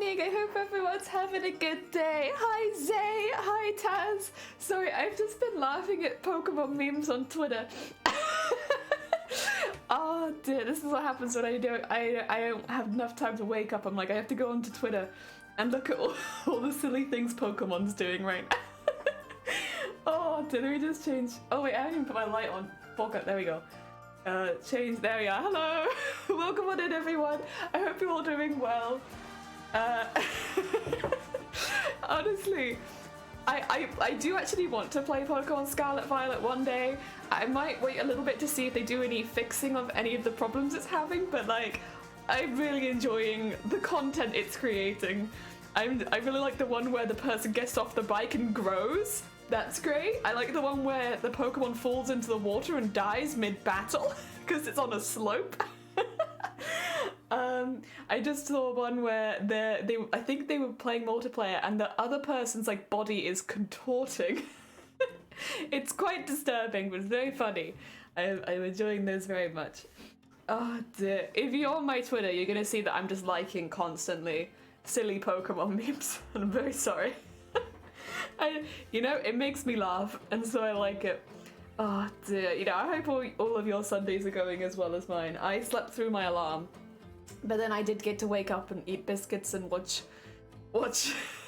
morning. I hope everyone's having a good day. Hi Zay, hi Taz. Sorry, I've just been laughing at Pokemon memes on Twitter. Oh dear, this is what happens when I don't have enough time to wake up. I'm like, I have to go onto Twitter and look at all the silly things Pokemon's doing right now. Oh, did we just change? Oh wait, I haven't even put my light on. Pocket, there we go. Change, there we are. Hello, welcome on in everyone. I hope you're all doing well. Honestly, I do actually want to play Pokemon Scarlet Violet one day. I might wait a little bit to see if they do any fixing of any of the problems it's having, but like, I'm really enjoying the content it's creating. I really like the one where the person gets off the bike and grows. That's great. I like the one where the Pokemon falls into the water and dies mid-battle because it's on a slope. I just saw one where I think they were playing multiplayer and the other person's like body is contorting. It's quite disturbing, but it's very funny. I'm enjoying those very much. Oh dear. If you're on my Twitter, you're gonna see that I'm just liking constantly silly Pokemon memes, and I'm very sorry. It makes me laugh, and so I like it. Oh dear. I hope all of your Sundays are going as well as mine. I slept through my alarm, but then I did get to wake up and eat biscuits and watch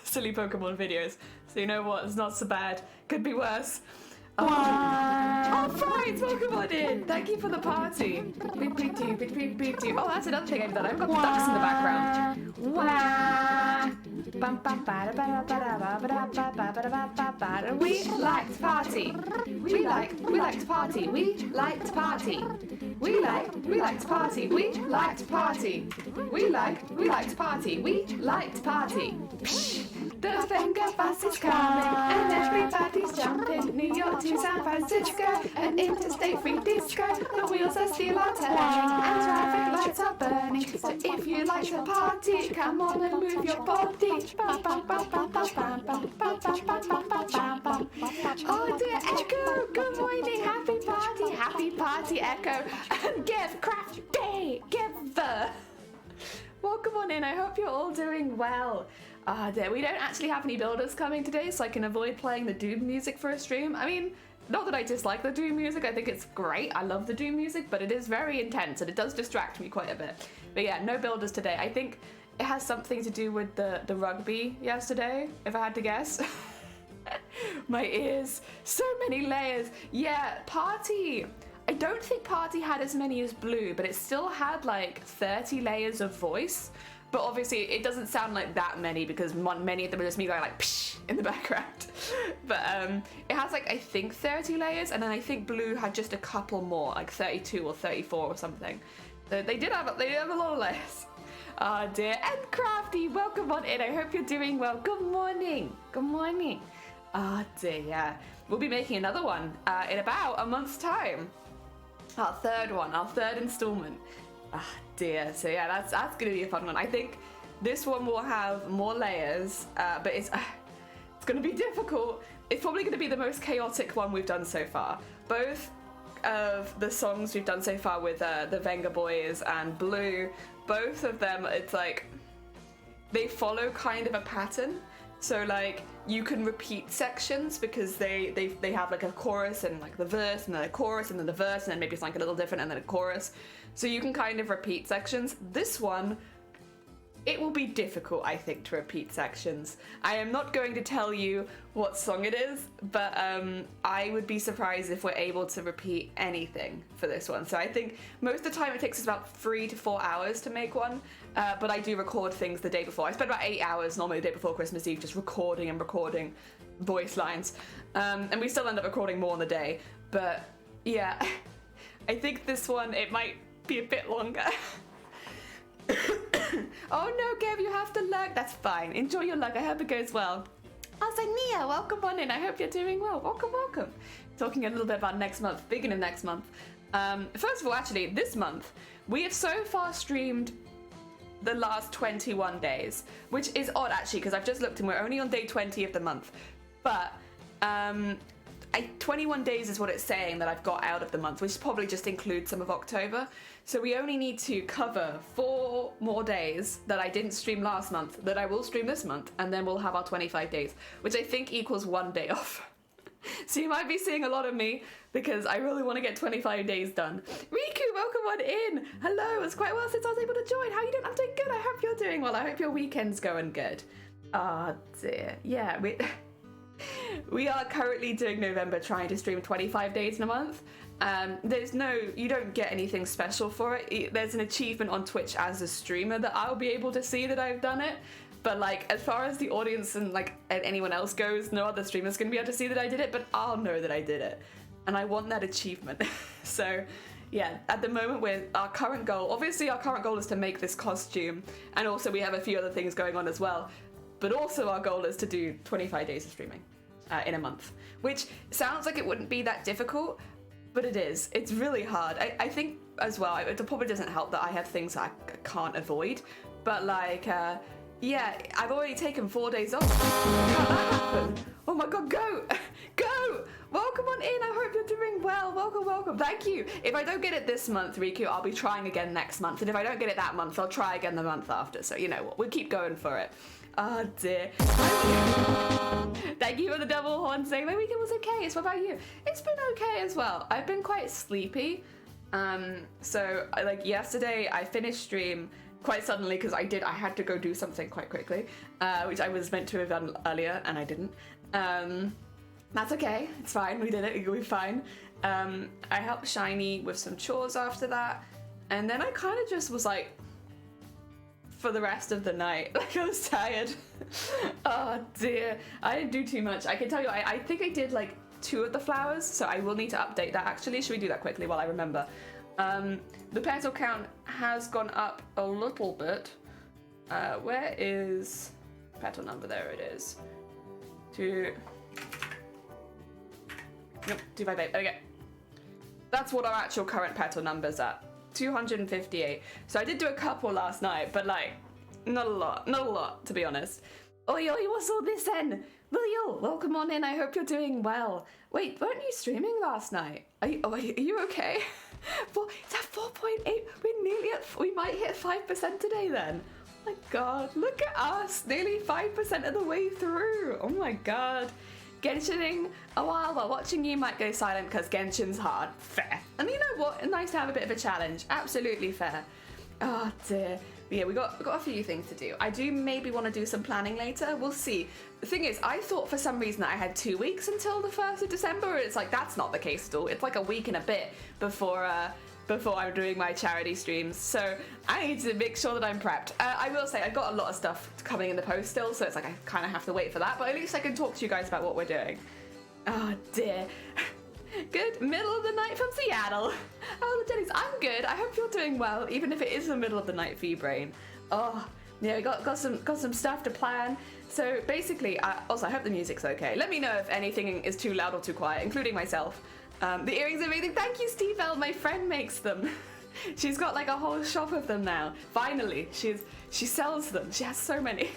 silly Pokemon videos. So you know what? It's not so bad. Could be worse. Oh, right, Pokemon in! Thank you for the party. Oh, that's another thing I've done. I've got the ducks in the background. We like to party. We like to party. We like to party. We like to party. We like to party. We like to party. We like to party. The Venga bus is coming and everybody's jumping. New York to San Francisco, an interstate free disco. The wheels are still are turning and traffic lights are burning. So if you like to party, come on and move your body. Oh dear, Echo, good morning, happy party, Echo. And give crafty, give the. Welcome on in, I hope you're all doing well. Dear, we don't actually have any builders coming today, so I can avoid playing the Doom music for a stream. I mean, not that I dislike the Doom music, I think it's great, I love the Doom music, but it is very intense and it does distract me quite a bit. But yeah, no builders today. I think it has something to do with the rugby yesterday, if I had to guess. My ears, so many layers. Yeah, Party. I don't think Party had as many as Blue, but it still had like 30 layers of voice. But obviously it doesn't sound like that many because many of them are just me going like psh in the background. But it has like, I think 30 layers, and then I think Blue had just a couple more, like 32 or 34 or something. So they have a lot of layers. Oh dear. And Crafty, welcome on in. I hope you're doing well. Good morning. Good morning. Oh dear, yeah. We'll be making another one in about a month's time. Our third installment. Ah dear, so yeah, that's gonna be a fun one. I think this one will have more layers, but it's gonna be difficult. It's probably gonna be the most chaotic one we've done so far. Both of the songs we've done so far with the Venga Boys and Blue, both of them, it's like, they follow kind of a pattern. So like, you can repeat sections because they have like a chorus and like the verse and then a chorus and then the verse and then maybe it's like a little different and then a chorus. So you can kind of repeat sections. This one, it will be difficult, I think, to repeat sections. I am not going to tell you what song it is, but I would be surprised if we're able to repeat anything for this one. So I think most of the time it takes us about 3 to 4 hours to make one, but I do record things the day before. I spend about 8 hours normally the day before Christmas Eve just recording voice lines, and we still end up recording more on the day. But yeah, I think this one, it might be a bit longer. Oh no, Gav, you have to lurk. That's fine. Enjoy your lurk. I hope it goes well. I'll say Nia, welcome on in. I hope you're doing well. Welcome. Talking a little bit about next month, beginning of next month. First of all, actually, this month, we have so far streamed the last 21 days, which is odd actually, because I've just looked and we're only on day 20 of the month. But 21 days is what it's saying that I've got out of the month, which probably just includes some of October. So we only need to cover 4 more days that I didn't stream last month, that I will stream this month, and then we'll have our 25 days, which I think equals 1 day off. So you might be seeing a lot of me because I really want to get 25 days done. Riku, welcome on in. Hello, it's quite well since I was able to join. How you doing? I'm doing good. I hope you're doing well. I hope your weekend's going good. Ah, dear. Yeah, we are currently doing November, trying to stream 25 days in a month. You don't get anything special for it. There's an achievement on Twitch as a streamer that I'll be able to see that I've done it. But like, as far as the audience and like anyone else goes, no other streamer's gonna be able to see that I did it, but I'll know that I did it. And I want that achievement. So yeah, at the moment our current goal is to make this costume. And also we have a few other things going on as well. But also our goal is to do 25 days of streaming in a month, which sounds like it wouldn't be that difficult, but it is. It's really hard. I think as well, it probably doesn't help that I have things that I can't avoid, but like, yeah, I've already taken 4 days off. How did that happen? Oh my god, go! Go! Welcome on in, I hope you're doing well. Welcome, welcome. Thank you. If I don't get it this month, Riku, I'll be trying again next month. And if I don't get it that month, I'll try again the month after. So you know what, we'll keep going for it. Oh dear. Thank you for the double horn saying my weekend was okay. What about you? It's been okay as well. I've been quite sleepy. So like yesterday I finished stream quite suddenly because I had to go do something quite quickly, which I was meant to have done earlier and I didn't. That's okay, it's fine, we did it, it'll be fine. I helped Shiny with some chores after that, and then I kind of just was like, for the rest of the night, like I was tired. Oh dear, I didn't do too much. I can tell you, I think I did like 2 of the flowers, so I will need to update that actually. Should we do that quickly while I remember? The petal count has gone up a little bit. Where is petal number? There it is. 258. Okay. That's what our actual current petal number's at. 258. So I did do a couple last night, but like, not a lot, to be honest. Oi, what's all this then? Lil, welcome on in, I hope you're doing well. Wait, weren't you streaming last night? Are you okay? Is that 4.8? We might hit 5% today then. Oh my god, look at us, nearly 5% of the way through. Oh my god. Genshining a while watching you might go silent because Genshin's hard. Fair. And you know what? Nice to have a bit of a challenge. Absolutely fair. Oh dear. But yeah, we got a few things to do. I do maybe want to do some planning later. We'll see. The thing is, I thought for some reason that I had 2 weeks until the 1st of December. It's like, that's not the case at all. It's like a week and a bit before I'm doing my charity streams. So I need to make sure that I'm prepped. I will say I've got a lot of stuff coming in the post still, so it's like I kind of have to wait for that, but at least I can talk to you guys about what we're doing. Oh dear. Good middle of the night from Seattle. Oh, the Jennies, I'm good. I hope you're doing well, even if it is the middle of the night for you, brain. Oh, yeah, we got some stuff to plan. So basically, also I hope the music's okay. Let me know if anything is too loud or too quiet, including myself. The earrings are amazing. Thank you, Steve L. My friend makes them. She's got like a whole shop of them now. Finally, she sells them. She has so many.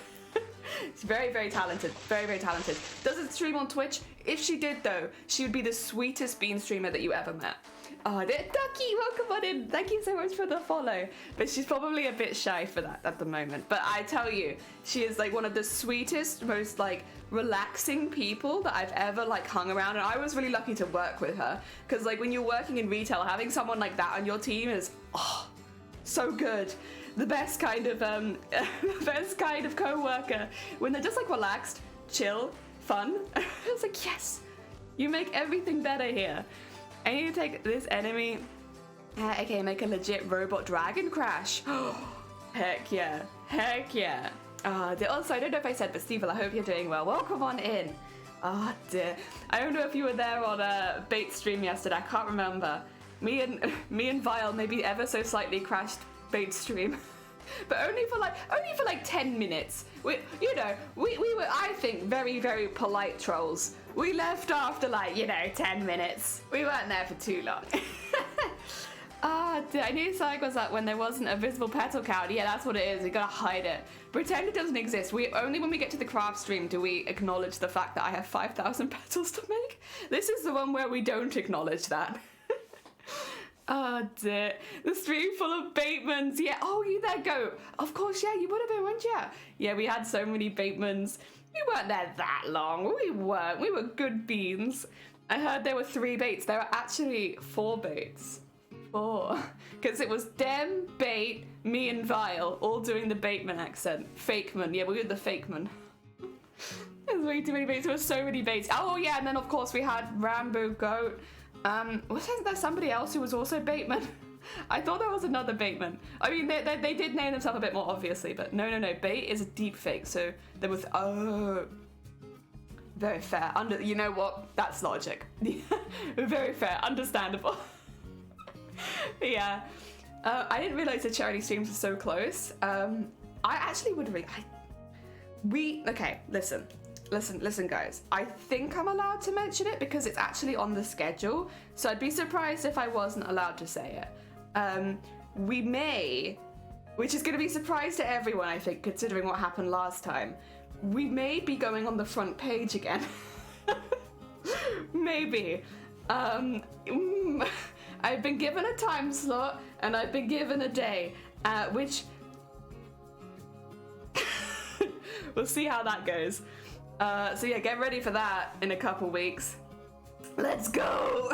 She's very, very talented. Very, very talented. Doesn't stream on Twitch. If she did though, she would be the sweetest bean streamer that you ever met. Oh, Ducky, welcome on in. Thank you so much for the follow. But she's probably a bit shy for that at the moment. But I tell you, she is like one of the sweetest, most like relaxing people that I've ever like hung around. And I was really lucky to work with her. Because like when you're working in retail, having someone like that on your team is, oh, so good. The best kind of co-worker when they're just like relaxed, chill, fun. It's like, yes, you make everything better here. I need to take this enemy. Okay, make a legit robot dragon crash. Heck yeah, heck yeah. Also, I don't know if I said, but Steve, I hope you're doing well. Welcome on in. Oh dear, I don't know if you were there on a bait stream yesterday. I can't remember. Me and Vile maybe ever so slightly crashed bait stream. But only for like 10 minutes. We were, I think, very, very polite trolls. We left after like, 10 minutes. We weren't there for too long. Ah I knew something was that when there wasn't a visible petal count. Yeah, that's what it is. You gotta hide it. Pretend it doesn't exist. Only when we get to the craft stream do we acknowledge the fact that I have 5,000 petals to make. This is the one where we don't acknowledge that. Oh dear. The stream full of Batemans. Yeah, oh, you there go. Of course, yeah, you would have been, wouldn't you? Yeah, we had so many Batemans. We weren't there that long. We weren't. We were good beans. I heard there were 3 baits. There were actually 4 baits. 4. Because it was Dem, Bait, me and Vile all doing the Bateman accent. Fakeman. Yeah, we were the Fakeman. There's way too many baits. There were so many baits. Oh yeah, and then of course we had Rambo Goat. Wasn't there somebody else who was also Bateman? I thought there was another Bateman. I mean, they did name themselves a bit more obviously, but no. Bait is a deep fake, so there was, oh, very fair. You know what? That's logic. Very fair, understandable. Yeah. I didn't realize the charity streams were so close. I actually would okay, listen guys, I think I'm allowed to mention it because it's actually on the schedule, so I'd be surprised if I wasn't allowed to say it. We may, which is going to be a surprise to everyone I think considering what happened last time, we may be going on the front page again. Maybe. I've been given a time slot and I've been given a day, which we'll see how that goes. So yeah, get ready for that in a couple weeks. Let's go!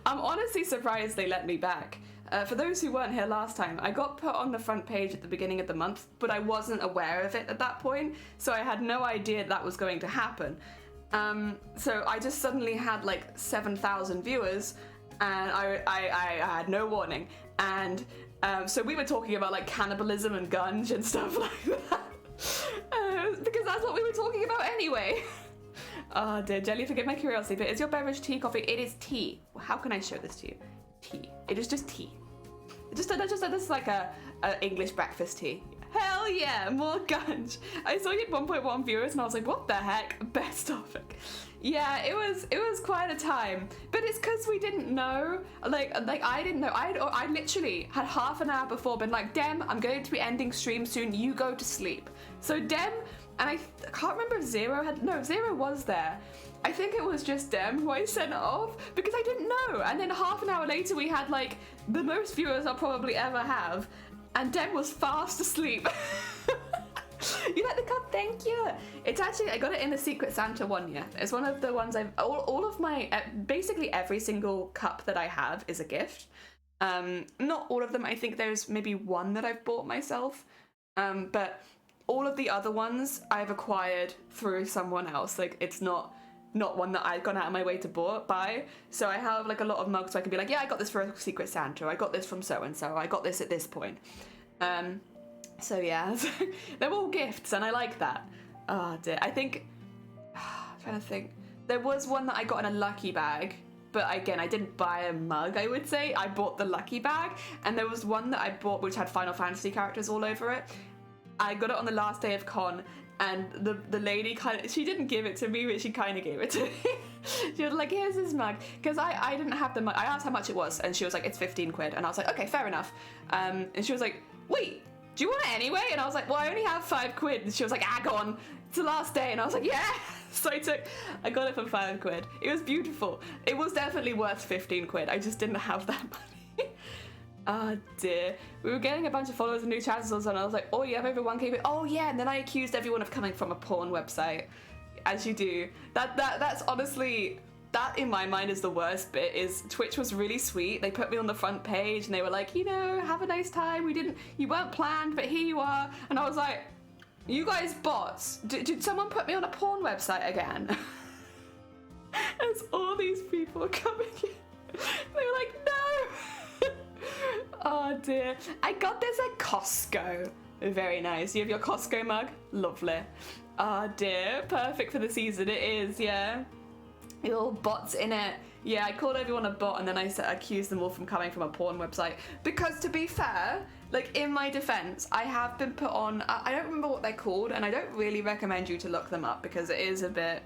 I'm honestly surprised they let me back. For those who weren't here last time, I got put on the front page at the beginning of the month, but I wasn't aware of it at that point, so I had no idea that was going to happen. So I just suddenly had like 7,000 viewers, and I had no warning. And so we were talking about like cannibalism and gunge and stuff like that. Because that's what we were talking about anyway. Oh dear, Jelly, forgive my curiosity, but is your beverage tea, coffee? It is tea. Well, how can I show this to you? Tea. It is just tea. This is like a English breakfast tea. Hell yeah, more gunge. I saw you had 1.1 viewers and I was like, what the heck? Best topic. Yeah, it was quite a time, but it's because we didn't know. Like I didn't know. I literally had half an hour before been like, Dem, I'm going to be ending stream soon. You go to sleep. So Dem, and I can't remember if Zero was there. I think it was just Dem who I sent off because I didn't know. And then half an hour later, we had like the most viewers I'll probably ever have, and Dem was fast asleep. You like the cup? Thank you. It's actually, I got it in the Secret Santa one, yeah. It's one of the ones all of my, basically every single cup that I have is a gift. Not all of them, I think there's maybe one that I've bought myself. But all of the other ones I've acquired through someone else. Like, it's not one that I've gone out of my way to buy. So I have like a lot of mugs so I can be like, yeah, I got this for a Secret Santa. I got this from so-and-so. I got this at this point. So yeah, they're all gifts and I like that. Oh dear, I think, I'm trying to think. There was one that I got in a lucky bag, but again, I didn't buy a mug, I would say. I bought the lucky bag, and there was one that I bought which had Final Fantasy characters all over it. I got it on the last day of con, and the lady she didn't give it to me, but she kind of gave it to me. She was like, here's this mug, because I didn't have the mug. I asked how much it was, and she was like, it's 15 quid, and I was like, okay, fair enough. And she was like, wait, do you want it anyway? And I was like, well, I only have 5 quid. And she was like, go on. It's the last day. And I was like, yeah. So I got it for 5 quid. It was beautiful. It was definitely worth 15 quid. I just didn't have that money. Oh dear. We were getting a bunch of followers and new channels and I was like, oh, you have over 1K. Oh yeah. And then I accused everyone of coming from a porn website. As you do. That's honestly, that in my mind is the worst bit. Is Twitch was really sweet. They put me on the front page and they were like, you know, have a nice time. You weren't planned, but here you are. And I was like, you guys bots, did someone put me on a porn website again? As all these people are coming in, they were like, no. Oh dear. I got this at Costco. Very nice. You have your Costco mug? Lovely. Oh dear. Perfect for the season. It is, yeah. Little bots in it. Yeah, I called everyone a bot and then I accused them all from coming from a porn website. Because to be fair, like in my defense, I have been put on, I don't remember what they're called and I don't really recommend you to look them up because it is a bit,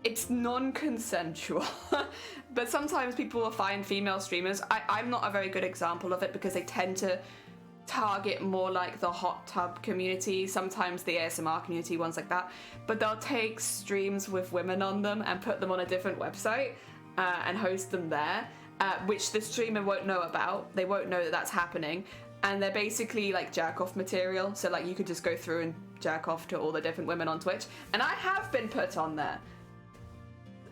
it's non-consensual. But sometimes people will find female streamers. I'm not a very good example of it because they tend to target more like the hot tub community, sometimes the ASMR community, ones like that. But they'll take streams with women on them and put them on a different website and host them there, which the streamer won't know about. They won't know that that's happening. And they're basically like jerk off material. So like you could just go through and jerk off to all the different women on Twitch. And I have been put on there.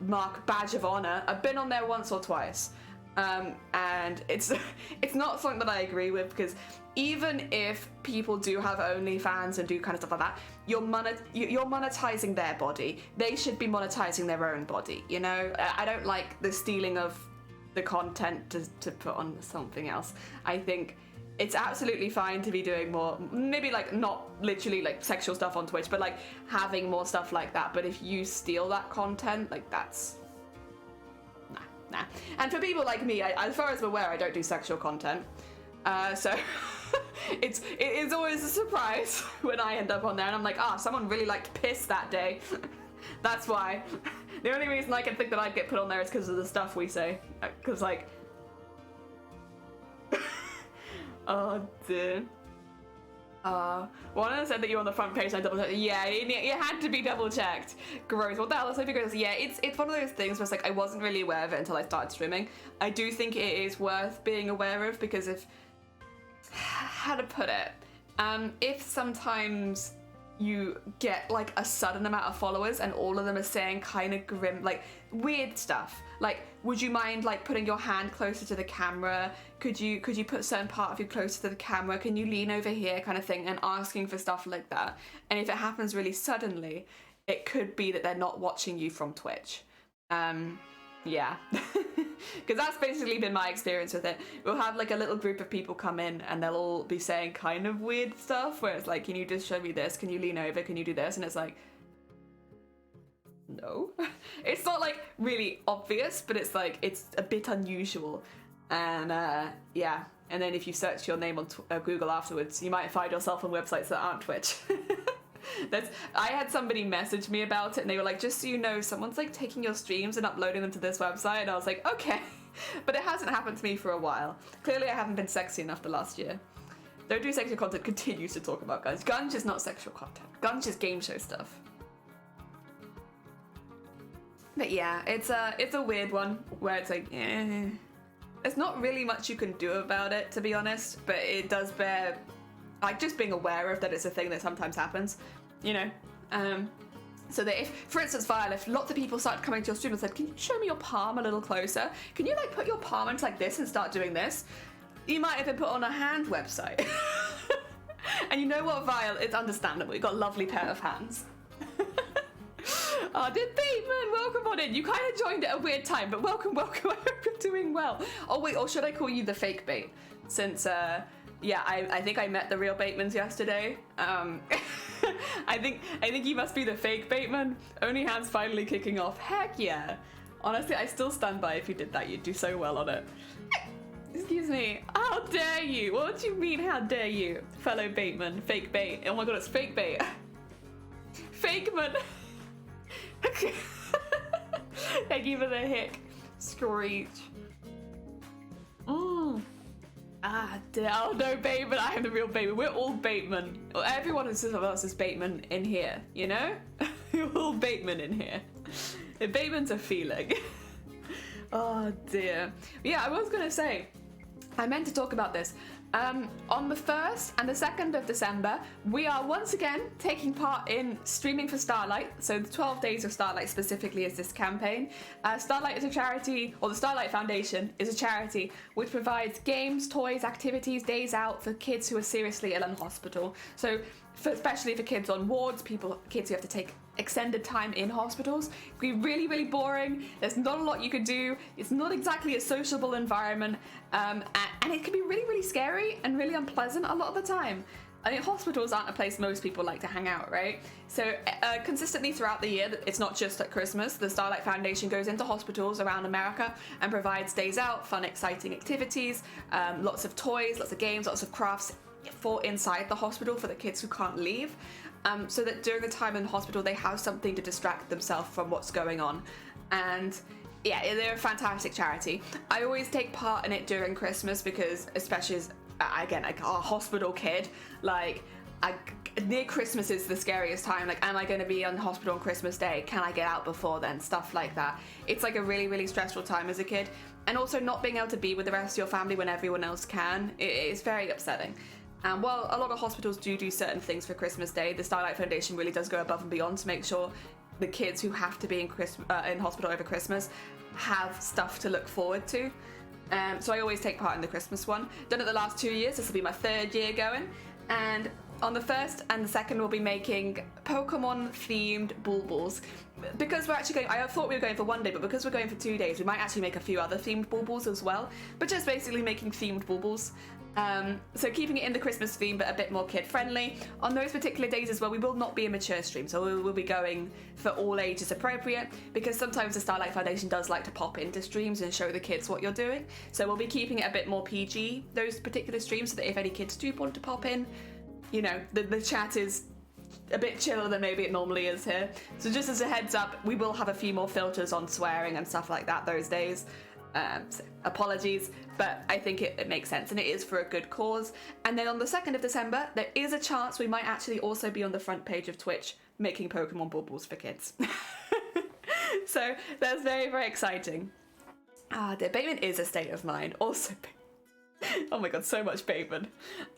Mark, badge of honor. I've been on there once or twice. And it's not something that I agree with, because even if people do have OnlyFans and do kind of stuff like that, you're monetizing their body. They should be monetizing their own body, you know? I don't like the stealing of the content to put on something else. I think it's absolutely fine to be doing more, maybe like not literally like sexual stuff on Twitch, but like having more stuff like that. But if you steal that content, like that's... Nah. And for people like me, as far as I'm aware, I don't do sexual content. So it is always a surprise when I end up on there and I'm like, someone really liked piss that day. That's why. The only reason I can think that I'd get put on there is because of the stuff we say. Because like... oh dear. One of them said that you're on the front page and I double checked. Yeah, it had to be double checked. Gross. What the hell? So gross. Yeah, it's one of those things where it's like I wasn't really aware of it until I started streaming. I do think it is worth being aware of, because if... how to put it? If sometimes you get like a sudden amount of followers and all of them are saying kind of grim, like weird stuff, like would you mind like putting your hand closer to the camera, could you put a certain part of you closer to the camera, can you lean over here, kind of thing, and asking for stuff like that. And if it happens really suddenly, it could be that they're not watching you from Twitch. Yeah, because that's basically been my experience with it. We'll have like a little group of people come in and they'll all be saying kind of weird stuff where it's like, can you just show me this? Can you lean over? Can you do this? And it's like, no. It's not like really obvious, but it's like, it's a bit unusual. And yeah, and then if you search your name on Google afterwards, you might find yourself on websites that aren't Twitch. I had somebody message me about it and they were like, just so you know, someone's like taking your streams and uploading them to this website. And I was like, okay. But it hasn't happened to me for a while. Clearly I haven't been sexy enough the last year. Don't do sexual content continues to talk about guns. Guns is not sexual content. Guns is game show stuff. But yeah, it's a weird one where it's like, there's not really much you can do about it, to be honest, but it does bear like just being aware of that it's a thing that sometimes happens, you know? So that if, for instance, Vile, if lots of people started coming to your stream and said, can you show me your palm a little closer? Can you like put your palm into like this and start doing this? You might have been put on a hand website. And you know what, Vile, it's understandable. You've got a lovely pair of hands. Oh, did Bateman, welcome on in. You kind of joined at a weird time, but welcome. I hope you're doing well. Oh wait, or should I call you the fake bait? Since, yeah, I think I met the real Batemans yesterday. I think you must be the fake Bateman. Only hands finally kicking off. Heck yeah. Honestly, I still stand by if you did that. You'd do so well on it. Excuse me. How dare you? What do you mean, how dare you? Fellow Bateman. Fake bait. Oh my god, it's fake bait. Fakeman. Thank you for the hick. Screech. Oh no, Bateman, I am the real Bateman. We're all Bateman. Well, everyone of us is Bateman in here, you know? We're all Bateman in here. Bateman's a feeling. Oh dear. Yeah, I was gonna say, I meant to talk about this. On the 1st and the 2nd of December, we are once again taking part in Streaming for Starlight. So the 12 Days of Starlight specifically is this campaign. Starlight is a charity, or the Starlight Foundation is a charity which provides games, toys, activities, days out for kids who are seriously ill in hospital. So especially for kids on wards, kids who have to take extended time in hospitals. It can be really, really boring. There's not a lot you can do. It's not exactly a sociable environment. And it can be really, really scary and really unpleasant a lot of the time. I mean, hospitals aren't a place most people like to hang out, right? So consistently throughout the year, it's not just at Christmas, the Starlight Foundation goes into hospitals around America and provides days out, fun, exciting activities, lots of toys, lots of games, lots of crafts for inside the hospital for the kids who can't leave. so that during the time in hospital they have something to distract themselves from what's going on. And yeah, they're a fantastic charity. I always take part in it during Christmas because, especially as, again, like a hospital kid, like near Christmas is the scariest time. Like, am I going to be on hospital on Christmas Day? Can I get out before then? Stuff like that. It's like a really, really stressful time as a kid. And also not being able to be with the rest of your family when everyone else can, it's very upsetting. And while a lot of hospitals do certain things for Christmas Day, the Starlight Foundation really does go above and beyond to make sure the kids who have to be in hospital over Christmas have stuff to look forward to. So I always take part in the Christmas one. Done it the last 2 years. This will be my 3rd year going. And on the 1st and the 2nd, we'll be making Pokemon-themed baubles. Because we're actually going, I thought we were going for 1 day, but because we're going for 2 days, we might actually make a few other themed baubles as well. But just basically making themed baubles. So keeping it in the Christmas theme, but a bit more kid-friendly. On those particular days as well, we will not be a mature stream, so we will be going for all ages appropriate, because sometimes the Starlight Foundation does like to pop into streams and show the kids what you're doing. So we'll be keeping it a bit more PG, those particular streams, so that if any kids do want to pop in, you know, the chat is a bit chiller than maybe it normally is here. So just as a heads up, we will have a few more filters on swearing and stuff like that those days. So apologies, but I think it makes sense, and it is for a good cause. And then on the 2nd of December, there is a chance we might actually also be on the front page of Twitch making Pokemon baubles for kids. So that's very, very exciting. Debatement is a state of mind. Also, oh my god, so much Bateman.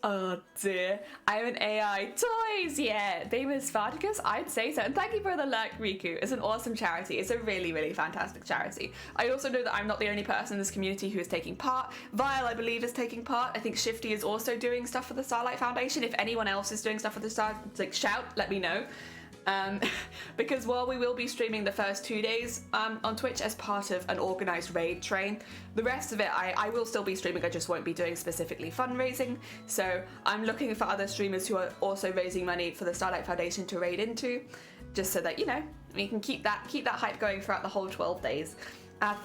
Oh dear. I have an AI. Toys! Yeah, famous Spartacus? I'd say so. And thank you for the lurk, Riku. It's an awesome charity. It's a really, really fantastic charity. I also know that I'm not the only person in this community who is taking part. Vile, I believe, is taking part. I think Shifty is also doing stuff for the Starlight Foundation. If anyone else is doing stuff for the shout, let me know. Because while we will be streaming the first 2 days on Twitch as part of an organised raid train, the rest of it I will still be streaming. I just won't be doing specifically fundraising. So I'm looking for other streamers who are also raising money for the Starlight Foundation to raid into, just so that, you know, we can keep that hype going throughout the whole 12 days.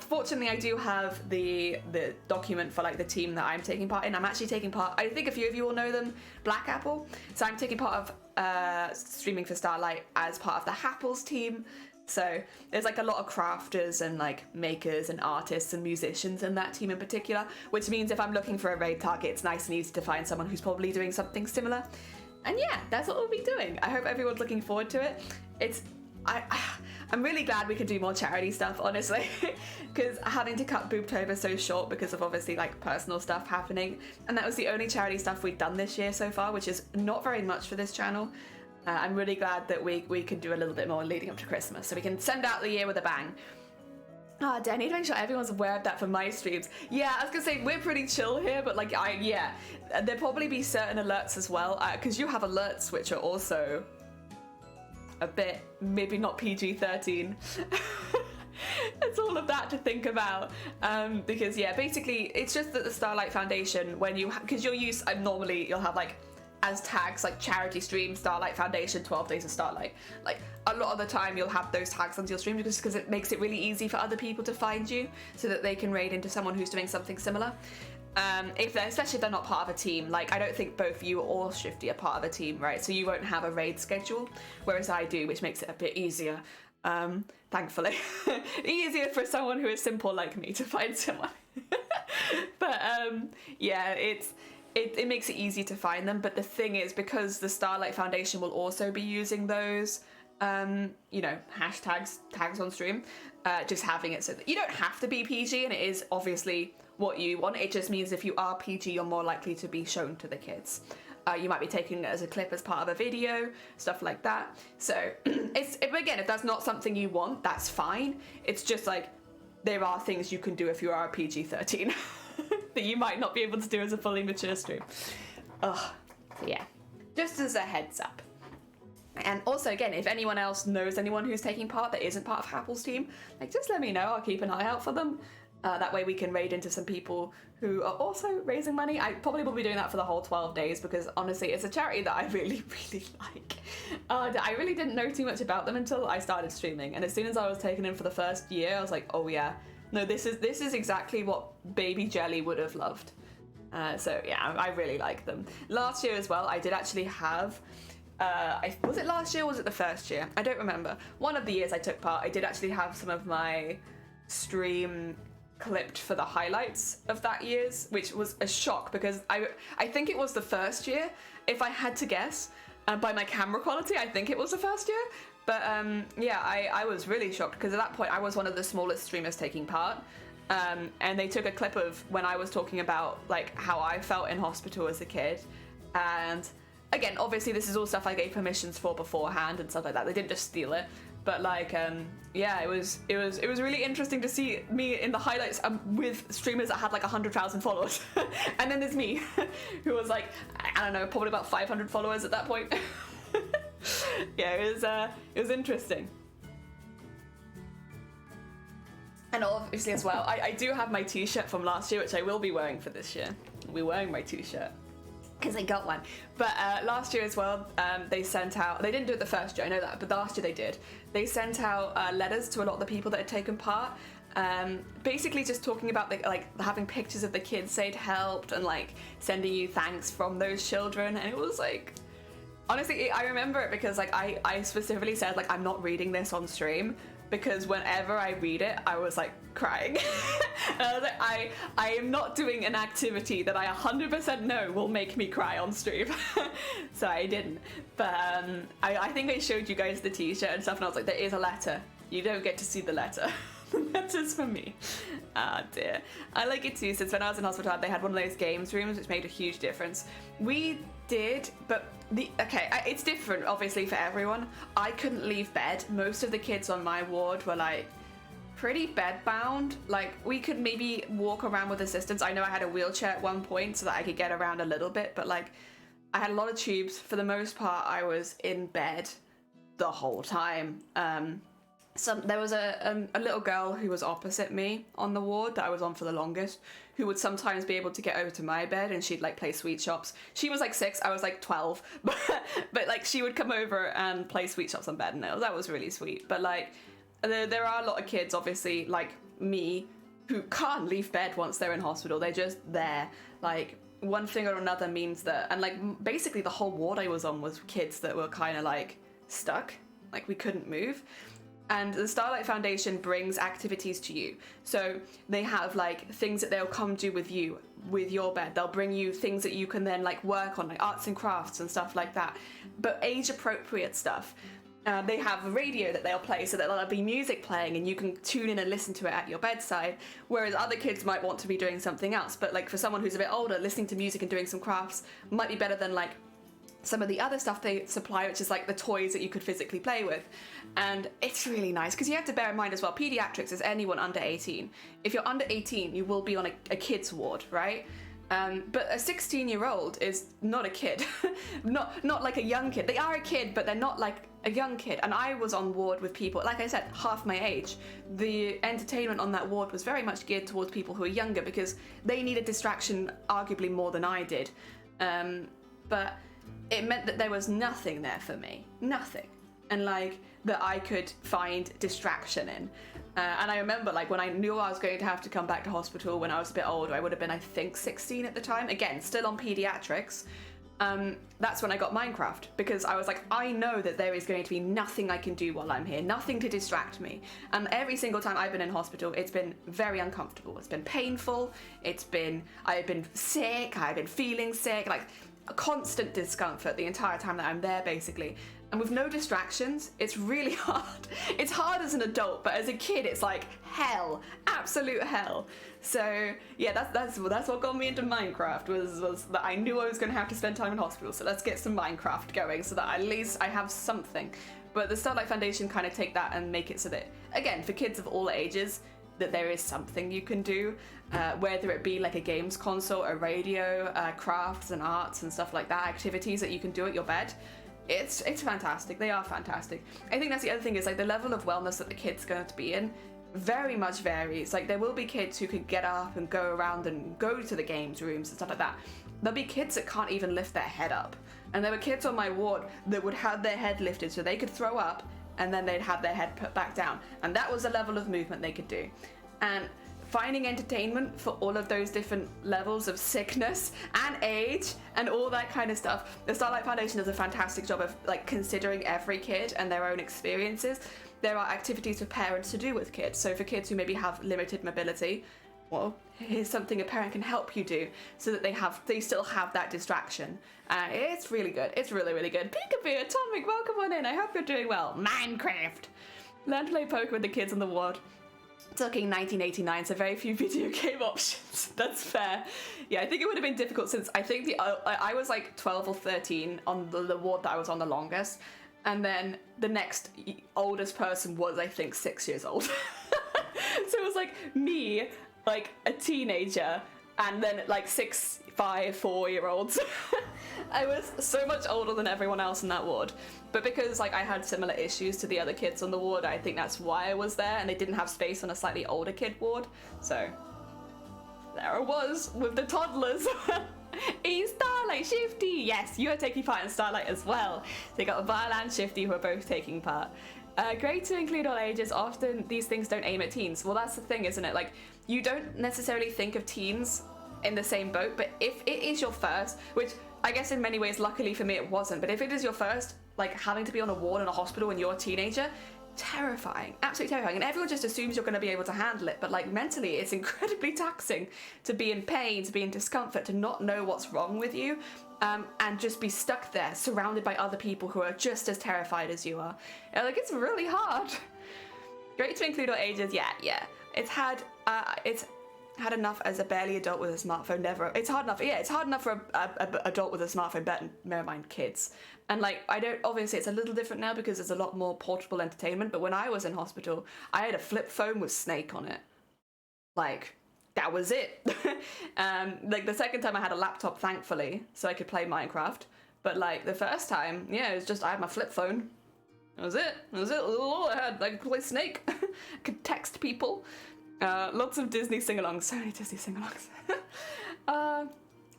Fortunately, I do have the document for like the team that I'm taking part in. I'm actually taking part, I think a few of you will know them, Black Apple. So I'm taking part of streaming for Starlight as part of the Happles team. So there's like a lot of crafters and like makers and artists and musicians in that team in particular, which means if I'm looking for a raid target, it's nice and easy to find someone who's probably doing something similar. And yeah, that's what we'll be doing. I hope everyone's looking forward to it. I'm really glad we can do more charity stuff, honestly, because having to cut Boobtober so short because of obviously like personal stuff happening, and that was the only charity stuff we've done this year so far, which is not very much for this channel. I'm really glad that we can do a little bit more leading up to Christmas, so we can send out the year with a bang. I need to make sure everyone's aware of that for my streams. Yeah, I was gonna say, we're pretty chill here, but like, there'll probably be certain alerts as well, because you have alerts which are also a bit, maybe not PG-13. It's all of that to think about, because yeah, basically it's just that the Starlight Foundation, when you because you'll use normally you'll have like as tags like charity stream, Starlight Foundation, 12 days of Starlight. Like a lot of the time you'll have those tags onto your stream because it makes it really easy for other people to find you, so that they can raid into someone who's doing something similar. Especially if they're not part of a team. Like, I don't think both you or Shifty are part of a team, right? So you won't have a raid schedule, whereas I do, which makes it a bit easier, thankfully. Easier for someone who is simple like me to find someone. But yeah, it makes it easy to find them. But the thing is, because the Starlight Foundation will also be using those you know, tags on stream, just having it so that you don't have to be PG, and it is obviously what you want. It just means if you are PG, you're more likely to be shown to the kids. You might be taking it as a clip as part of a video, stuff like that. So again, if that's not something you want, that's fine. It's just like, there are things you can do if you are a PG-13 that you might not be able to do as a fully mature stream. Ugh, yeah, just as a heads up. And also, again, if anyone else knows anyone who's taking part that isn't part of Happle's team, like, just let me know. I'll keep an eye out for them. That way we can raid into some people who are also raising money. I probably will be doing that for the whole 12 days because, honestly, it's a charity that I really, really like. I really didn't know too much about them until I started streaming. And as soon as I was taken in for the first year, I was like, oh yeah, no, this is exactly what Baby Jelly would have loved. So yeah, I really like them. Last year as well, I did actually have was it last year or was it the first year? I don't remember. One of the years I took part, I did actually have some of my stream clipped for the highlights of that year's, which was a shock because I think it was the first year, if I had to guess. By my camera quality, I think it was the first year. But yeah, I was really shocked because at that point I was one of the smallest streamers taking part. And they took a clip of when I was talking about like how I felt in hospital as a kid. And again, obviously this is all stuff I gave permissions for beforehand and stuff like that. They didn't just steal it. But like, yeah, it was really interesting to see me in the highlights with streamers that had like 100,000 followers, and then there's me, who was like, I don't know, probably about 500 followers at that point. Yeah, it was interesting. And obviously as well, I do have my t-shirt from last year, which I will be wearing for this year. I'll be wearing my t-shirt because I got one. But last year as well, they sent out, they didn't do it the first year, I know that, but last year they did. They sent out letters to a lot of the people that had taken part, basically just talking about like having pictures of the kids they'd helped and like sending you thanks from those children. And it was like, honestly, I remember it because like I specifically said like, I'm not reading this on stream, because whenever I read it, I was like crying. And I was like, I am not doing an activity that I 100% know will make me cry on stream. So I didn't. But I think I showed you guys the t-shirt and stuff, and I was like, there is a letter. You don't get to see the letter. The letter's for me. Ah, dear. I like it too, since when I was in hospital, they had one of those games rooms, which made a huge difference. We did, but it's different obviously for everyone. I couldn't leave bed. Most of the kids on my ward were like pretty bed bound. Like we could maybe walk around with assistance. I know I had a wheelchair at one point so that I could get around a little bit, but like I had a lot of tubes. For the most part, I was in bed the whole time. There was a little girl who was opposite me on the ward that I was on for the longest, who would sometimes be able to get over to my bed, and she'd like play sweet shops. She was like 6, I was like 12, but like she would come over and play sweet shops on bed, and that was really sweet. But like there are a lot of kids obviously like me who can't leave bed once they're in hospital. They're just there. Like one thing or another means that, and like basically the whole ward I was on was kids that were kind of like stuck, like we couldn't move. And the Starlight Foundation brings activities to you. So they have like things that they'll come do with you, with your bed. They'll bring you things that you can then like work on, like arts and crafts and stuff like that, but age appropriate stuff. They have a radio that they'll play, so that there'll be music playing and you can tune in and listen to it at your bedside, whereas other kids might want to be doing something else. But like for someone who's a bit older, listening to music and doing some crafts might be better than like some of the other stuff they supply, which is like the toys that you could physically play with. And it's really nice because you have to bear in mind as well, pediatrics is anyone under 18. If you're under 18, you will be on a kid's ward, right? But a 16-year-old is not a kid. not like a young kid. They are a kid, but they're not like a young kid. And I was on ward with people, like I said, half my age. The entertainment on that ward was very much geared towards people who are younger because they needed distraction arguably more than I did. But it meant that there was nothing there for me. Nothing. And like that I could find distraction in. And I remember like when I knew I was going to have to come back to hospital when I was a bit older, I would have been I think 16 at the time, again still on pediatrics. That's when I got Minecraft, because I was like, I know that there is going to be nothing I can do while I'm here, nothing to distract me. And every single time I've been in hospital, it's been very uncomfortable. It's been painful. I've been sick. I've been feeling sick, like a constant discomfort the entire time that I'm there basically. And with no distractions, it's really hard. It's hard as an adult, but as a kid, it's like hell, absolute hell. So yeah, that's what got me into Minecraft was that I knew I was going to have to spend time in hospital. So let's get some Minecraft going so that at least I have something. But the Starlight Foundation kind of take that and make it so that, again, for kids of all ages, that there is something you can do, whether it be like a games console, a radio, crafts and arts and stuff like that, activities that you can do at your bed. It's fantastic. They are fantastic. I think that's the other thing is like the level of wellness that the kids going to be in very much varies. Like there will be kids who can get up and go around and go to the games rooms and stuff like that. There'll be kids that can't even lift their head up. And there were kids on my ward that would have their head lifted so they could throw up and then they'd have their head put back down. And that was the level of movement they could do. And finding entertainment for all of those different levels of sickness and age and all that kind of stuff. The Starlight Foundation does a fantastic job of like considering every kid and their own experiences. There are activities for parents to do with kids. So for kids who maybe have limited mobility, well, here's something a parent can help you do so that they still have that distraction. It's really good. It's really, really good. Peekaboo, Atomic, welcome on in. I hope you're doing well. Minecraft. Learn to play poker with the kids on the ward. Talking 1989, so very few video game options. That's fair. Yeah, I think it would have been difficult since I think I was like 12 or 13 on the ward that I was on the longest. And then the next oldest person was, I think, 6 years old. So it was like me, like a teenager, and then like 6, 5, 4-year-olds. I was so much older than everyone else in that ward. But because like I had similar issues to the other kids on the ward, I think that's why I was there, and they didn't have space on a slightly older kid ward. So there I was with the toddlers. Starlight, Shifty, yes, you are taking part in Starlight as well. So you got Vile and Shifty who are both taking part. Great to include all ages. Often these things don't aim at teens. Well, that's the thing, isn't it? Like, you don't necessarily think of teens in the same boat, but if it is your first, which I guess in many ways, luckily for me, it wasn't, but if it is your first, like having to be on a ward in a hospital when you're a teenager, terrifying, absolutely terrifying. And everyone just assumes you're going to be able to handle it, but like mentally it's incredibly taxing to be in pain, to be in discomfort, to not know what's wrong with you, and just be stuck there surrounded by other people who are just as terrified as you are. And, like, it's really hard. Great to include all ages. Yeah, it's had enough as a barely adult with a smartphone. It's hard enough for a adult with a smartphone, but never mind kids. And like, obviously it's a little different now because there's a lot more portable entertainment, but when I was in hospital, I had a flip phone with Snake on it. Like, that was it. Like the second time I had a laptop, thankfully, so I could play Minecraft. But like the first time, yeah, it was just, I had my flip phone. That was it. All I had. I could play Snake. I could text people. Lots of Disney sing-alongs. So many Disney sing-alongs.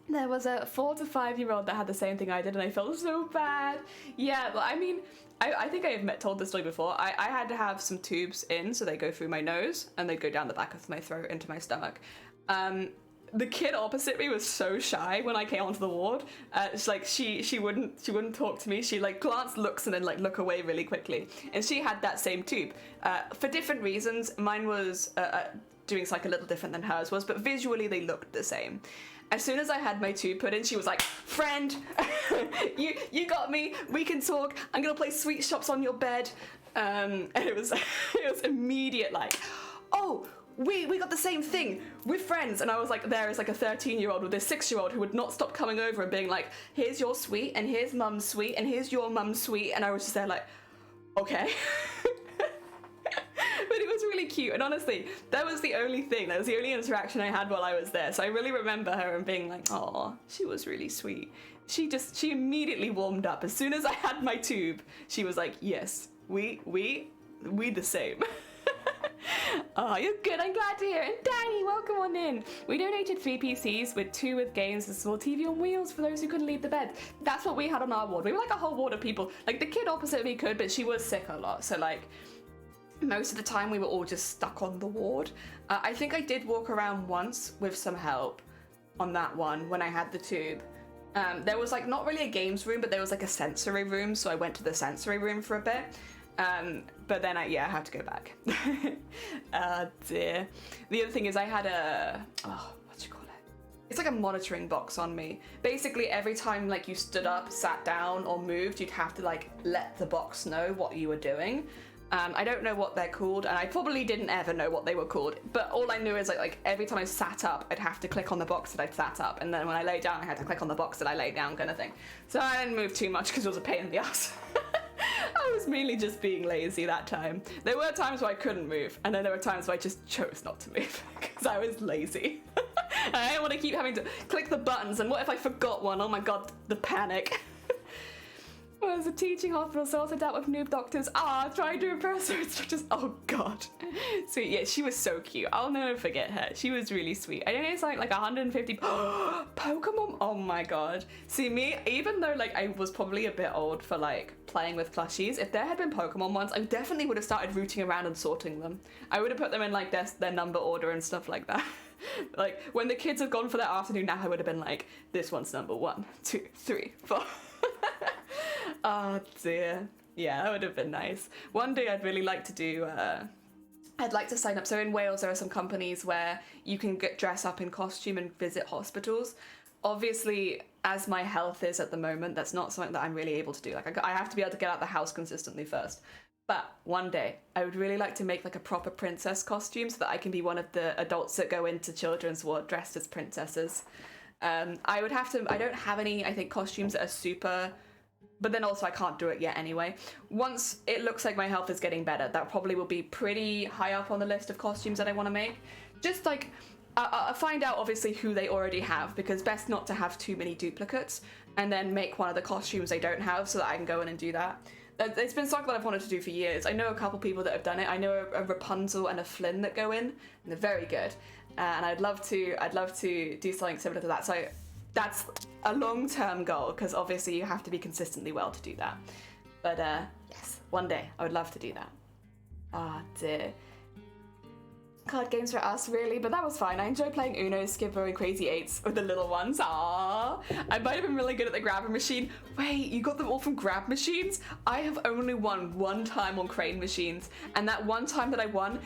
There was a 4 to 5-year-old that had the same thing I did, and I felt so bad. Yeah, but I mean, I think I have told this story before. I had to have some tubes in, so they go through my nose, and they go down the back of my throat into my stomach. The kid opposite me was so shy when I came onto the ward. It's like she wouldn't talk to me. She like glanced, looks, and then like look away really quickly. And she had that same tube for different reasons. Mine was doing something a little different than hers was, but visually they looked the same. As soon as I had my tube put in, she was like, "Friend, you got me. We can talk. I'm gonna play Sweet Shops on your bed." And it was immediate like, "Oh, we got the same thing. We're friends." And I was like, there is like a 13-year-old with this 6-year-old who would not stop coming over and being like, "Here's your sweet, and here's mum's sweet, and here's your mum's sweet." And I was just there like, okay. But it was really cute, and honestly, that was the only thing. That was the only interaction I had while I was there. So I really remember her and being like, "Oh, she was really sweet." She immediately warmed up. As soon as I had my tube, she was like, "Yes, we the same." Oh, you're good. I'm glad to hear it. And Danny, welcome on in. We donated 3 PCs with 2 with games and a small TV on wheels for those who couldn't leave the bed. That's what we had on our ward. We were like a whole ward of people. Like the kid opposite me could, but she was sick a lot. So like, most of the time we were all just stuck on the ward. I think I did walk around once with some help on that one when I had the tube. There was like not really a games room, but there was like a sensory room, so I went to the sensory room for a bit. But then I had to go back. Dear. The other thing is I had it's like a monitoring box on me. Basically every time like you stood up, sat down, or moved, you'd have to like let the box know what you were doing. I don't know what they're called, and I probably didn't ever know what they were called, but all I knew is like every time I sat up, I'd have to click on the box that I'd sat up, and then when I lay down, I had to click on the box that I lay down, kind of thing. So I didn't move too much because it was a pain in the ass. I was mainly just being lazy that time. There were times where I couldn't move, and then there were times where I just chose not to move because I was lazy. I didn't want to keep having to click the buttons, and what if I forgot one? Oh my god, the panic. Was a teaching hospital, so also dealt with noob doctors. Trying to impress her instructors. Oh god. Sweet, yeah, she was so cute. I'll never forget her. She was really sweet. I think it's like 150 Pokemon. Oh my god. See me, even though like I was probably a bit old for like playing with plushies, if there had been Pokemon ones, I definitely would have started rooting around and sorting them. I would have put them in like their number order and stuff like that. Like when the kids had gone for their afternoon nap, I would have been like, this one's number 1, 2, 3, 4. Oh dear. Yeah, that would have been nice. One day I'd really like to do, I'd like to sign up. So in Wales, there are some companies where you can dress up in costume and visit hospitals. Obviously, as my health is at the moment, that's not something that I'm really able to do. Like I have to be able to get out of the house consistently first. But one day, I would really like to make like a proper princess costume so that I can be one of the adults that go into children's ward dressed as princesses. I don't have any, I think, costumes that are super, but then also I can't do it yet anyway. Once it looks like my health is getting better, that probably will be pretty high up on the list of costumes that I want to make. Just like, I'll find out obviously who they already have, because best not to have too many duplicates, and then make one of the costumes they don't have so that I can go in and do that. It's been something that I've wanted to do for years. I know a couple people that have done it. I know a Rapunzel and a Flynn that go in, and they're very good. And I'd love to do something similar to that. So that's a long-term goal, because obviously you have to be consistently well to do that. But yes, one day I would love to do that. Ah dear. Card games for us, really, but that was fine. I enjoy playing Uno, Skipper, and Crazy Eights with the little ones. Aww. I might have been really good at the grabber machine. Wait, you got them all from grab machines? I have only won one time on crane machines, and that one time that I won,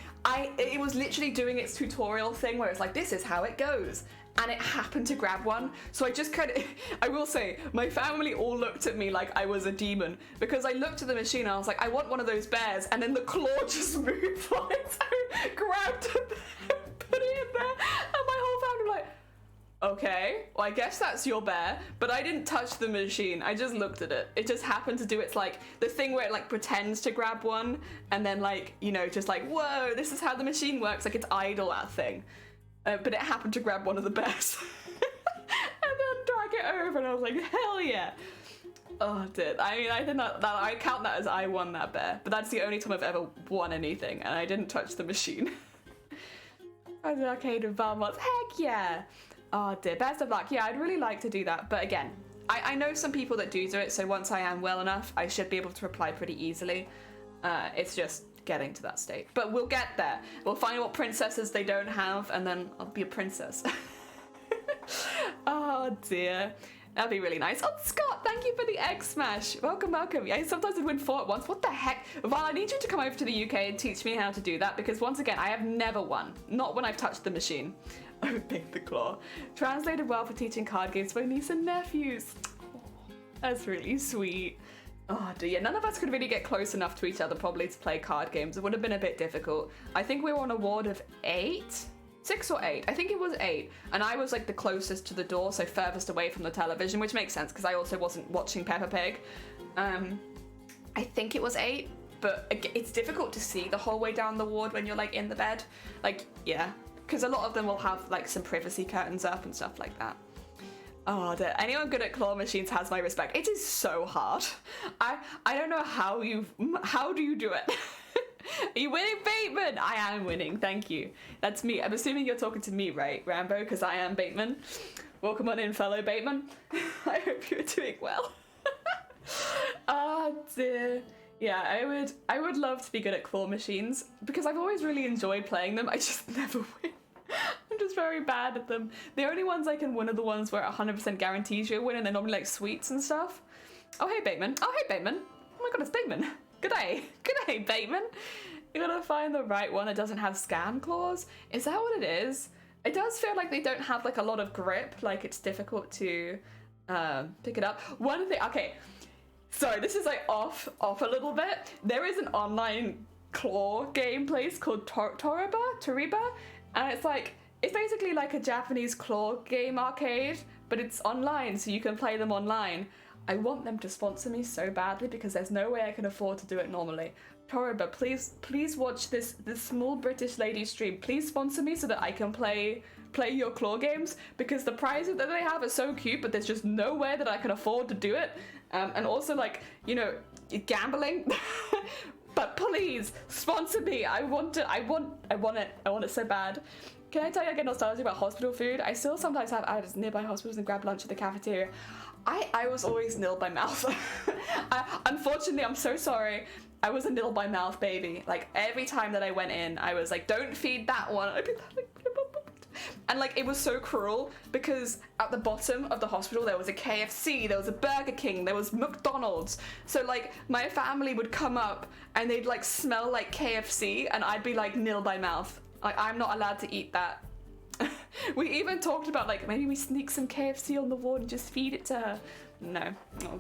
it was literally doing its tutorial thing where it's like, this is how it goes. And it happened to grab one. So I just kind of, I will say, my family all looked at me like I was a demon, because I looked at the machine and I was like, I want one of those bears, and then the claw just moved like, so I grabbed it, put it in there, and my whole family were like, okay, well I guess that's your bear, but I didn't touch the machine, I just looked at it. It just happened to do its like, the thing where it like pretends to grab one, and then like, you know, just like, whoa, this is how the machine works, like it's idle, that thing. But it happened to grab one of the bears and then drag it over, and I was like, hell yeah. Oh, dear. I mean, I think that I count that as I won that bear, but that's the only time I've ever won anything, and I didn't touch the machine. At the arcade of Valmont. Heck yeah. Oh dear, best of luck. Yeah, I'd really like to do that, but again, I know some people that do it, so once I am well enough, I should be able to reply pretty easily. It's just getting to that state, but we'll get there. We'll find what princesses they don't have, and then I'll be a princess. Oh dear, that'd be really nice. Oh, Scott, thank you for the egg smash. Welcome, welcome. Yeah, sometimes I'd win 4 at once. What the heck? Val, I need you to come over to the UK and teach me how to do that, because once again, I have never won. Not when I've touched the machine. Oh, big the claw. Translated well for teaching card games to my niece and nephews. Oh, that's really sweet. Oh dear, none of us could really get close enough to each other probably to play card games. It would have been a bit difficult. I think we were on a ward of 8? 6 or 8? I think it was 8. And I was like the closest to the door, so furthest away from the television, which makes sense because I also wasn't watching Peppa Pig. I think it was 8, but it's difficult to see the whole way down the ward when you're like in the bed. Like, yeah, because a lot of them will have like some privacy curtains up and stuff like that. Oh, anyone good at claw machines has my respect. It is so hard. I don't know how do you do it? Are you winning, Bateman? I am winning, thank you. That's me. I'm assuming you're talking to me, right, Rambo? Because I am Bateman. Welcome on in, fellow Bateman. I hope you're doing well. Oh dear. Yeah, I would love to be good at claw machines because I've always really enjoyed playing them. I just never win. I'm just very bad at them. The only ones I can win are the ones where it 100% guarantees you a win, and they're normally like sweets and stuff. Oh hey Bateman. Oh hey Bateman. Oh my god, it's Bateman. Good day. Good day, Bateman. You gotta find the right one that doesn't have scam claws. Is that what it is? It does feel like they don't have like a lot of grip, like it's difficult to pick it up. One thing, okay, sorry, this is like off a little bit. There is an online claw game place called Toriba, and it's basically like a Japanese claw game arcade, but it's online, so you can play them online. I want them to sponsor me so badly because there's no way I can afford to do it normally. Toriba, please watch this small British lady stream. Please sponsor me so that I can play play your claw games because the prizes that they have are so cute, but there's just no way that I can afford to do it. And also, like, you know, gambling. But please sponsor me. I want it so bad. Can I tell you I get nostalgic about hospital food? I still sometimes have out nearby hospitals and grab lunch at the cafeteria. I was always nil by mouth. Unfortunately, I'm so sorry. I was a nil by mouth baby. Like, every time that I went in, I was like, don't feed that one. I'd be like, and like, it was so cruel because at the bottom of the hospital there was a KFC, there was a Burger King, there was McDonald's. So like, my family would come up and they'd like smell like KFC and I'd be like nil by mouth. Like, I'm not allowed to eat that. We even talked about like, maybe we sneak some KFC on the ward and just feed it to her. No,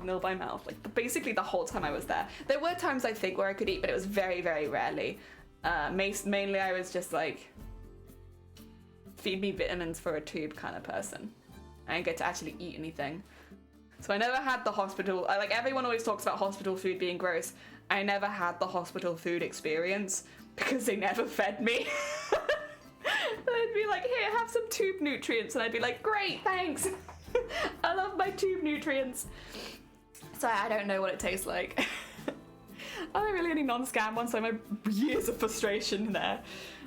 nil by mouth. Like, basically the whole time I was there. There were times, I think, where I could eat, but it was very, very rarely. Mainly I was just like, feed me vitamins for a tube kind of person. I didn't get to actually eat anything. So I never had the hospital, like, everyone always talks about hospital food being gross. I never had the hospital food experience because they never fed me. They'd be like, here, have some tube nutrients. And I'd be like, great, thanks. I love my tube nutrients. So I don't know what it tastes like. Are there really any non-scam ones? So my years of frustration there.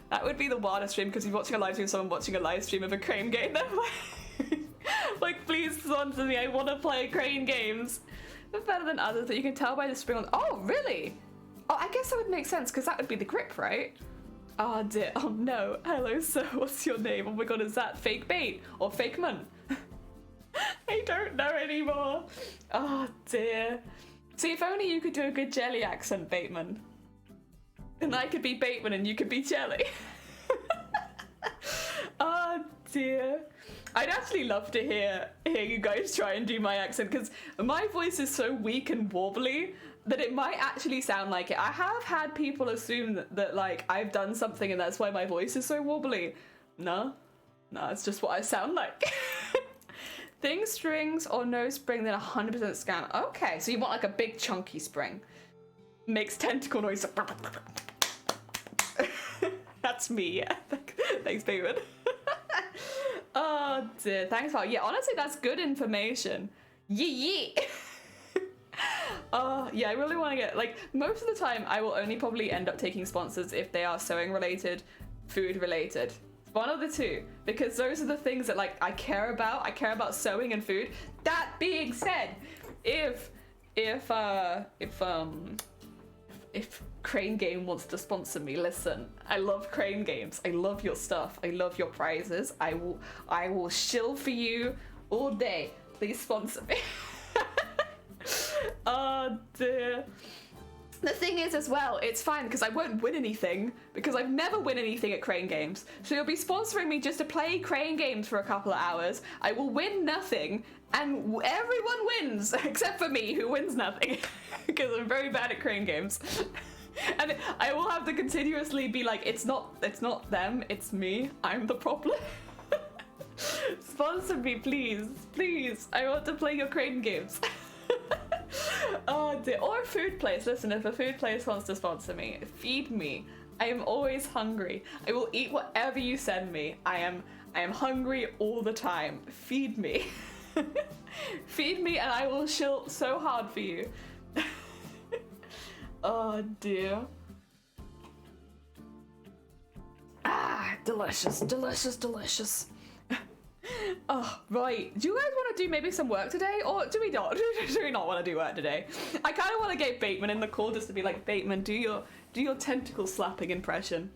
That would be the wildest stream because you're watching a live stream of someone watching a live stream of a crane game. Like, please sponsor me. I want to play crane games. They're better than others that you can tell by the spring on. Oh, really? Oh, I guess that would make sense because that would be the grip, right? Oh dear. Oh no. Hello, sir. What's your name? Oh my god, is that fake bait or fake man? I don't know anymore. Oh dear. See, if only you could do a good jelly accent, Bateman. And I could be Bateman and you could be Jelly. Oh dear. I'd actually love to hear you guys try and do my accent because my voice is so weak and wobbly that it might actually sound like it. I have had people assume that like I've done something and that's why my voice is so wobbly. No, it's just what I sound like. Things, strings, or no spring, then 100% scam. Okay, so you want like a big chunky spring. Makes tentacle noise. That's me, yeah. Thanks, David. Oh dear, thanks, Val. Yeah, honestly, that's good information. Yee. Yeah, I really want to get, like, most of the time I will only probably end up taking sponsors if they are sewing related, food related. One of the two, because those are the things that like I care about. I care about sewing and food. That being said, if Crane Game wants to sponsor me, listen, I love Crane Games. I love your stuff. I love your prizes. I will shill for you all day. Please sponsor me. Oh dear. The thing is as well, it's fine because I won't win anything because I've never win anything at Crane Games. So you'll be sponsoring me just to play Crane Games for a couple of hours. I will win nothing and everyone wins except for me who wins nothing because I'm very bad at Crane Games. And I will have to continuously be like, it's not them, it's me. I'm the problem. Sponsor me, please. Please. I want to play your Crane Games. Oh dear. Or a food place. Listen, if a food place wants to sponsor me, feed me. I am always hungry. I will eat whatever you send me. I am hungry all the time. Feed me. Feed me and I will shill so hard for you. Oh dear. Ah, delicious, delicious, delicious. Oh, right. Do you guys want to do maybe some work today? Or do we not? Do we not want to do work today? I kind of want to get Bateman in the call just to be like, Bateman, do your tentacle slapping impression.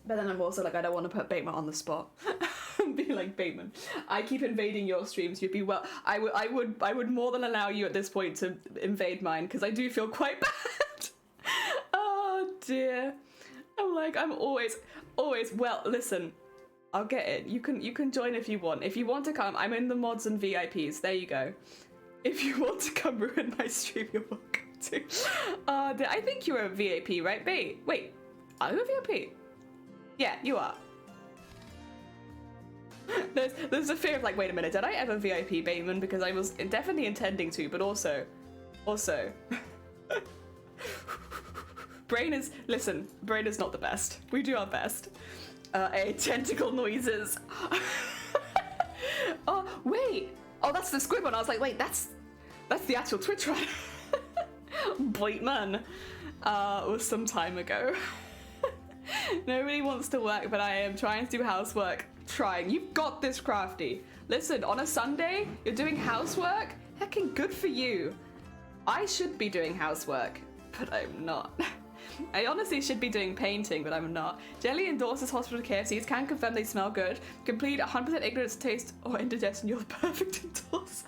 But then I'm also like, I don't want to put Bateman on the spot. Be like, Bateman, I keep invading your streams. You'd be well. I would more than allow you at this point to invade mine because I do feel quite bad. Oh dear. I'm always. Well, listen. I'll get it. You can join if you want. If you want to come, I'm in the mods and VIPs. There you go. If you want to come ruin my stream, you're welcome to. I think you're a VIP, right? Wait, are you a VIP? Yeah, you are. There's a fear of like, wait a minute, did I ever VIP Bateman? Because I was definitely intending to, but also. Brain is not the best. We do our best. tentacle noises. Oh, wait. Oh, that's the squid one. I was like, wait, that's the actual Twitch one. Boitman. It was some time ago. Nobody wants to work, but I am trying to do housework. Trying. You've got this, Crafty. Listen, on a Sunday, you're doing housework? Heckin' good for you. I should be doing housework, but I'm not. I honestly should be doing painting, but I'm not. Jelly endorses hospital KFCs, can confirm they smell good. Complete 100% ignorance, taste, or indigestion, you're the perfect endorser.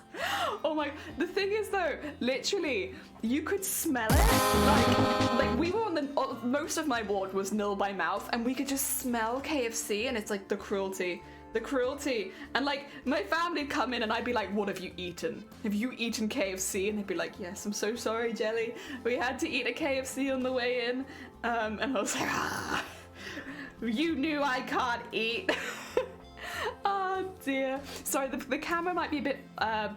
Oh my, the thing is though, literally, you could smell it. Like we were on the, most of my ward was nil by mouth, and we could just smell KFC, and it's like the cruelty. The cruelty. And like my family'd come in and I'd be like, what have you eaten? Have you eaten KFC? And they'd be like, yes, I'm so sorry, Jelly. We had to eat a KFC on the way in. And I was like, you knew I can't eat. Oh dear. Sorry, the camera might be a bit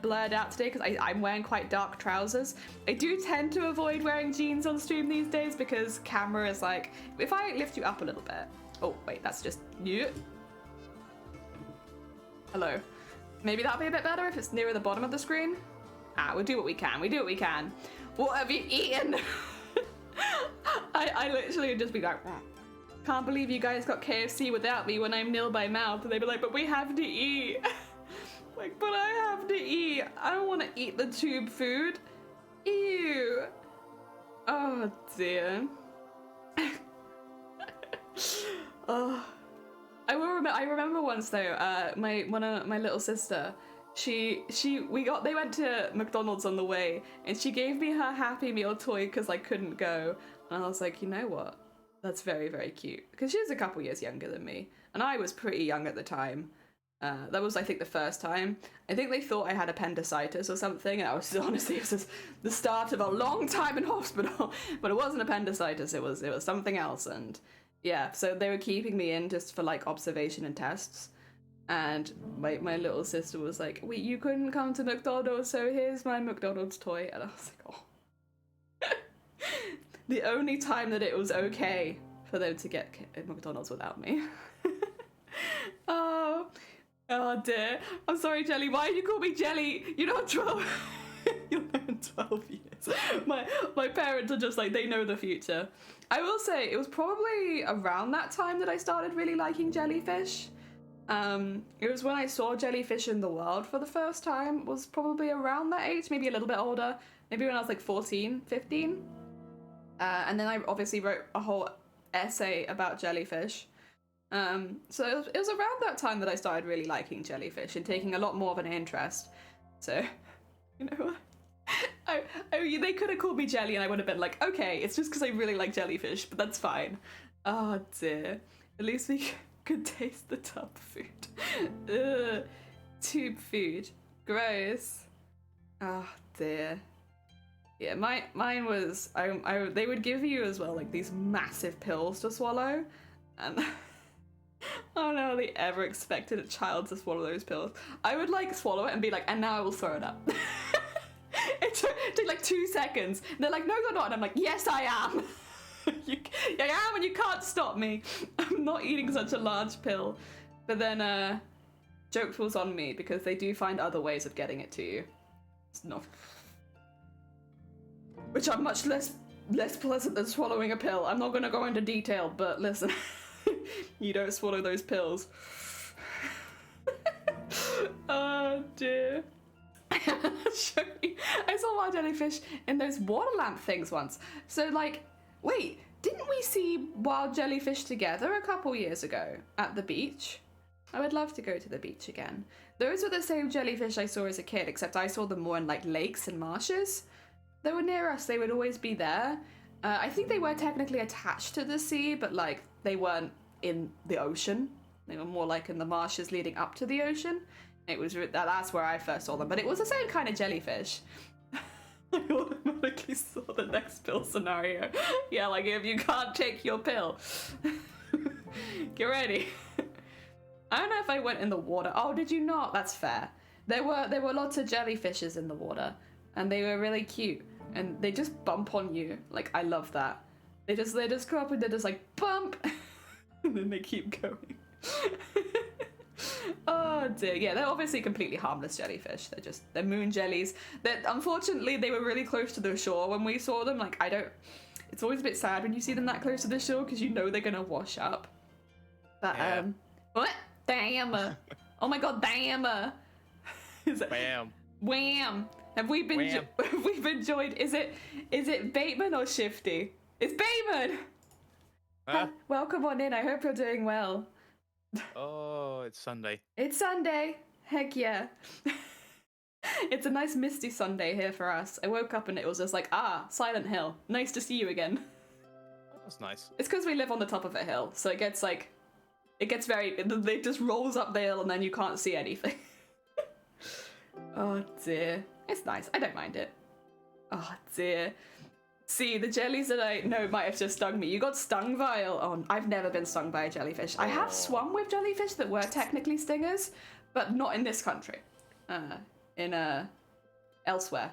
blurred out today because I'm wearing quite dark trousers. I do tend to avoid wearing jeans on stream these days because camera is like, if I lift you up a little bit. Oh wait, that's just you. Hello. Maybe that'll be a bit better if it's nearer the bottom of the screen. We'll do what we can. We do what we can. What have you eaten? I literally would just be like, can't believe you guys got KFC without me when I'm nil by mouth. And they'd be like, but we have to eat. Like, but I have to eat. I don't want to eat the tube food. Ew. Oh dear. Oh. I remember once though, my little sister, they went to McDonald's on the way and she gave me her Happy Meal toy because I couldn't go, and I was like, you know what, that's very, very cute, because she's a couple years younger than me and I was pretty young at the time. That was, I think, the first time. I think they thought I had appendicitis or something, and I was honestly, it was just the start of a long time in hospital. But it wasn't appendicitis, it was something else. And yeah, so they were keeping me in just for like observation and tests. And my little sister was like, wait, you couldn't come to McDonald's, so here's my McDonald's toy. And I was like, oh. The only time that it was okay for them to get McDonald's without me. Oh dear. I'm sorry, Jelly. Why did you call me Jelly? You're not 12. You're not 12 years. My parents are just like, they know the future. I will say, it was probably around that time that I started really liking jellyfish. It was when I saw jellyfish in the wild for the first time. It was probably around that age, maybe a little bit older. Maybe when I was like 14, 15. And then I obviously wrote a whole essay about jellyfish. So it was around that time that I started really liking jellyfish and taking a lot more of an interest. So, you know, they could have called me Jelly and I would have been like, okay, it's just because I really like jellyfish, but that's fine. Oh dear. At least we could taste the tub food. Ugh. Tube food. Gross. Oh dear. Yeah, mine was, they would give you as well like these massive pills to swallow, and I don't know how they ever expected a child to swallow those pills. I would like swallow it and be like, and now I will throw it up. It took like 2 seconds. And they're like, no, you're not. And I'm like, yes, I am. I am, and you can't stop me. I'm not eating such a large pill. But then, joke was on me because they do find other ways of getting it to you. It's not. Which are much less pleasant than swallowing a pill. I'm not going to go into detail, but listen. You don't swallow those pills. Oh dear. I saw wild jellyfish in those water lamp things once. So like, wait, didn't we see wild jellyfish together a couple years ago at the beach? I would love to go to the beach again. Those were the same jellyfish I saw as a kid, except I saw them more in like lakes and marshes. They were near us, they would always be there. I think they were technically attached to the sea, but like they weren't in the ocean. They were more like in the marshes leading up to the ocean. It was that's where I first saw them, but it was the same kind of jellyfish. I automatically saw the next pill scenario. Yeah, like if you can't take your pill, get ready. I don't know if I went in the water. Oh, did you not? That's fair. There were lots of jellyfishes in the water, and they were really cute. And they just bump on you. Like, I love that. They just go up and they just like bump, and then they keep going. Oh dear, yeah, they're obviously completely harmless jellyfish. They're moon jellies. That unfortunately they were really close to the shore when we saw them. Like it's always a bit sad when you see them that close to the shore because you know they're gonna wash up. But Yeah. what? Damn! Oh my god, damn! Bam. Wham! Have we been Wham. we've enjoyed? Is it Bateman or Shifty? It's Bateman. Huh? Welcome on in. I hope you're doing well. Oh, it's Sunday. It's Sunday. Heck yeah. It's a nice misty Sunday here for us. I woke up and it was just like, Silent Hill. Nice to see you again. That's nice. It's because we live on the top of a hill, so it gets it just rolls up the hill and then you can't see anything. Oh dear. It's nice. I don't mind it. Oh dear. See, the jellies that I know might have just stung me. You got stung, Vile? Oh, I've never been stung by a jellyfish. I have swum with jellyfish that were technically stingers, but not in this country. Elsewhere.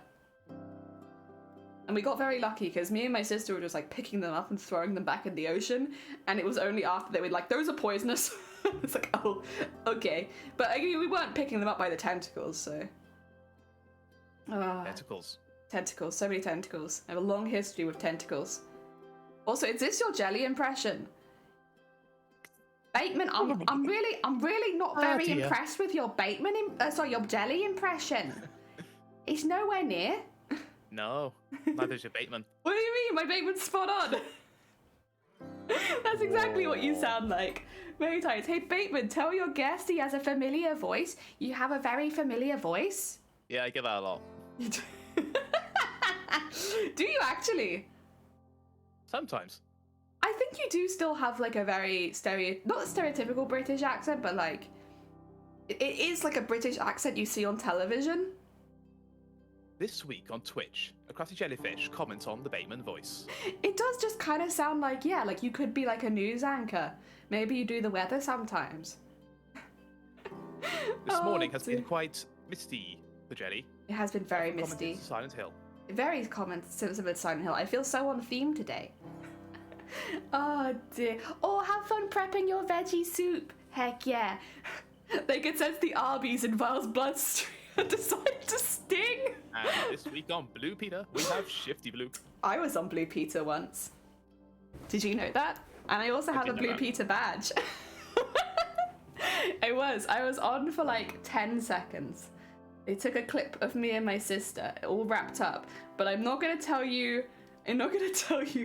And we got very lucky because me and my sister were just like picking them up and throwing them back in the ocean, and it was only after they were like, those are poisonous. It's like, oh, okay. But I mean, we weren't picking them up by the tentacles, so. Tentacles. Tentacles, so many tentacles. I have a long history with tentacles. Also, is this your jelly impression? Bateman, I'm really not very impressed with your your jelly impression. It's nowhere near. No, neither's your Bateman. What do you mean? My Bateman's spot on. That's exactly what you sound like. Many times. Hey Bateman, tell your guest he has a familiar voice. You have a very familiar voice. Yeah, I get that a lot. Do you actually? Sometimes. I think you do still have like a very not a stereotypical British accent, but like it is like a British accent you see on television. This week on Twitch, a crafty jellyfish comments on the Bateman voice. It does just kind of sound like, yeah, like you could be like a news anchor. Maybe you do the weather sometimes. This morning has been quite misty for Jelly. It has been very misty. Silent Hill. Very common similar to Silent Hill. I feel so on theme today. Oh dear. Oh, have fun prepping your veggie soup. Heck yeah. They could sense the Arby's in Vile's bloodstream and decided to sting. And this week on Blue Peter, we have Shifty Blue. I was on Blue Peter once. Did you know that? And I also have a Blue Peter badge. I was on for like 10 seconds. They took a clip of me and my sister, all wrapped up. But I'm not gonna tell you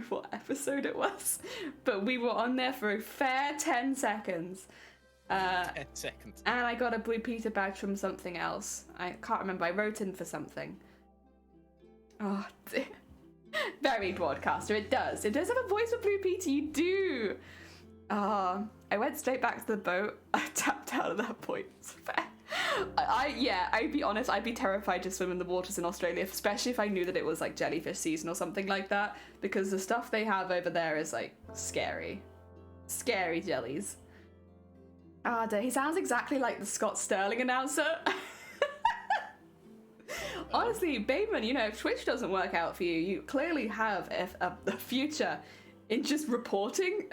what episode it was. But we were on there for a fair 10 seconds. 10 seconds. And I got a Blue Peter badge from something else. I can't remember. I wrote in for something. Oh dear. Very broadcaster. It does have a voice for Blue Peter. You do. I went straight back to the boat. I tapped out at that point. It's fair. I'd be honest, I'd be terrified to swim in the waters in Australia, especially if I knew that it was like jellyfish season or something like that, because the stuff they have over there is like scary. Scary jellies. Ah, dear, he sounds exactly like the Scott Sterling announcer. Honestly, Bateman, you know, if Twitch doesn't work out for you, you clearly have a future in just reporting.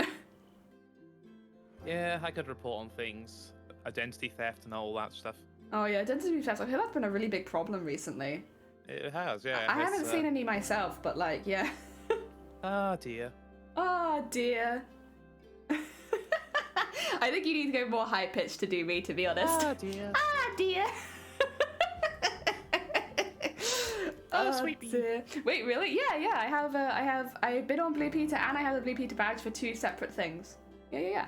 Yeah, I could report on things. Identity theft and all that stuff. Oh yeah, identity theft. I heard that's been a really big problem recently. It has, yeah. I haven't seen any myself, but like, yeah. Ah, dear. Oh dear. I think you need to go more high pitched to do me, to be honest. Ah, dear. Ah dear. Oh, sweet dear. Wait, really? Yeah. I've been on Blue Peter and I have the Blue Peter badge for two separate things. Yeah.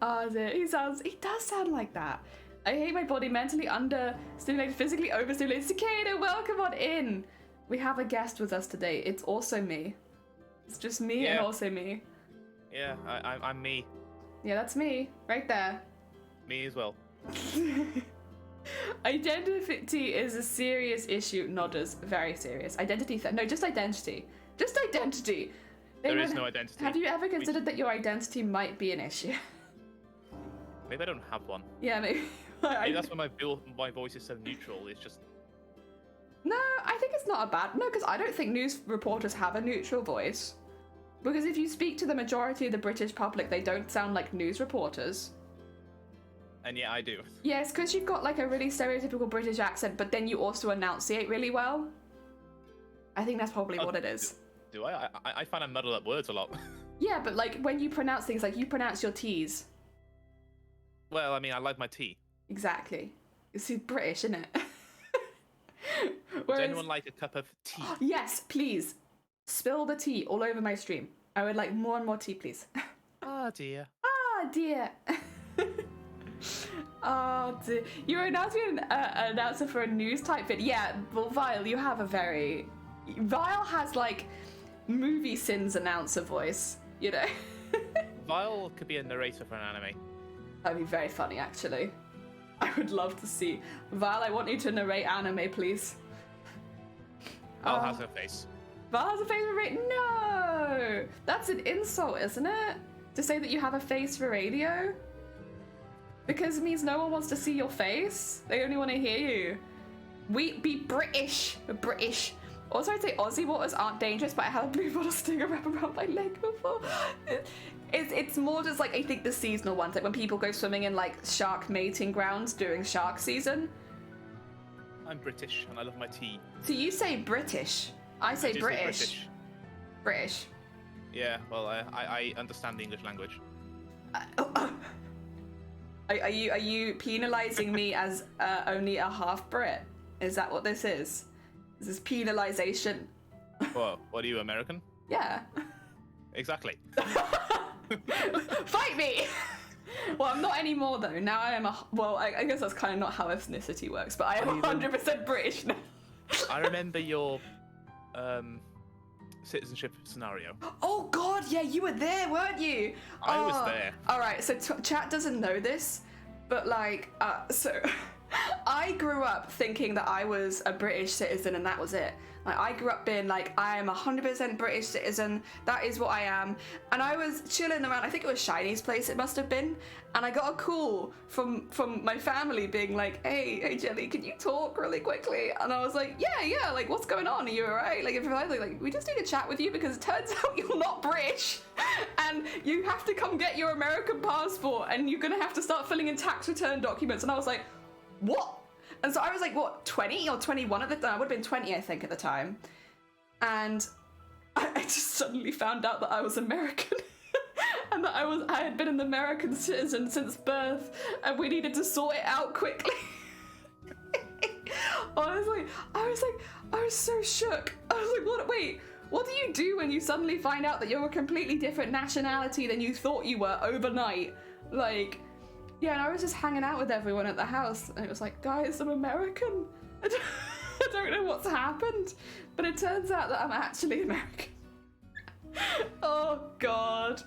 Oh dear, he does sound like that. I hate my body, mentally understimulated, physically overstimulated. Cicada, welcome on in. We have a guest with us today. It's also me. It's just me and also me. Yeah, I'm me. Yeah, that's me, right there. Me as well. Identity is a serious issue. Nodders, very serious. Identity theft. No, just identity. Just identity. There is no identity. Have you ever considered that your identity might be an issue? Maybe I don't have one. Yeah, maybe. Maybe that's why my voice is so neutral. It's just... No, I think it's not a bad... No, because I don't think news reporters have a neutral voice. Because if you speak to the majority of the British public, they don't sound like news reporters. And yeah, I do. Yes, because you've got like a really stereotypical British accent, but then you also enunciate really well. I think that's probably what it is. Do I? I find I muddle up words a lot. Yeah, but like when you pronounce things, like you pronounce your T's. Well, I mean, I like my tea. Exactly. It's British, isn't it? Does anyone like a cup of tea? Yes, please. Spill the tea all over my stream. I would like more and more tea, please. Oh dear. Oh dear. Oh dear. You're announcing an announcer for a news type vid. Yeah, well, Vile, you have a very... Vile has like movie sins announcer voice, you know? Vile could be a narrator for an anime. That'd be very funny, actually. I would love to see. Val, I want you to narrate anime, please. Vile has her face. Val has a face for radio? No! That's an insult, isn't it? To say that you have a face for radio? Because it means no one wants to see your face. They only want to hear you. Be British. British. Also, I'd say Aussie waters aren't dangerous, but I had a blue bottle stinger wrap around my leg before. It's more just like, I think the seasonal ones, like when people go swimming in like shark mating grounds during shark season. I'm British and I love my tea. So you say British. I say British. British. Yeah, well, I understand the English language. Are you penalising me as only a half Brit? Is that what this is? Is this penalisation? Whoa, what are you, American? Yeah. Exactly. Fight me! Well, I'm not anymore though. Now I am I guess that's kind of not how ethnicity works, but I am 100% British now. I remember your citizenship scenario. Oh god, yeah, you were there, weren't you? I was there. Alright, so chat doesn't know this, but like, so I grew up thinking that I was a British citizen and that was it. Like, I grew up being like, I am 100% British citizen, that is what I am. And I was chilling around, I think it was Shiny's place it must have been, and I got a call from my family being like, hey Jelly, can you talk really quickly? And I was like, yeah, like what's going on? Are you alright? Like, if you're like, we just need to chat with you because it turns out you're not British and you have to come get your American passport and you're gonna have to start filling in tax return documents. And I was like, what? And so I was like, what, 20 or 21 at the time? I would have been 20, I think, at the time. And I just suddenly found out that I was American. And that I had been an American citizen since birth. And we needed to sort it out quickly. I was so shook. I was like, what do you do when you suddenly find out that you're a completely different nationality than you thought you were overnight? Like... Yeah, and I was just hanging out with everyone at the house, and it was like, guys, I'm American. I don't know what's happened, but it turns out that I'm actually American. Oh, God.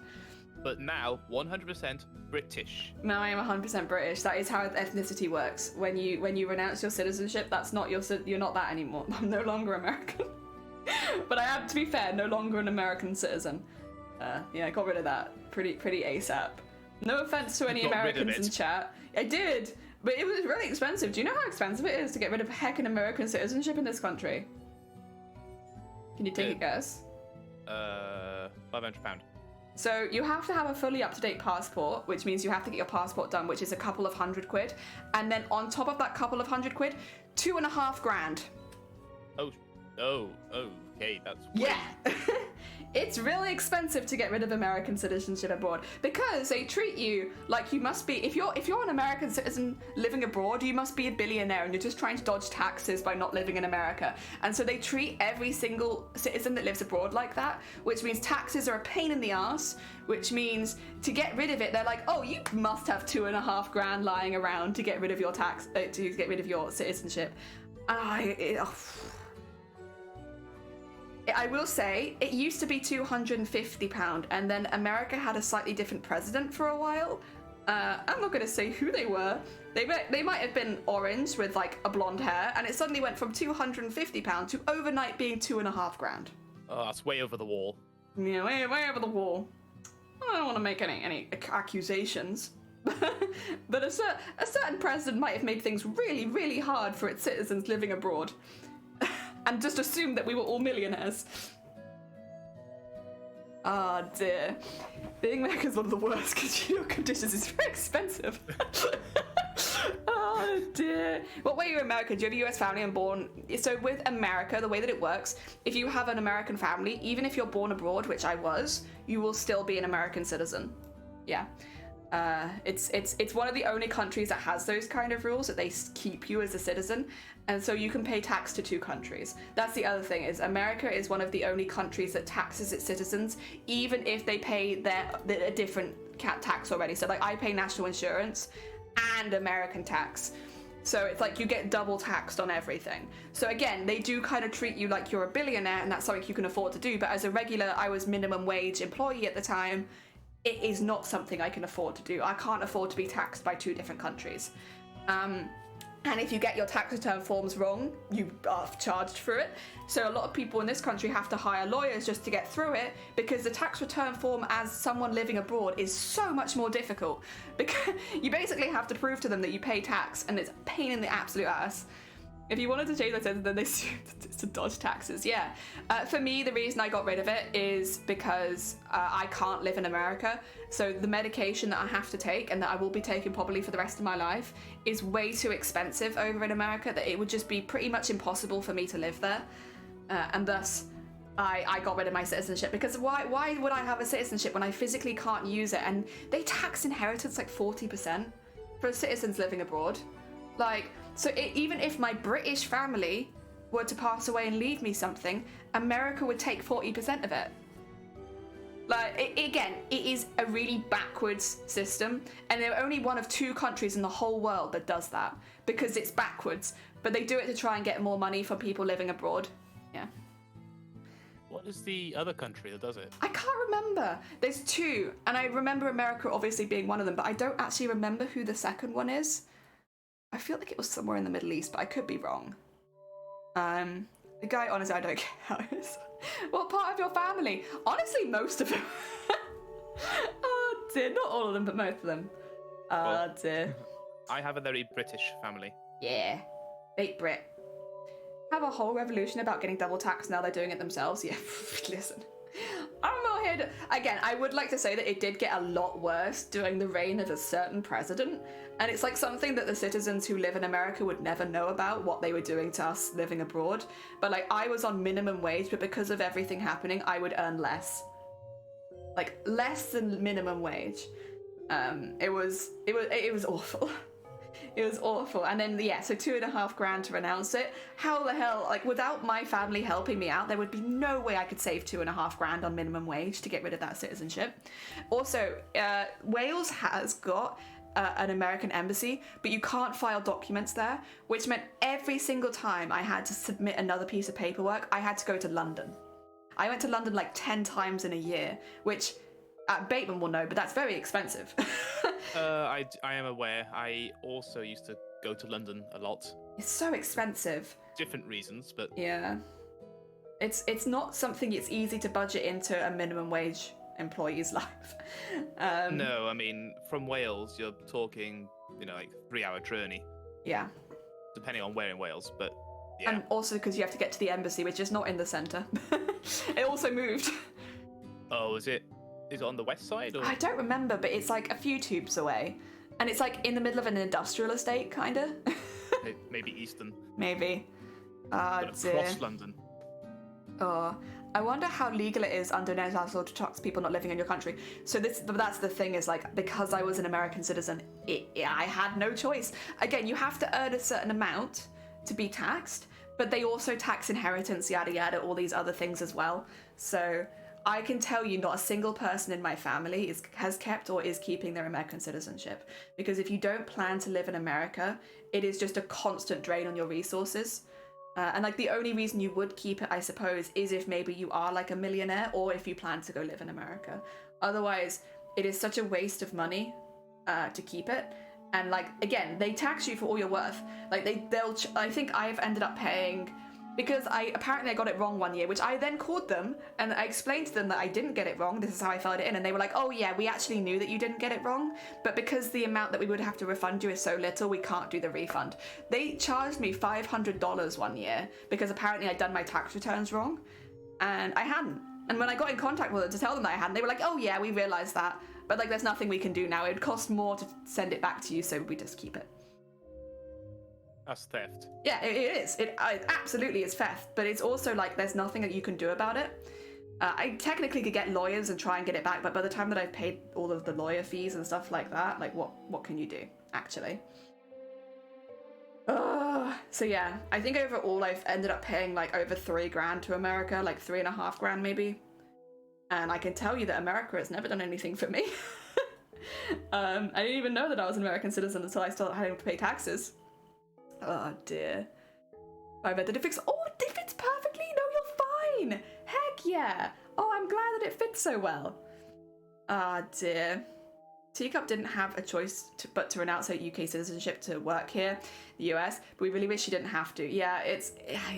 But now, 100% British. Now I am 100% British. That is how ethnicity works. When you renounce your citizenship, that's not you're not that anymore. I'm no longer American. But I am, to be fair, no longer an American citizen. Yeah, I got rid of that pretty ASAP. No offense to any Americans in chat. I did, but it was really expensive. Do you know how expensive it is to get rid of heckin' American citizenship in this country? Can you take a guess? £500. So you have to have a fully up-to-date passport, which means you have to get your passport done, which is a couple of £100. And then on top of that couple of £100, £2,500. Oh, okay, that's yeah. It's really expensive to get rid of American citizenship abroad because they treat you like you must be, if you're an American citizen living abroad, you must be a billionaire and you're just trying to dodge taxes by not living in America. And so they treat every single citizen that lives abroad like that, which means taxes are a pain in the ass, which means to get rid of it, they're like, oh, you must have $2,500 lying around to get rid of your to get rid of your citizenship. I will say, it used to be £250, and then America had a slightly different president for a while. I'm not going to say who they were. They might have been orange with like a blonde hair, and it suddenly went from £250 to overnight being £2,500. Oh, that's way over the wall. Yeah, way over the wall. I don't want to make any accusations. But a certain president might have made things really, really hard for its citizens living abroad. And just assumed that we were all millionaires. Oh dear. Being American is one of the worst because your conditions is very expensive. Oh dear. What way are you American? Do you have a US family and born? So with America, the way that it works, if you have an American family, even if you're born abroad, which I was, you will still be an American citizen. Yeah. It's one of the only countries that has those kind of rules that they keep you as a citizen, and so you can pay tax to two countries. That's the other thing, is America is one of the only countries that taxes its citizens, even if they pay a different tax already. So like I pay national insurance and American tax. So it's like you get double taxed on everything. So again, they do kind of treat you like you're a billionaire and that's something you can afford to do. But as a regular, I was minimum wage employee at the time, it is not something I can afford to do. I can't afford to be taxed by two different countries. And if you get your tax return forms wrong, you are charged for it. So a lot of people in this country have to hire lawyers just to get through it, because the tax return form as someone living abroad is so much more difficult. Because you basically have to prove to them that you pay tax, and it's a pain in the absolute ass. If you wanted to change that sentence, then they to dodge taxes. Yeah. For me, the reason I got rid of it is because I can't live in America. So the medication that I have to take, and that I will be taking probably for the rest of my life, is way too expensive over in America, that it would just be pretty much impossible for me to live there. And thus, I got rid of my citizenship, because why would I have a citizenship when I physically can't use it? And they tax inheritance like 40% for citizens living abroad. Like, so even if my British family were to pass away and leave me something, America would take 40% of it. Like, again, it is a really backwards system, and they're only one of two countries in the whole world that does that, because it's backwards. But they do it to try and get more money for people living abroad. Yeah. What is the other country that does it? I can't remember. There's two, and I remember America obviously being one of them, but I don't actually remember who the second one is. I feel like it was somewhere in the Middle East, but I could be wrong. The guy, honestly, I don't care how it is. What part of your family? Honestly, most of them. Oh dear, not all of them, but most of them. Oh dear. I have a very British family. Yeah, fake Brit. Have a whole revolution about getting double taxed, now they're doing it themselves. Yeah, listen. I'm not here to... Again, I would like to say that it did get a lot worse during the reign of a certain president, and it's like something that the citizens who live in America would never know about, what they were doing to us living abroad. But like, I was on minimum wage, but because of everything happening, I would earn less. Like, less than minimum wage. It was awful. It was awful. And then, yeah, so $2.5 grand to renounce it. How the hell, like, without my family helping me out, there would be no way I could save $2.5 grand on minimum wage to get rid of that citizenship. Also, Wales has got an American embassy, but you can't file documents there, which meant every single time I had to submit another piece of paperwork, I had to go to London. I went to London like 10 times in a year, which... Bateman will know, but that's very expensive. I am aware. I also used to go to London a lot. It's so expensive. Different reasons, but... Yeah. It's not something it's easy to budget into a minimum wage employee's life. No, I mean, from Wales, you're talking, like 3-hour journey. Yeah. Depending on where in Wales, but yeah. And also because you have to get to the embassy, which is not in the centre. It also moved. Oh, is it on the west side? Or? I don't remember, but it's like a few tubes away. And it's like in the middle of an industrial estate, kind of. Maybe Eastern. Maybe. Across London. Oh, I wonder how legal it is under international to tax people not living in your country. So that's the thing, is like, because I was an American citizen, I had no choice. Again, you have to earn a certain amount to be taxed, but they also tax inheritance, yada yada, all these other things as well. So I can tell you not a single person in my family has kept or is keeping their American citizenship. Because if you don't plan to live in America, it is just a constant drain on your resources. And like the only reason you would keep it, I suppose, is if maybe you are like a millionaire or if you plan to go live in America. Otherwise, it is such a waste of money to keep it. And like, again, they tax you for all your worth. Like I think I've ended up paying... Because apparently I got it wrong one year, which I then called them and I explained to them that I didn't get it wrong. This is how I filled it in. And they were like, oh yeah, we actually knew that you didn't get it wrong. But because the amount that we would have to refund you is so little, we can't do the refund. They charged me $500 one year because apparently I'd done my tax returns wrong. And I hadn't. And when I got in contact with them to tell them that I hadn't, they were like, oh yeah, we realized that, but like there's nothing we can do now. It would cost more to send it back to you, so we just keep it. That's theft. Yeah, it is. It absolutely is theft, but it's also like there's nothing that you can do about it. I technically could get lawyers and try and get it back, but by the time that I've paid all of the lawyer fees and stuff like that, like what can you do, actually? So yeah, I think overall I've ended up paying like over $3,000 to America, like $3,500 maybe. And I can tell you that America has never done anything for me. I didn't even know that I was an American citizen until I started having to pay taxes. Oh dear. I bet that it fits. Oh, it fits perfectly. No, you're fine. Heck yeah. Oh, I'm glad that it fits so well. Ah dear. Teacup didn't have a choice but to renounce her UK citizenship to work here, the US, but we really wish she didn't have to. Yeah,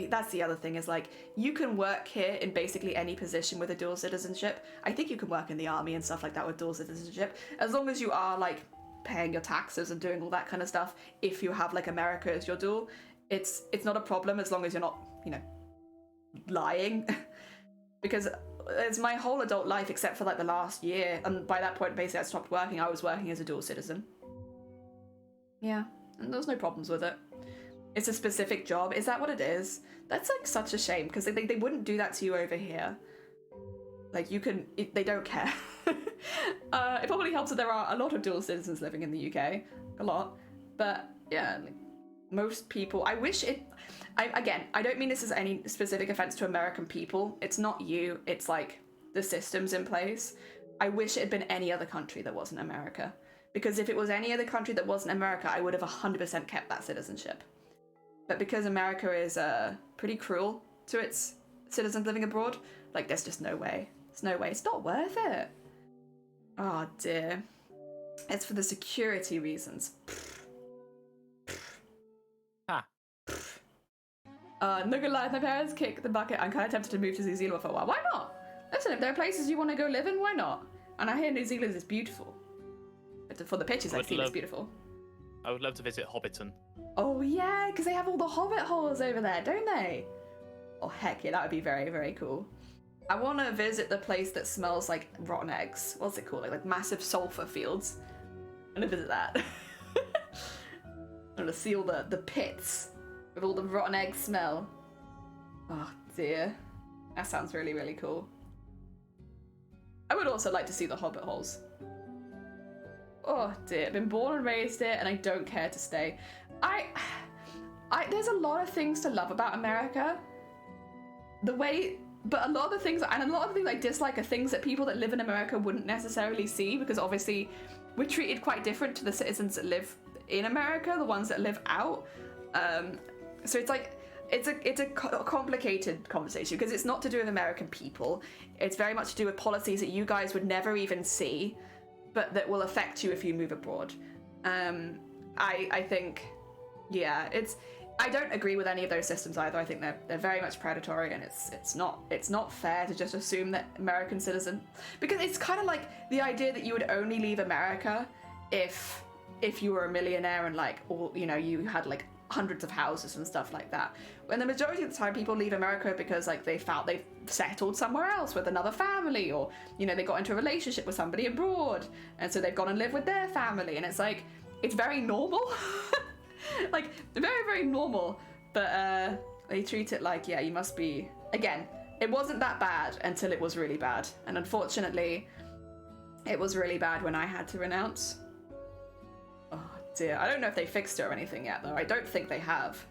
that's the other thing is like, you can work here in basically any position with a dual citizenship. I think you can work in the army and stuff like that with dual citizenship, as long as you are like paying your taxes and doing all that kind of stuff. If you have like America as your dual, it's not a problem as long as you're not, you know, lying. Because it's my whole adult life except for like the last year, and by that point basically I stopped working. I was working as a dual citizen. Yeah, and there's no problems with it. It's a specific job. Is that what it is? That's like such a shame, because they wouldn't do that to you over here. Like you can, they don't care. It probably helps that there are a lot of dual citizens living in the UK, a lot. But yeah, like, most people, I wish it, again, I don't mean this as any specific offense to American people. It's not you, it's like the systems in place. I wish it had been any other country that wasn't America. Because if it was any other country that wasn't America, I would have 100% kept that citizenship. But because America is pretty cruel to its citizens living abroad, like there's just no way. There's no way. It's not worth it. Oh dear. It's for the security reasons. Ha. Not gonna lie, if my parents kick the bucket, I'm kind of tempted to move to New Zealand for a while. Why not? Listen, if there are places you want to go live in, why not? And I hear New Zealand is beautiful. But for the pictures I've seen, it's beautiful. I would love to visit Hobbiton. Oh yeah, because they have all the hobbit holes over there, don't they? Oh heck yeah, that would be very, very cool. I want to visit the place that smells like rotten eggs. What's it called? Like massive sulfur fields. I'm gonna visit that. I'm gonna see all the pits with all the rotten egg smell. Oh dear. That sounds really, really cool. I would also like to see the hobbit holes. Oh dear, I've been born and raised here and I don't care to stay. There's a lot of things to love about America. But a lot of the things I dislike are things that people that live in America wouldn't necessarily see, because obviously we're treated quite different to the citizens that live in America, the ones that live out. So it's like, it's a complicated conversation, because it's not to do with American people. It's very much to do with policies that you guys would never even see, but that will affect you if you move abroad. I think, yeah, I don't agree with any of those systems either. I think they're very much predatory, and it's not fair to just assume that American citizen, because it's kind of like the idea that you would only leave America if you were a millionaire and like all, you know, you had like hundreds of houses and stuff like that. When the majority of the time people leave America because like they felt they've settled somewhere else with another family, or you know, they got into a relationship with somebody abroad and so they've gone and lived with their family, and it's like, it's very normal. Like very, very normal, but they treat it like, yeah, you must be, again, it wasn't that bad until it was really bad, and unfortunately it was really bad when I had to renounce. Oh dear, I don't know if they fixed it or anything yet though. I don't think they have.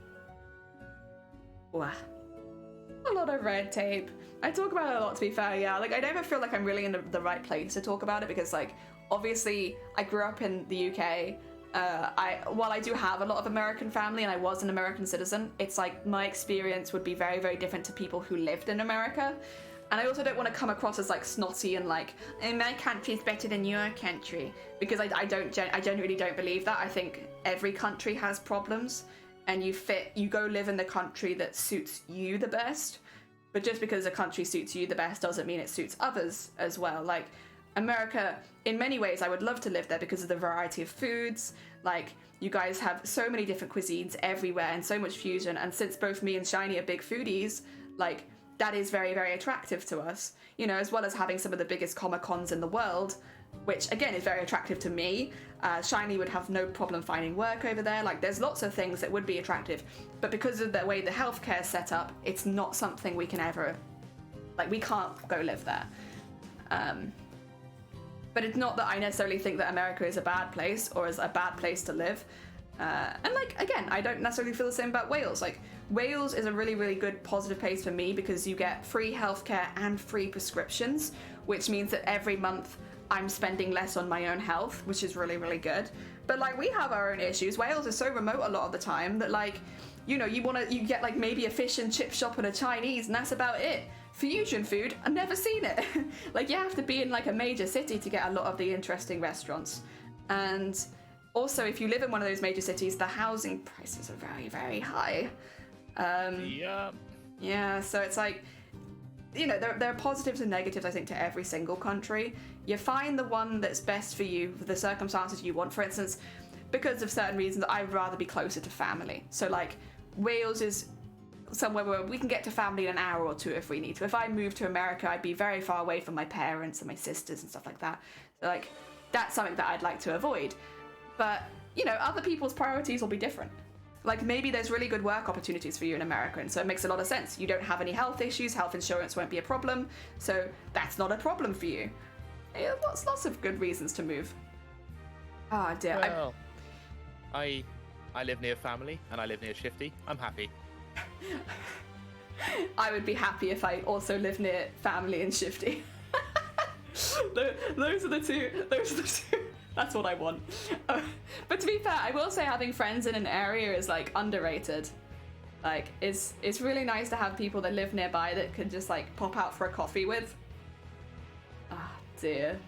Wow. A lot of red tape. I talk about it a lot, to be fair, yeah. Like I never feel like I'm really in the right place to talk about it, because like obviously I grew up in the UK. While I do have a lot of American family and I was an American citizen, it's like my experience would be very, very different to people who lived in America. And I also don't want to come across as like snotty and like, oh, my country is better than your country, because I genuinely don't believe that. I think every country has problems, and you go live in the country that suits you the best. But just because a country suits you the best doesn't mean it suits others as well. Like America, in many ways, I would love to live there because of the variety of foods. Like, you guys have so many different cuisines everywhere and so much fusion. And since both me and Shiny are big foodies, like, that is very, very attractive to us. You know, as well as having some of the biggest Comic-Cons in the world, which again is very attractive to me. Shiny would have no problem finding work over there. Like, there's lots of things that would be attractive, but because of the way the healthcare is set up, it's not something we can ever, like, we can't go live there. But it's not that I necessarily think that America is a bad place or is a bad place to live. And like, again, I don't necessarily feel the same about Wales. Like, Wales is a really, really good positive place for me because you get free healthcare and free prescriptions, which means that every month I'm spending less on my own health, which is really, really good. But like, we have our own issues. Wales is so remote a lot of the time that, like, you know, you get like maybe a fish and chip shop and a Chinese, and that's about it. Fusion food, I've never seen it. Like, you have to be in like a major city to get a lot of the interesting restaurants. And also, if you live in one of those major cities, the housing prices are very, very high. Yeah, so it's like, you know, there are positives and negatives, I think, to every single country. You find the one that's best for you, for the circumstances you want. For instance, because of certain reasons, I'd rather be closer to family. So like, Wales is somewhere where we can get to family in an hour or two if we need to. If I moved to America, I'd be very far away from my parents and my sisters and stuff like that. So like, that's something that I'd like to avoid. But, you know, other people's priorities will be different. Like, maybe there's really good work opportunities for you in America, and so it makes a lot of sense. You don't have any health issues, health insurance won't be a problem, so that's not a problem for you. Yeah, lots of good reasons to move. Oh dear. Well, I live near family, and I live near Shifty. I'm happy. I would be happy if I also lived near family and Shifty. Those are the two. That's what I want. But to be fair, I will say having friends in an area is like underrated. Like, it's really nice to have people that live nearby that can just like pop out for a coffee with. Ah, dear.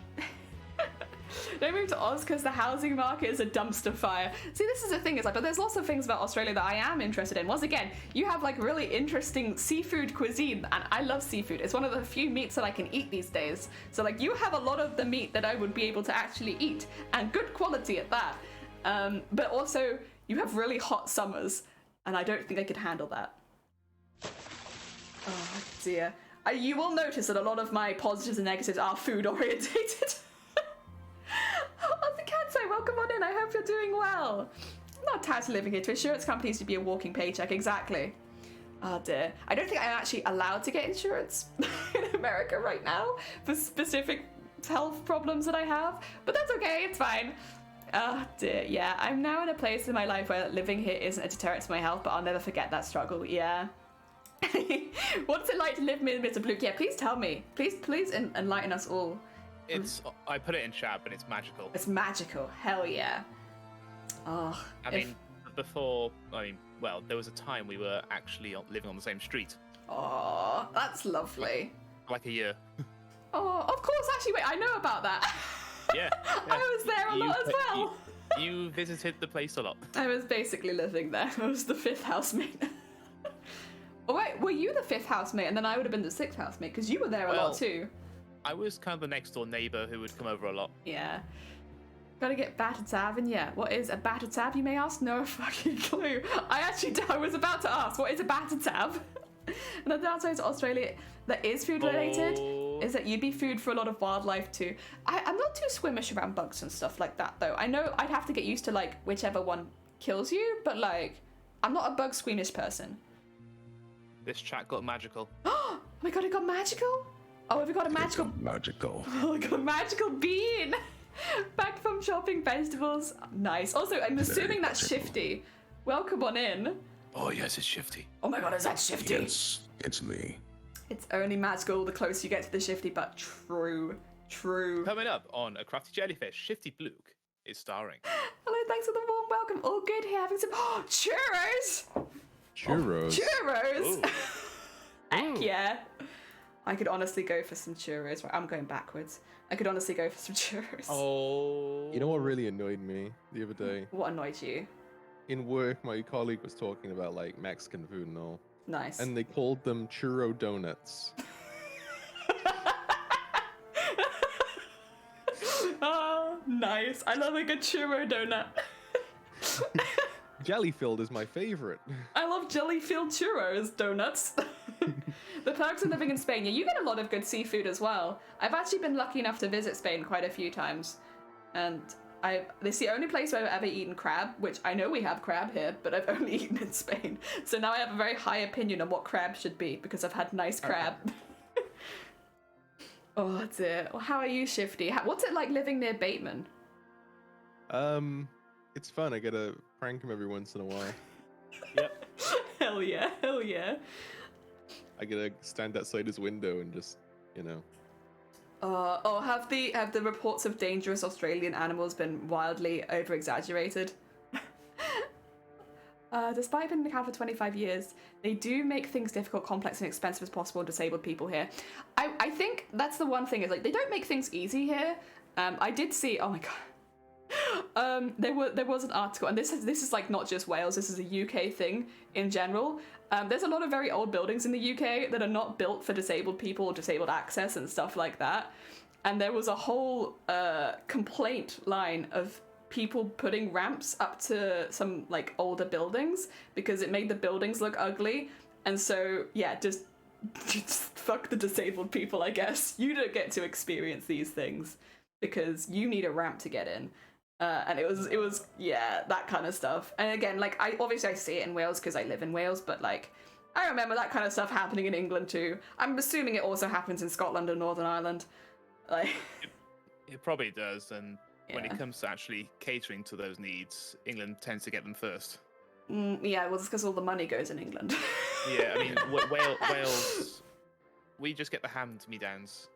Don't move to Oz because the housing market is a dumpster fire. See, this is the thing, is like, but there's lots of things about Australia that I am interested in. Once again, you have like really interesting seafood cuisine, and I love seafood. It's one of the few meats that I can eat these days. So like, you have a lot of the meat that I would be able to actually eat, and good quality at that. But also, you have really hot summers, and I don't think I could handle that. Oh dear. You will notice that a lot of my positives and negatives are food orientated. Oh, the cat say, welcome on in. I hope you're doing well. I'm not tired of living here. To insurance companies to be a walking paycheck. Exactly. Oh dear. I don't think I'm actually allowed to get insurance in America right now for specific health problems that I have, but that's okay. It's fine. Oh dear. Yeah, I'm now in a place in my life where living here isn't a deterrent to my health, but I'll never forget that struggle. Yeah. What's it like to live in Mr. Blue? Yeah, please tell me. Please enlighten us all. I put it in chat, but it's magical. It's magical. Hell yeah. Oh. Well, there was a time we were actually living on the same street. Oh, that's lovely. Like a year. Oh, of course. Actually, wait, I know about that. Yeah. I was there a lot as well. You visited the place a lot. I was basically living there. I was the 5th housemate. Oh, wait, were you the 5th housemate? And then I would have been the 6th housemate, because you were there a lot too. I was kind of the next door neighbour who would come over a lot. Yeah. Gotta get batter tab, and yeah, what is a batter tab, you may ask? No fucking clue. I was about to ask, what is a batter tab? And the downside to Australia that is food related is that you'd be food for a lot of wildlife too. I'm not too squeamish around bugs and stuff like that though. I know I'd have to get used to like whichever one kills you, but like, I'm not a bug squeamish person. This chat got magical. Oh my god, it got magical? Oh, have we got a magical... Magical. Oh, we got a magical bean! Back from shopping vegetables. Nice. Also, I'm assuming that's Shifty. Welcome on in. Oh, yes, it's Shifty. Oh my god, is that Shifty? Yes, it's me. It's only magical the closer you get to the Shifty, but true. Coming up on A Crafty Jellyfish, Shifty Bluke is starring. Hello, thanks for the warm welcome. All good here, having some... Oh, churros! Churros. Oh, churros! Heck yeah. I could honestly go for some churros. Right, I'm going backwards. I could honestly go for some churros. Oh. You know what really annoyed me the other day? What annoyed you? In work, my colleague was talking about like Mexican food and all. Nice. And they called them churro donuts. Oh, nice. I love a good churro donut. Jelly-filled is my favorite. I love jelly-filled churros donuts. The perks of living in Spain. Yeah, you get a lot of good seafood as well. I've actually been lucky enough to visit Spain quite a few times, and this is the only place where I've ever eaten crab, which I know we have crab here, but I've only eaten in Spain. So now I have a very high opinion on what crab should be because I've had nice crab. Oh dear. Well, how are you, Shifty? What's it like living near Bateman? It's fun. I get to prank him every once in a while. Yep. Hell yeah, hell yeah. I get to stand outside his window and just, you know. Have the reports of dangerous Australian animals been wildly over-exaggerated? Despite being in the camp for 25 years, they do make things difficult, complex, and expensive as possible for disabled people here. I think that's the one thing, is like they don't make things easy here. I did see, oh my god. There was an article, and this is like not just Wales, this is a UK thing in general. There's a lot of very old buildings in the UK that are not built for disabled people or disabled access and stuff like that. And there was a whole complaint line of people putting ramps up to some like older buildings because it made the buildings look ugly. And so yeah, just fuck the disabled people, I guess. You don't get to experience these things because you need a ramp to get in. And it was yeah, that kind of stuff. And again, like I see it in Wales because I live in Wales, but like I remember that kind of stuff happening in England too. I'm assuming it also happens in Scotland and Northern Ireland. Like it probably does, and when Yeah. it comes to actually catering to those needs, England tends to get them first. Yeah, well, it's because all the money goes in England. Yeah, I mean, Wales, we just get the hand-me-downs.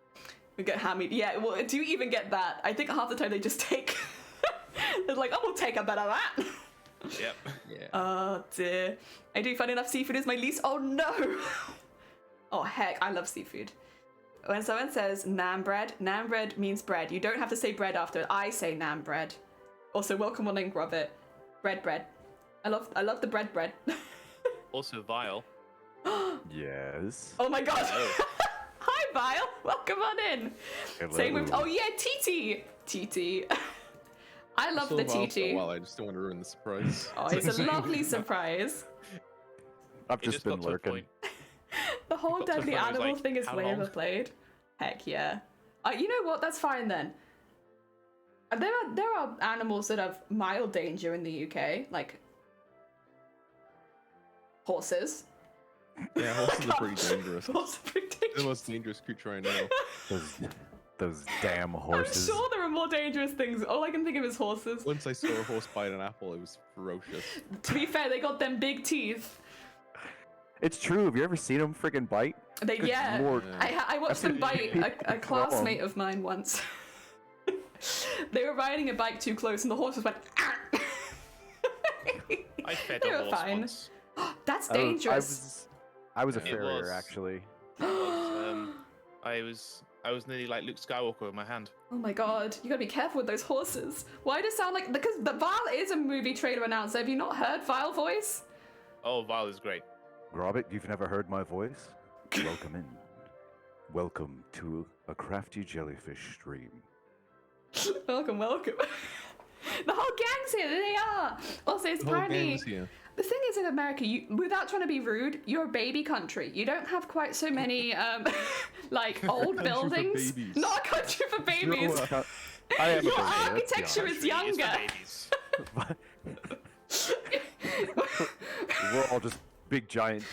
We get hammered. Yeah, well, do you even get that? I think half the time they just take... It's like, oh, we'll take a bit of that. Yep. Yeah. Oh, dear. I do find enough seafood is my least... Oh, no! Oh, heck, I love seafood. When someone says naan bread means bread. You don't have to say bread after it. I say naan bread. Also, welcome on in, Robert. Bread. I love the bread. Also, vile. Yes. Oh my god. Hello. Hi, Vile. Welcome on in. Hello. Same with... Oh, yeah, TT. I love the TT. Well, I just don't want to ruin the surprise. Oh, it's a lovely surprise. I've It just got been to a lurking. point. The whole Got to a deadly point where it was animal like, thing is how way long? overplayed. Heck yeah. You know what? That's fine then. There are animals that have mild danger in the UK, like horses. Yeah, horses are pretty dangerous. Horses are pretty They're the dangerous. most dangerous creature I know. Those damn I'm horses. sure there are more dangerous things. All I can think of is horses. Once I saw a horse bite an apple, it was ferocious. To be fair, they got them big teeth. It's true. Have you ever seen them freaking bite? They Good yeah. Lord. I watched them bite a classmate of mine once. They were riding a bike too close, and the horse just went. "Ah!" I fed They a were horse fine. once. That's dangerous. I was a It farrier was. actually. I was nearly like Luke Skywalker with my hand. Oh my god, you gotta be careful with those horses. Why does it sound like... Because the Vile is a movie trailer announcer. Have you not heard Vile voice? Oh, Vile is great. Robert, you've never heard my voice? Welcome in. Welcome to a crafty jellyfish stream. Welcome. The whole gang's here, there they are. Also, it's The whole apparently... gang's here. The thing is, in America, without trying to be rude, you're a baby country. You don't have quite so many, like, old country for buildings. babies. Not a country for babies. I am a Your baby, let's be architecture honest. is younger. It's for babies. We're all just big giant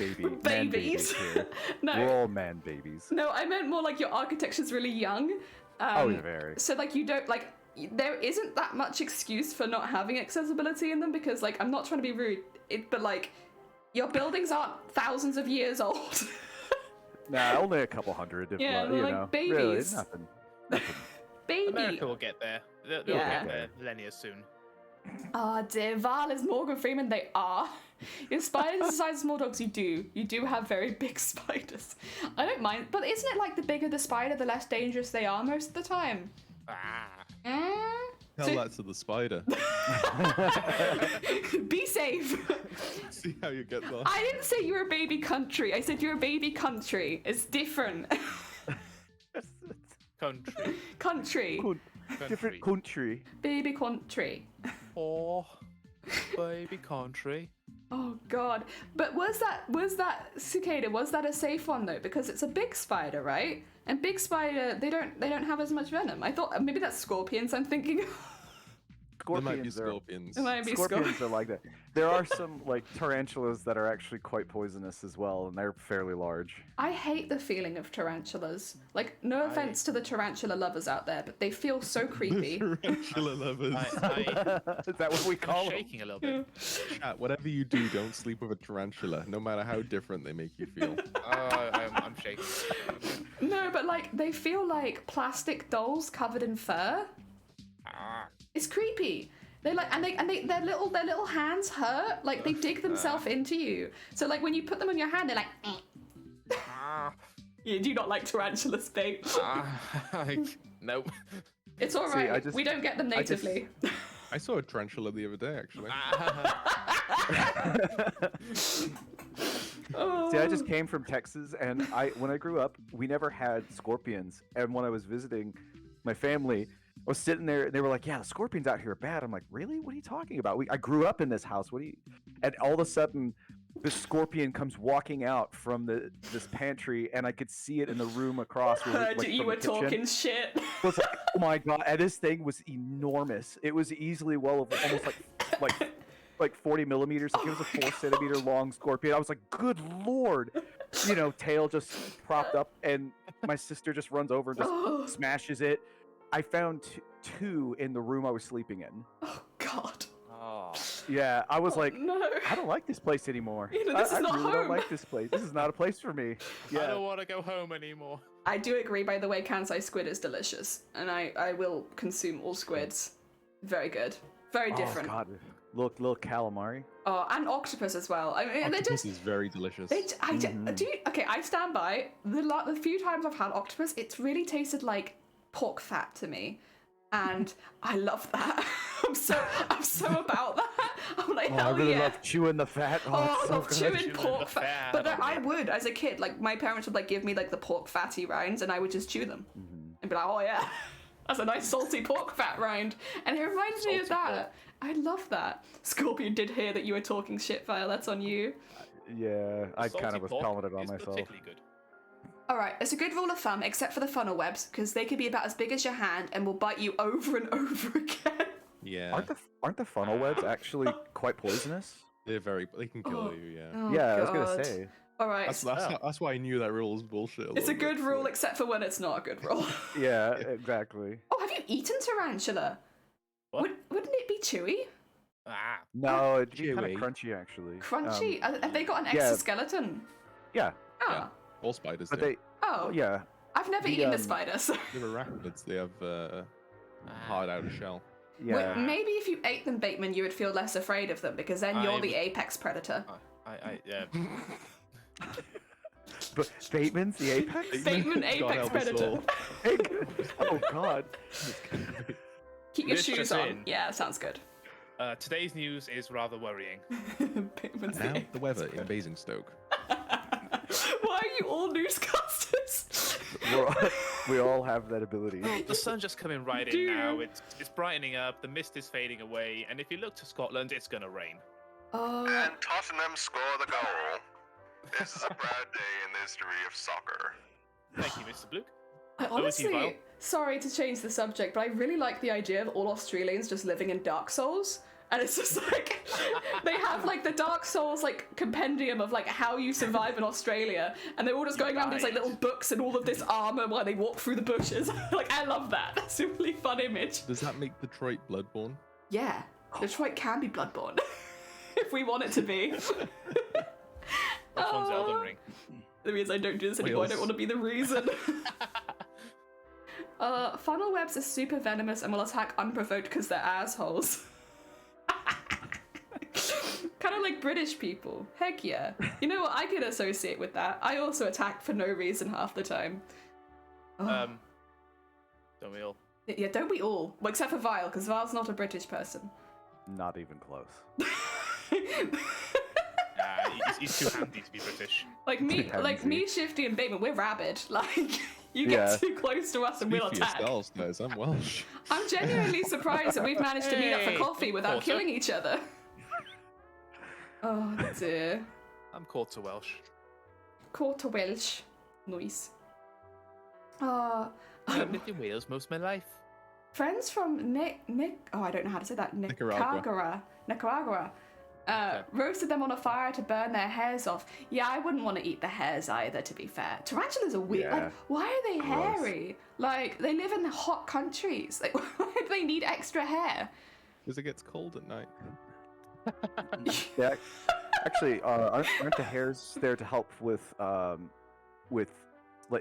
man babies here. No. We're all man babies. No, I meant more like your architecture's really young. Oh, yeah, very. So, like, you don't, like, there isn't that much excuse for not having accessibility in them because, like, I'm not trying to be rude, but, like, your buildings aren't thousands of years old. Nah, only a couple hundred. If Yeah, you they're like know. babies. Really, nothing. Baby. America will get there. They'll Yeah. get there millennia soon. Ah, dear, Val is Morgan Freeman. They are. Your spiders the size of small dogs. You do have very big spiders. I don't mind, but isn't it like the bigger the spider, the less dangerous they are most of the time? Ah. Tell that to the spider. Be safe. See how you get that. I didn't say you're a baby country. I said you're a baby country. It's different. Country. Country. Different country. Baby country. Oh, baby country. Oh god. But was that cicada, was that a safe one though? Because it's a big spider, right? And big spider, they don't have as much venom. I thought maybe that's scorpions I'm thinking of. There might be Scorpions scorpions. It might be Scorpions are like that. There are some like tarantulas that are actually quite poisonous as well, and they're fairly large. I hate the feeling of tarantulas. Like, no offense to the tarantula lovers out there, but they feel so creepy. Tarantula lovers. Is that what we call I'm them? shaking a little bit. Chat, whatever you do, don't sleep with a tarantula, no matter how different they make you feel. I'm shaking. No, but like, they feel like plastic dolls covered in fur. Ah. It's creepy. They like, and their little hands hurt. Like, they dig themselves into you. So like, when you put them on your hand, they're like. Ah. You do not like tarantulas, babe. No. It's all See, right. We don't get them natively. I saw a tarantula the other day, actually. Oh. See, I just came from Texas, and when I grew up, we never had scorpions. And when I was visiting my family, I was sitting there, and they were like, "Yeah, the scorpions out here are bad." I'm like, "Really? What are you talking about? I grew up in this house. What do you?" And all of a sudden, this scorpion comes walking out from this pantry, and I could see it in the room across. Heard like, you from were the kitchen. talking shit. I was like, "Oh my god!" And this thing was enormous. It was easily well over almost like 40 millimeters. Like, it was a 4 centimeter long scorpion. I was like, "Good lord!" You know, tail just propped up, and my sister just runs over and just smashes it. I found two in the room I was sleeping in. Oh god. Oh. Yeah, I was like, No. I don't like this place anymore. You know, this is I not really home. don't like this place. This is not a place for me. I Yeah. don't want to go home anymore. I do agree, by the way, Kansai squid is delicious. And I will consume all squids. Very good. Very different. Oh god, little calamari. Oh, and octopus as well. I mean, they're Octopus just. is very delicious. Okay, I stand by. The few times I've had octopus, it's really tasted like pork fat to me. And I love that. I'm so about that. I'm like, Oh, hell I really yeah. love chewing the fat. Oh, I it's so love good. chewing pork the fat. fat. But I would, as a kid, like, my parents would, like, give me, like, the pork fatty rounds, and I would just chew them. And be like, oh, yeah, that's a nice salty pork fat round. And it reminds me of that. I love that. Scorpion did hear that you were talking shit, Vile. That's on you. Yeah, I kind Salty of was pork calling it on is myself. particularly good. All right, it's a good rule of thumb, except for the funnel webs, because they could be about as big as your hand and will bite you over and over again. Yeah, Aren't the funnel webs actually quite poisonous? they can kill Oh. you. Yeah, Oh, Yeah, I was God. gonna say. All right, that's why I knew that rule was bullshit. it's a little bit, good rule, so- except for when it's not a good rule. Yeah, exactly. Oh, have you eaten tarantula? What? Wouldn't it be chewy? Ah. No, it'd be kind chewy. of crunchy actually. Crunchy? Have they got an yeah. exoskeleton? Yeah, Oh. Yeah. All spiders but do. they. Oh. Yeah, I've never The, eaten a um, spider, so. They're arachnids. They have hard outer shell. yeah. Maybe if you ate them, Bateman, you would feel less afraid of them, because then you're the apex predator. But Bateman's the apex. Bateman, God apex help us predator. all. Oh god. Keep your This shoes just on. in. Yeah, sounds good. Today's news is rather worrying. Bateman's Now the the weather in Basingstoke. Why are you all newscasters? We all have that ability. The sun's just coming right Do in you? now. It's brightening up. The mist is fading away. And if you look to Scotland, it's gonna rain. And Tottenham score the goal. This is a proud day in the history of soccer. Thank you, Mr. Blue. I Over to you, Val. honestly, sorry to change the subject, but I really like the idea of all Australians just living in Dark Souls. And it's just like, they have like the Dark Souls like compendium of like how you survive in Australia. And they're all just going around with these like died. little books and all of this armor while they walk through the bushes. Like, I love that. That's a really fun image. Does that make Detroit bloodborne? Yeah, Detroit can be Bloodborne. If we want it to be. Which one's Elden Ring? The reason I don't do this anymore, I don't Wales. want to be the reason. Funnel webs are super venomous and will attack unprovoked because they're assholes. Kind of like British people. Heck yeah. You know what? I could associate with that. I also attack for no reason half the time. Oh. Don't we all? Yeah, don't we all? Well, except for Vile, because Vile's not a British person. Not even close. He's too handy to be British. Like me, Shifty, and Bateman, we're rabid. Like, you get Yeah. too close to us and Speak we'll for attack. yourselves, guys. I'm Welsh. I'm genuinely surprised that we've managed to meet up for Hey. coffee without Also- killing each other. Oh dear. I'm quarter Welsh. Quarter Welsh. Nice. Oh, I've lived in Wales most of my life. friends from oh, I don't know how to say that. Nicaragua. Nicaragua. Roasted them on a fire to burn their hairs off. Yeah, I wouldn't want to eat the hairs either, to be fair. Tarantulas are weird. Yeah. Like, why are they Gross. hairy? Like, they live in hot countries. Like, why do they need extra hair? Because it gets cold at night. Yeah, actually, aren't the hairs there to help with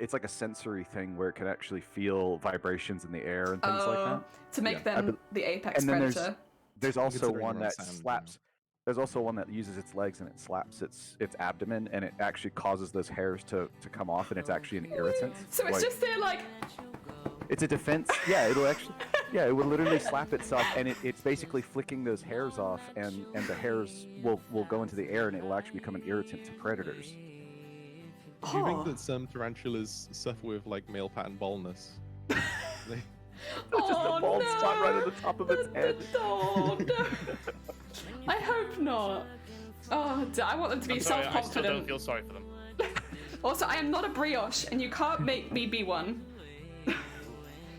it's like a sensory thing where it can actually feel vibrations in the air and things like that. To make Yeah. them the apex And then predator. there's also Considering one you're on that sand, you know. slaps. There's also one that uses its legs and it slaps its abdomen, and it actually causes those hairs to come off, and it's actually an irritant. So it's Like, just there like, it's a defense. Yeah, it'll actually. Yeah, it would literally slap itself, and it's basically flicking those hairs off, and the hairs will go into the air, and it'll actually become an irritant to predators. Do you think that some tarantulas suffer with like male pattern baldness? They- Just a bald spot right at the top of its head. Oh, no. I hope not. Oh, I want them to be I'm sorry, I still don't self-confident. feel sorry for them. Also, I am not a brioche, and you can't make me be one.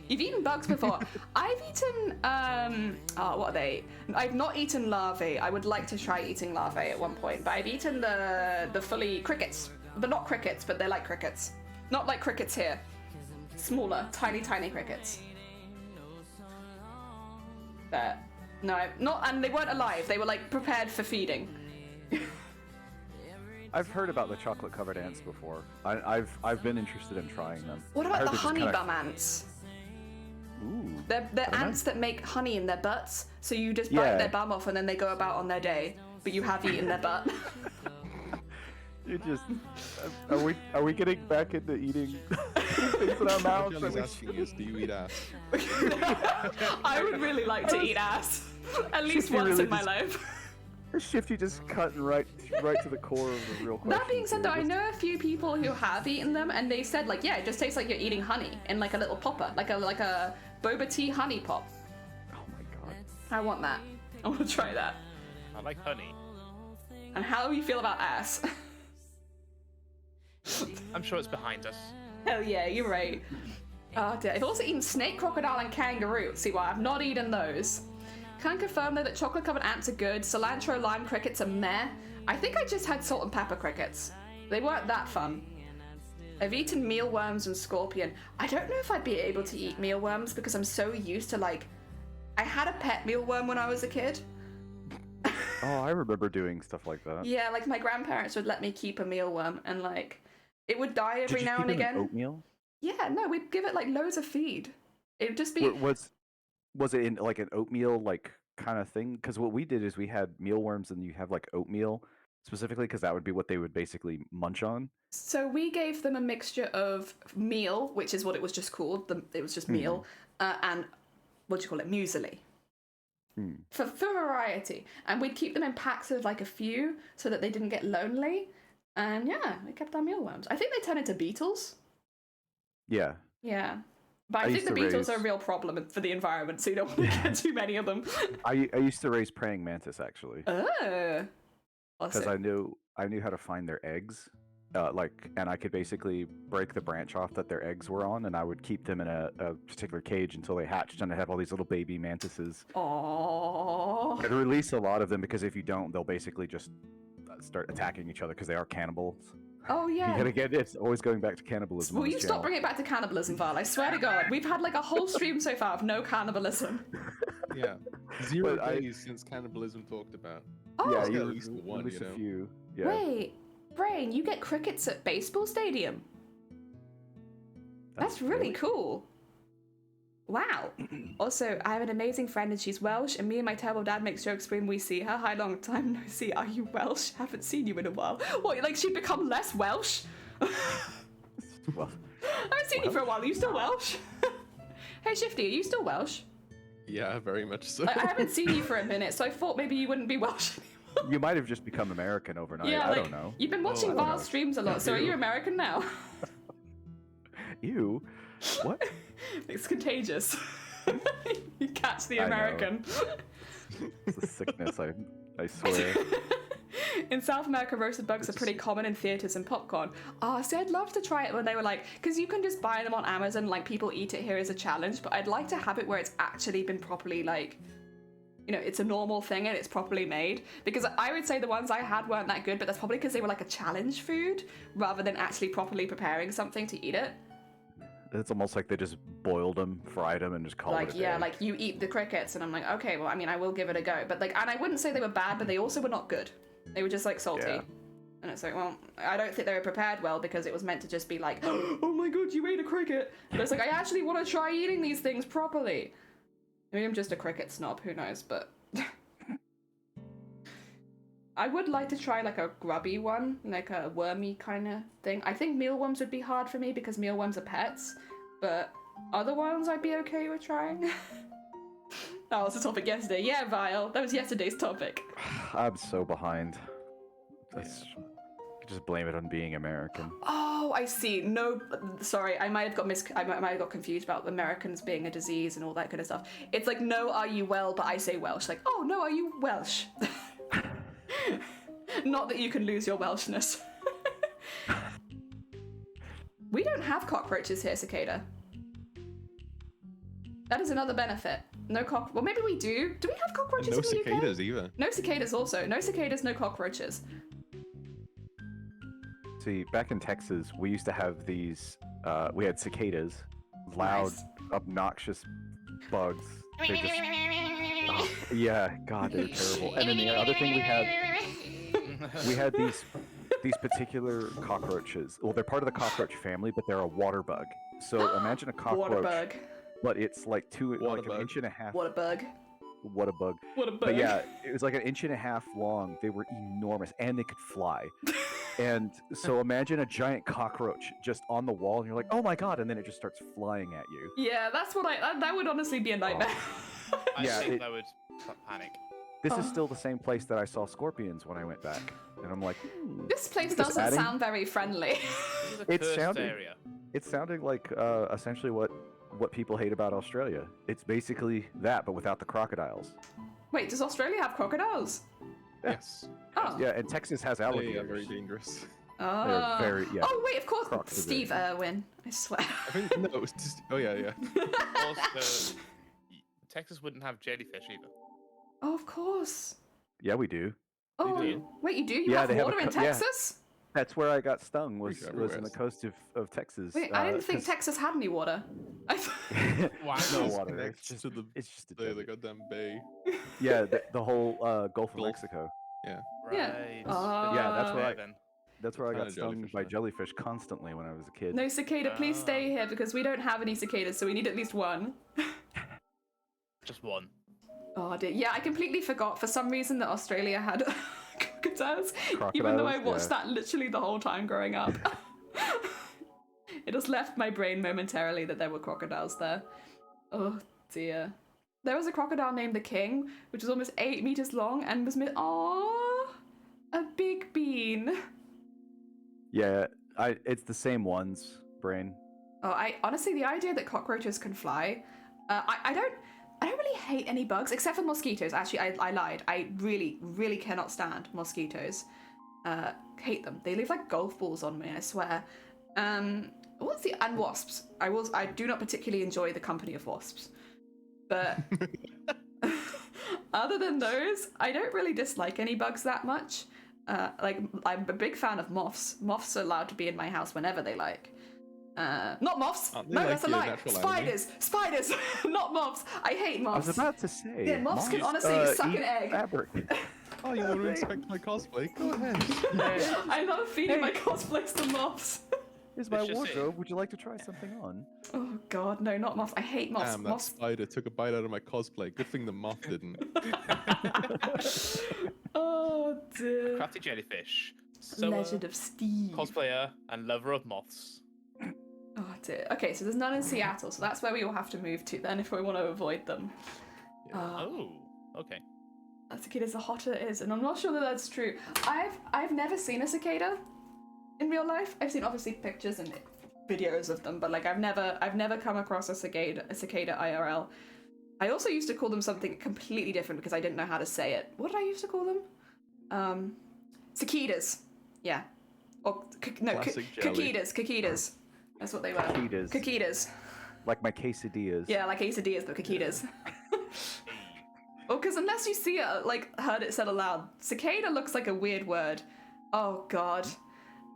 You've eaten bugs before. I've eaten, what are they? I've not eaten larvae. I would like to try eating larvae at one point, but I've eaten the fully crickets. They're not crickets, but they're like crickets. Not like crickets here. Smaller, tiny, tiny crickets. But, no, not, and they weren't alive. They were like prepared for feeding. I've heard about the chocolate-covered ants before. I've been interested in trying them. What I about heard the they're just honey kinda- bum ants? Ooh. They're don't know. ants that make honey in their butts, so you just bite Yeah. their bum off and then they go about on their day, but you have eaten their butt. You just. Are we getting back into eating things in our What mouths? Johnny's asking is, do you eat ass? I would really like to eat ass, at least you once really in my just- life. Shifty just cutting right to the core of the real question. That being said, though, I know a few people who have eaten them, and they said like, yeah, it just tastes like you're eating honey in like a little popper, like a boba tea honey pop. Oh my god. I want that. I want to try that. I like honey. And how do you feel about ass? I'm sure it's behind us. Hell yeah, you're right. Oh dear. I've also eaten snake, crocodile, and kangaroo. See why I've not eaten those. Can confirm though that chocolate-covered ants are good. Cilantro, lime crickets are meh. I think I just had salt and pepper crickets. They weren't that fun. I've eaten mealworms and scorpion. I don't know if I'd be able to eat mealworms because I'm so used to like... I had a pet mealworm when I was a kid. Oh, I remember doing stuff like that. Yeah, like my grandparents would let me keep a mealworm and like... It would die Did every you now keep and it in again. oatmeal? Yeah, no, we'd give it like loads of feed. It would just be... Was it in like an oatmeal like kind of thing? Because what we did is we had mealworms, and you have like oatmeal specifically because that would be what they would basically munch on. So we gave them a mixture of meal, which is what it was just called. It was just meal, and what do you call it? Muesli. For variety. And we'd keep them in packs of like a few so that they didn't get lonely. And yeah, we kept our mealworms. I think they turn into beetles. Yeah. Yeah. But I I think used the to beetles raise- are a real problem for the environment, so you don't want to get too many of them. I used to raise praying mantis actually Oh. because Awesome. I knew how to find their eggs. And I could basically break the branch off that their eggs were on, and I would keep them in a particular cage until they hatched, and I'd have all these little baby mantises. Aww. I'd release a lot of them because if you don't, they'll basically just start attacking each other because they are cannibals. Oh yeah. You gotta get it's always going back to cannibalism. Will on you this stop channel. bringing it back to cannibalism, Val? I swear to God. We've had like a whole stream so far of no cannibalism. Yeah. 0 But I- days since cannibalism talked about. Oh, Yeah, There's you at least one, release you a know? few. Yeah. wait. Brain, you get crickets at baseball stadium. That's really cool. Wow. Also, I have an amazing friend and she's Welsh, and me and my terrible dad makes jokes when we see her. Hi, long time no see. Are you Welsh? Haven't seen you in a while. What, like she'd become less Welsh? Well, I haven't seen you for a while. Are you still Welsh? Hey, Shifty, are you still Welsh? Yeah, very much so. Like, I haven't seen you for a minute, so I thought maybe you wouldn't be Welsh anymore. you might have just become American overnight. Yeah, I like, don't know. You've been watching I don't Val's know. streams a lot, so are you American now? Ew. What? It's contagious. You catch the I know. American. It's a sickness. I swear. In South America, roasted bugs are pretty common in theaters and popcorn. Oh, see, I'd love to try it when they were like, because you can just buy them on Amazon, like people eat it here as a challenge, but I'd like to have it where it's actually been properly like, you know, it's a normal thing and it's properly made. Because I would say the ones I had weren't that good, but that's probably because they were like a challenge food rather than actually properly preparing something to eat it. It's almost like they just boiled them, fried them, and just called it a day. Like you eat the crickets, and I'm like, okay, well, I mean, I will give it a go. But like, and I wouldn't say they were bad, but they also were not good. They were just like salty. Yeah. And it's like, well, I don't think they were prepared well because it was meant to just be like, oh my god, you ate a cricket. But it's like, I actually want to try eating these things properly. Maybe I'm just a cricket snob, who knows, but... I would like to try like a grubby one, like a wormy kind of thing. I think mealworms would be hard for me because mealworms are pets, but other ones I'd be okay with trying. That was the topic yesterday. Yeah, Vile. That was yesterday's topic. I'm so behind. Just blame it on being American. Oh, I see. No, sorry. I might have got confused about Americans being a disease and all that kind of stuff. It's like, no, are you well? But I say Welsh. Like, oh, no, are you Welsh? Not that you can lose your Welshness. We don't have cockroaches here, Cicada. That is another benefit. No well, maybe we do. Do we have cockroaches No in the UK? cicadas either. No cicadas also. No cicadas, no cockroaches. See, back in Texas, we used to have these, we had cicadas, loud, Nice. obnoxious bugs. They just, oh, yeah, God, they're terrible. And then the other thing we had these particular cockroaches. Well, they're part of the cockroach family, but they're a water bug. So imagine a cockroach, Water bug. but it's like Water an bug. inch and a half. What a bug. What a bug. What a bug. But yeah, it was like an inch and a half long. They were enormous, and they could fly. And so imagine a giant cockroach just on the wall, and you're like, oh my god, and then it just starts flying at you. Yeah, that's what that would honestly be a nightmare. I Yeah, think it- that would panic. This Oh. is still the same place that I saw scorpions when I went back. And I'm like, This place Just doesn't adding- sound very friendly. This is a It's cursed sounding- area. it sounded like essentially what people hate about Australia. It's basically that, but without the crocodiles. Wait, does Australia have crocodiles? Yes. Oh. Yeah, and Texas has They are alligators. very dangerous. Oh. very- yeah. Oh, wait, of course. Crocs are Steve Irwin. I swear. I think no, it's just. Oh yeah. Also, Texas wouldn't have jellyfish either. Oh, of course. Yeah, we do. Oh, do. wait, you do? You Yeah, have they have a water in co- yeah. Texas? That's where I got stung. Was Pretty sure in the everywhere coast of Texas. Wait, I didn't think 'cause- Texas had any water. Wow. no It's water. connected It's just to the- it's just a The desert. goddamn bay. Yeah, the whole Gulf of Gulf. Mexico. Right. Yeah, that's where Okay, I then. that's where I Kinda got stung jellyfish by there. jellyfish constantly when I was a kid. No cicada, please stay Ah. here because we don't have any cicadas, so we need at least one. Just one. Oh dear. Yeah, I completely forgot for some reason that Australia had crocodiles, even though I Crocodiles, watched yeah. that literally the whole time growing up. It just left my brain momentarily that there were crocodiles there. Oh dear. There was a crocodile named the King, which was almost 8 meters long and was aww, a big bean. Yeah, it's the same ones, Brain. Oh, I honestly, the idea that cockroaches can fly, I don't really hate any bugs except for mosquitoes. Actually, I lied. I really, really cannot stand mosquitoes. Hate them. They leave like golf balls on me. I swear. And wasps. I do not particularly enjoy the company of wasps, but other than those, I don't really dislike any bugs that much. Like I'm a big fan of moths. Moths are allowed to be in my house whenever they like. Not moths. Aren't they No, like that's a your lie. natural Spiders. Spiders. Not moths. I hate I moths. was about to say. Yeah, moths can moths, honestly suck eat an egg. Fabric. Oh, you want to inspect my cosplay? Go ahead. I love feeding my Hey. cosplays to moths. Here's my It's just wardrobe. Would you like to try something on? Oh god, no, not moths. I hate moths. Damn, that Moths. spider took a bite out of my cosplay. Good thing the moth didn't. Oh dear. Crafty jellyfish. So, Legend of Steve. cosplayer and lover of moths. Oh dear. Okay, so there's none in Seattle, so that's where we will have to move to then if we want to avoid them. Oh, okay. A cicadas the hotter it is, and I'm not sure that that's true. I've never seen a cicada in real life. I've seen obviously pictures and videos of them, but like I've never come across a cicada IRL. I also used to call them something completely different because I didn't know how to say it. What did I used to call them? Cicadas. Yeah. Or no, Classic jelly. cicadas. That's what they were. Cicadas. Cicadas. Like my quesadillas. Yeah, like quesadillas, but cicadas. Well, because unless you see it, like, heard it said aloud, cicada looks like a weird word. Oh, God.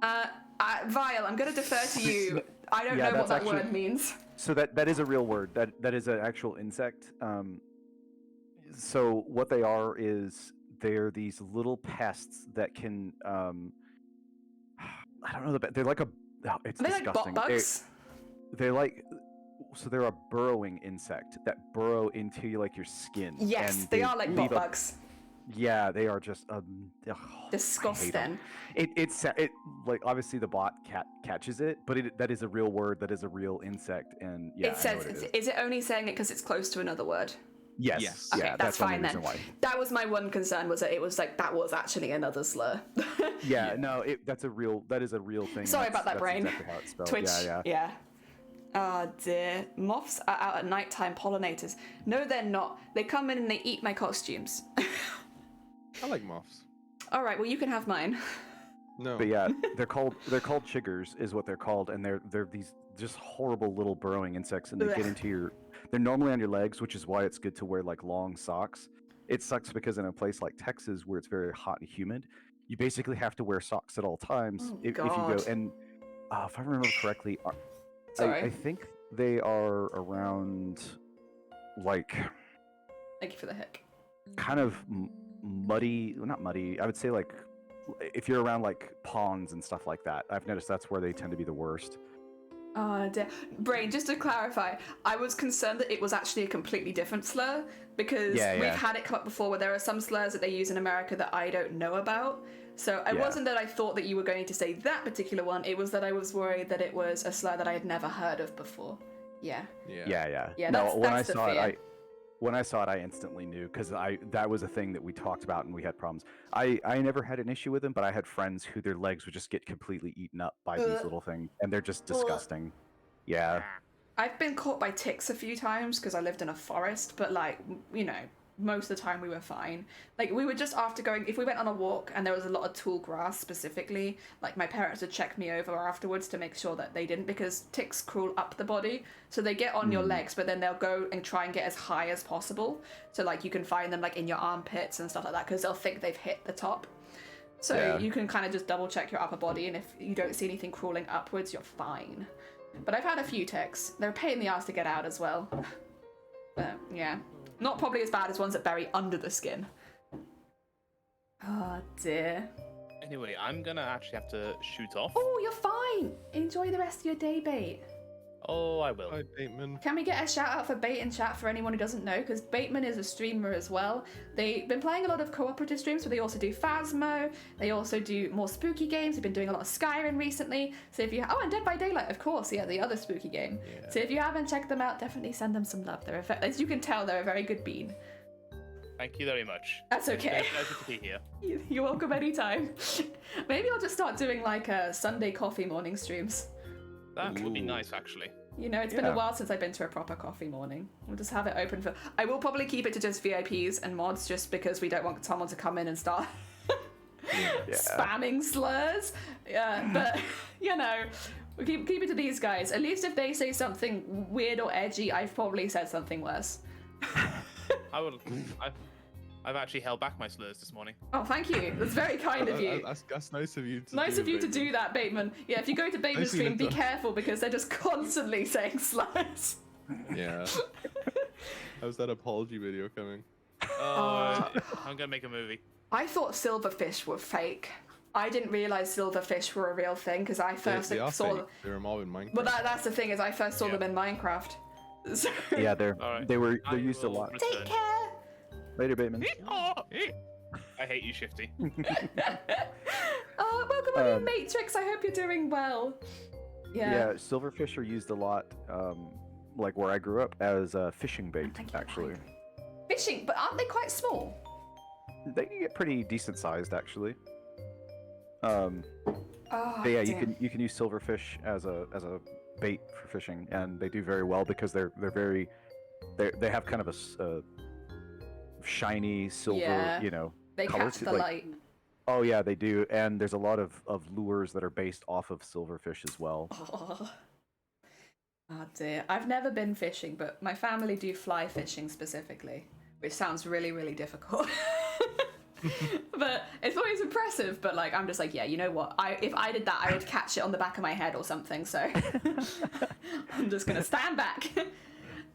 Vile, I'm going to defer to you. I don't know what that word means. So that is a real word. That is an actual insect. So what they are is they're these little pests that can I don't know they're like a it's Are they disgusting. like bugs? They're like they're a burrowing insect that burrow into like your skin. Yes, and they are like leave bugs. Yeah, they are just Disgusting. It's like obviously the bot catches it, but that is a real word. That is a real insect, and yeah. It says, is it only saying it because it's close to another word? Yes. Yes. Okay, Yeah, that's the only fine then. reason why. That was my one concern, was that it was like that was actually another slur. Yeah, no, that is a real thing. Sorry about that, that's brain. Exactly how it's spelled. Twitch. Yeah. Oh dear. Moths are out at nighttime pollinators. No, they're not. They come in and they eat my costumes. I like moths. All right, well you can have mine. No. But yeah, they're called chiggers, is what they're called, and they're these just horrible little burrowing insects, and they get into your. They're normally on your legs, which is why it's good to wear like long socks. It sucks because in a place like Texas where it's very hot and humid, you basically have to wear socks at all times. If you go, and if I remember correctly, Sorry. I think they are around like. Thank you for the hick. Kind of muddy, well, not muddy. I would say like if you're around like ponds and stuff like that. I've noticed that's where they tend to be the worst. Oh dear. Brain, just to clarify, I was concerned that it was actually a completely different slur because we've had it come up before where there are some slurs that they use in America that I don't know about. So it wasn't that I thought that you were going to say that particular one, it was that I was worried that it was a slur that I had never heard of before. Yeah. Yeah. Yeah, No, that's the fear. When I saw it, I instantly knew because that was a thing that we talked about and we had problems. I never had an issue with them, but I had friends who their legs would just get completely eaten up by these little things, and they're just disgusting. Yeah. I've been caught by ticks a few times because I lived in a forest, but like, you know, most of the time we were fine. Like we were just after going, if we went on a walk and there was a lot of tall grass specifically, like my parents would check me over afterwards to make sure that they didn't, because ticks crawl up the body, so they get on your legs, but then they'll go and try and get as high as possible. So like you can find them like in your armpits and stuff like that because they'll think they've hit the top. So you can kind of just double check your upper body, and if you don't see anything crawling upwards, you're fine. But I've had a few ticks. They're a pain in the ass to get out as well. But yeah. Not probably as bad as ones that bury under the skin. Oh dear. Anyway, I'm gonna actually have to shoot off. Oh, you're fine. Enjoy the rest of your day, Bait. Oh, I will. Hi, Bateman. Can we get a shout out for Bait in chat for anyone who doesn't know? Because Bateman is a streamer as well. They've been playing a lot of cooperative streams, but they also do Phasmo. They also do more spooky games. They've been doing a lot of Skyrim recently. So if you and Dead by Daylight, of course, yeah, the other spooky game. Yeah. So if you haven't checked them out, definitely send them some love. As you can tell, they're a very good bean. Thank you very much. That's okay. Pleasure to be here. You're welcome anytime. Maybe I'll just start doing like Sunday coffee morning streams. That would be nice, actually. You know, it's been a while since I've been to a proper coffee morning. We'll just have it open for... I will probably keep it to just VIPs and mods just because we don't want someone to come in and start spamming slurs. Yeah, but, you know, we'll keep it to these guys. At least if they say something weird or edgy, I've probably said something worse. I've actually held back my slurs this morning. Oh, thank you. That's very kind of you. That's nice of you to Nice do, of you to Bateman. do that, Bateman. Yeah, if you go to Bateman's stream, be careful because they're just constantly saying slurs. Yeah. How's that apology video coming? I'm gonna make a movie. I thought silverfish were fake. I didn't realize silverfish were a real thing because I first They are saw fake. them. They're a mob in Minecraft. But that's the thing, is I first saw them in Minecraft. So... Yeah, Alright. they're I used a will lot. return. Take care. Later, Bateman. I hate you, Shifty. Welcome on in, Matrix. I hope you're doing well. Yeah, silverfish are used a lot, like where I grew up, as fishing bait, Thank you, actually. Fishing, but aren't they quite small? They can get pretty decent sized, actually. Oh, But yeah, damn. you can use silverfish as a bait for fishing, and they do very well because they have kind of a shiny silver, Yeah. you know, They color catch to, the like, light. Oh yeah, they do, and there's a lot of lures that are based off of silverfish as well. Oh. Oh dear. I've never been fishing, but my family do fly fishing specifically, which sounds really, really difficult. But it's always impressive, but like I'm just like, yeah, you know what? If I did that, I would catch it on the back of my head or something, so I'm just gonna stand back.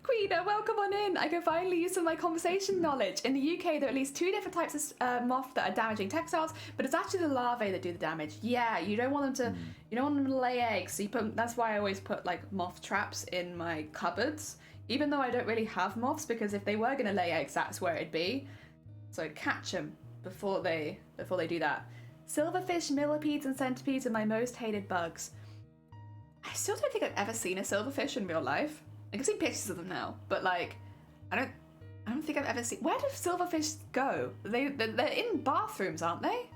Queen, welcome on in. I can finally use some of my conversation knowledge. In the UK, there are at least 2 different types of moth that are damaging textiles, but it's actually the larvae that do the damage. Yeah, you don't want them to, you don't want them to lay eggs. So that's why I always put like moth traps in my cupboards, even though I don't really have moths, because if they were gonna lay eggs, that's where it'd be. So catch them before they do that. Silverfish, millipedes, and centipedes are my most hated bugs. I still don't think I've ever seen a silverfish in real life. I can see pictures of them now, but like, I don't think I've ever seen. Where do silverfish go? They're in bathrooms, aren't they?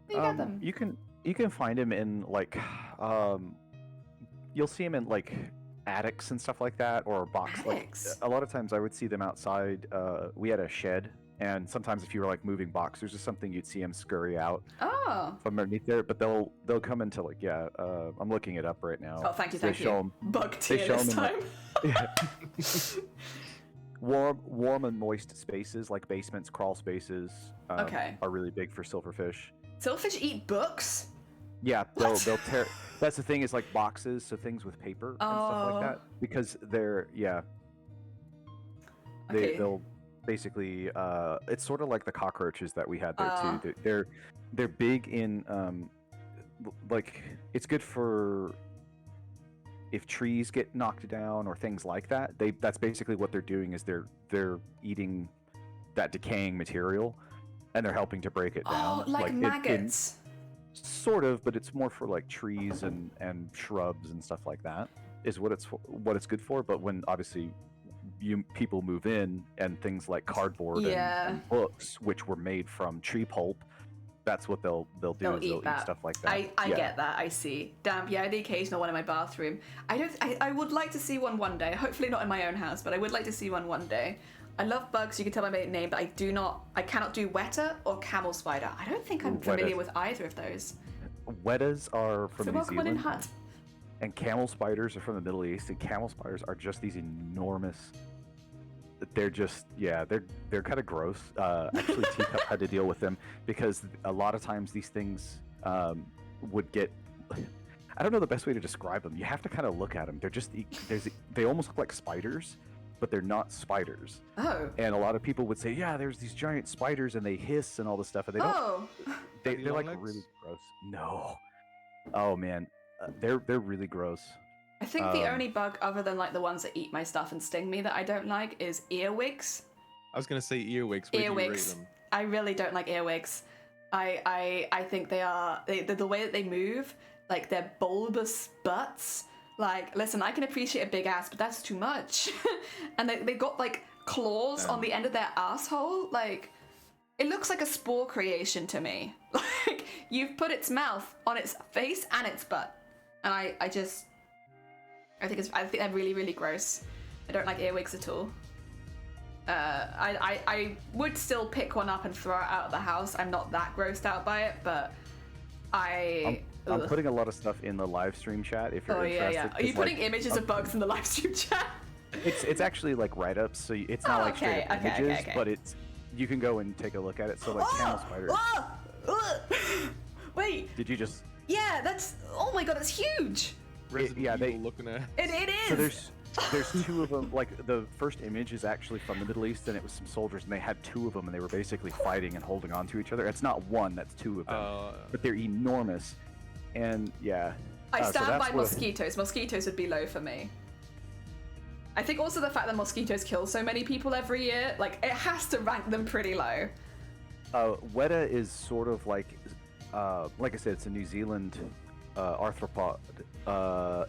Where do you get them? You can find them in like, you'll see them in like attics and stuff like that, or box. Like Attics? a lot of times I would see them outside. We had a shed, and sometimes if you were like moving boxers or something, you'd see them scurry out Oh. from underneath there. But they'll come into like I'm looking it up right now. Oh, thank you, They thank show you. 'em- Bug they tier show this 'em time. in, warm and moist spaces like basements, crawl spaces. Okay. Are really big for silverfish. Silverfish eat books? Yeah, What? they'll tear. That's the thing, is like boxes, so things with paper and stuff like that, because Okay. they'll basically it's sort of like the cockroaches that we had there Ah. too. They're big in like, it's good for if trees get knocked down or things like that. That's basically what they're doing, is they're eating that decaying material, and they're helping to break it down. Oh, like maggots. Sort of, but it's more for like trees and shrubs and stuff like that is what it's good for. But when obviously people move in, and things like cardboard and books, which were made from tree pulp, that's what they'll do. They'll Is eat they'll that. eat stuff like that. I Yeah. get that. I see. Damn. Yeah, the occasional one in my bathroom. I would like to see one day. Hopefully not in my own house, but I would like to see one day. I love bugs. You can tell by my name, but I cannot do weta or camel spider. I don't think I'm Ooh, familiar weta. with either of those. Wettas are from So New welcome on in, Zealand, Hut. and camel spiders are from the Middle East. And camel spiders are just these enormous. They're just they're kind of gross. Actually, Teacup had to deal with them because a lot of times these things would get. I don't know the best way to describe them. You have to kind of look at them. They're just they almost look like spiders, but they're not spiders. Oh. And a lot of people would say, yeah, there's these giant spiders and they hiss and all this stuff, and they don't. Oh. They're Any like long legs? really gross. No. Oh man, they're really gross. I think the Um, only bug other than like the ones that eat my stuff and sting me that I don't like is earwigs. I was gonna say earwigs. Where do you rate Earwigs. them? I really don't like earwigs. I think the way that they move, like their bulbous butts. Like, listen, I can appreciate a big ass, but that's too much. And they got like claws on the end of their asshole. Like, it looks like a spore creation to me. Like, you've put its mouth on its face and its butt, and I think they're really, really gross. I don't like earwigs at all. I would still pick one up and throw it out of the house. I'm not that grossed out by it, but I'm ugh. putting a lot of stuff in the live stream chat if you're Oh yeah, interested. yeah. Are you 'cause, like, putting images of bugs in the live stream chat? It's actually like write-ups, so it's not Oh, like straight up okay, okay, images, okay. but you can go and take a look at it. So like camel spiders. Wait, Did you just? yeah, that's. Oh my god, it's huge. Resident yeah, they- Evil looking at. It is. So there's two of them. Like the first image is actually from the Middle East, and it was some soldiers, and they had two of them, and they were basically fighting and holding on to each other. It's not one, that's two of them, but they're enormous, and yeah. I so stand that's by what- mosquitoes. Mosquitoes would be low for me. I think also the fact that mosquitoes kill so many people every year, like, it has to rank them pretty low. Weta is sort of like I said, it's a New Zealand arthropod.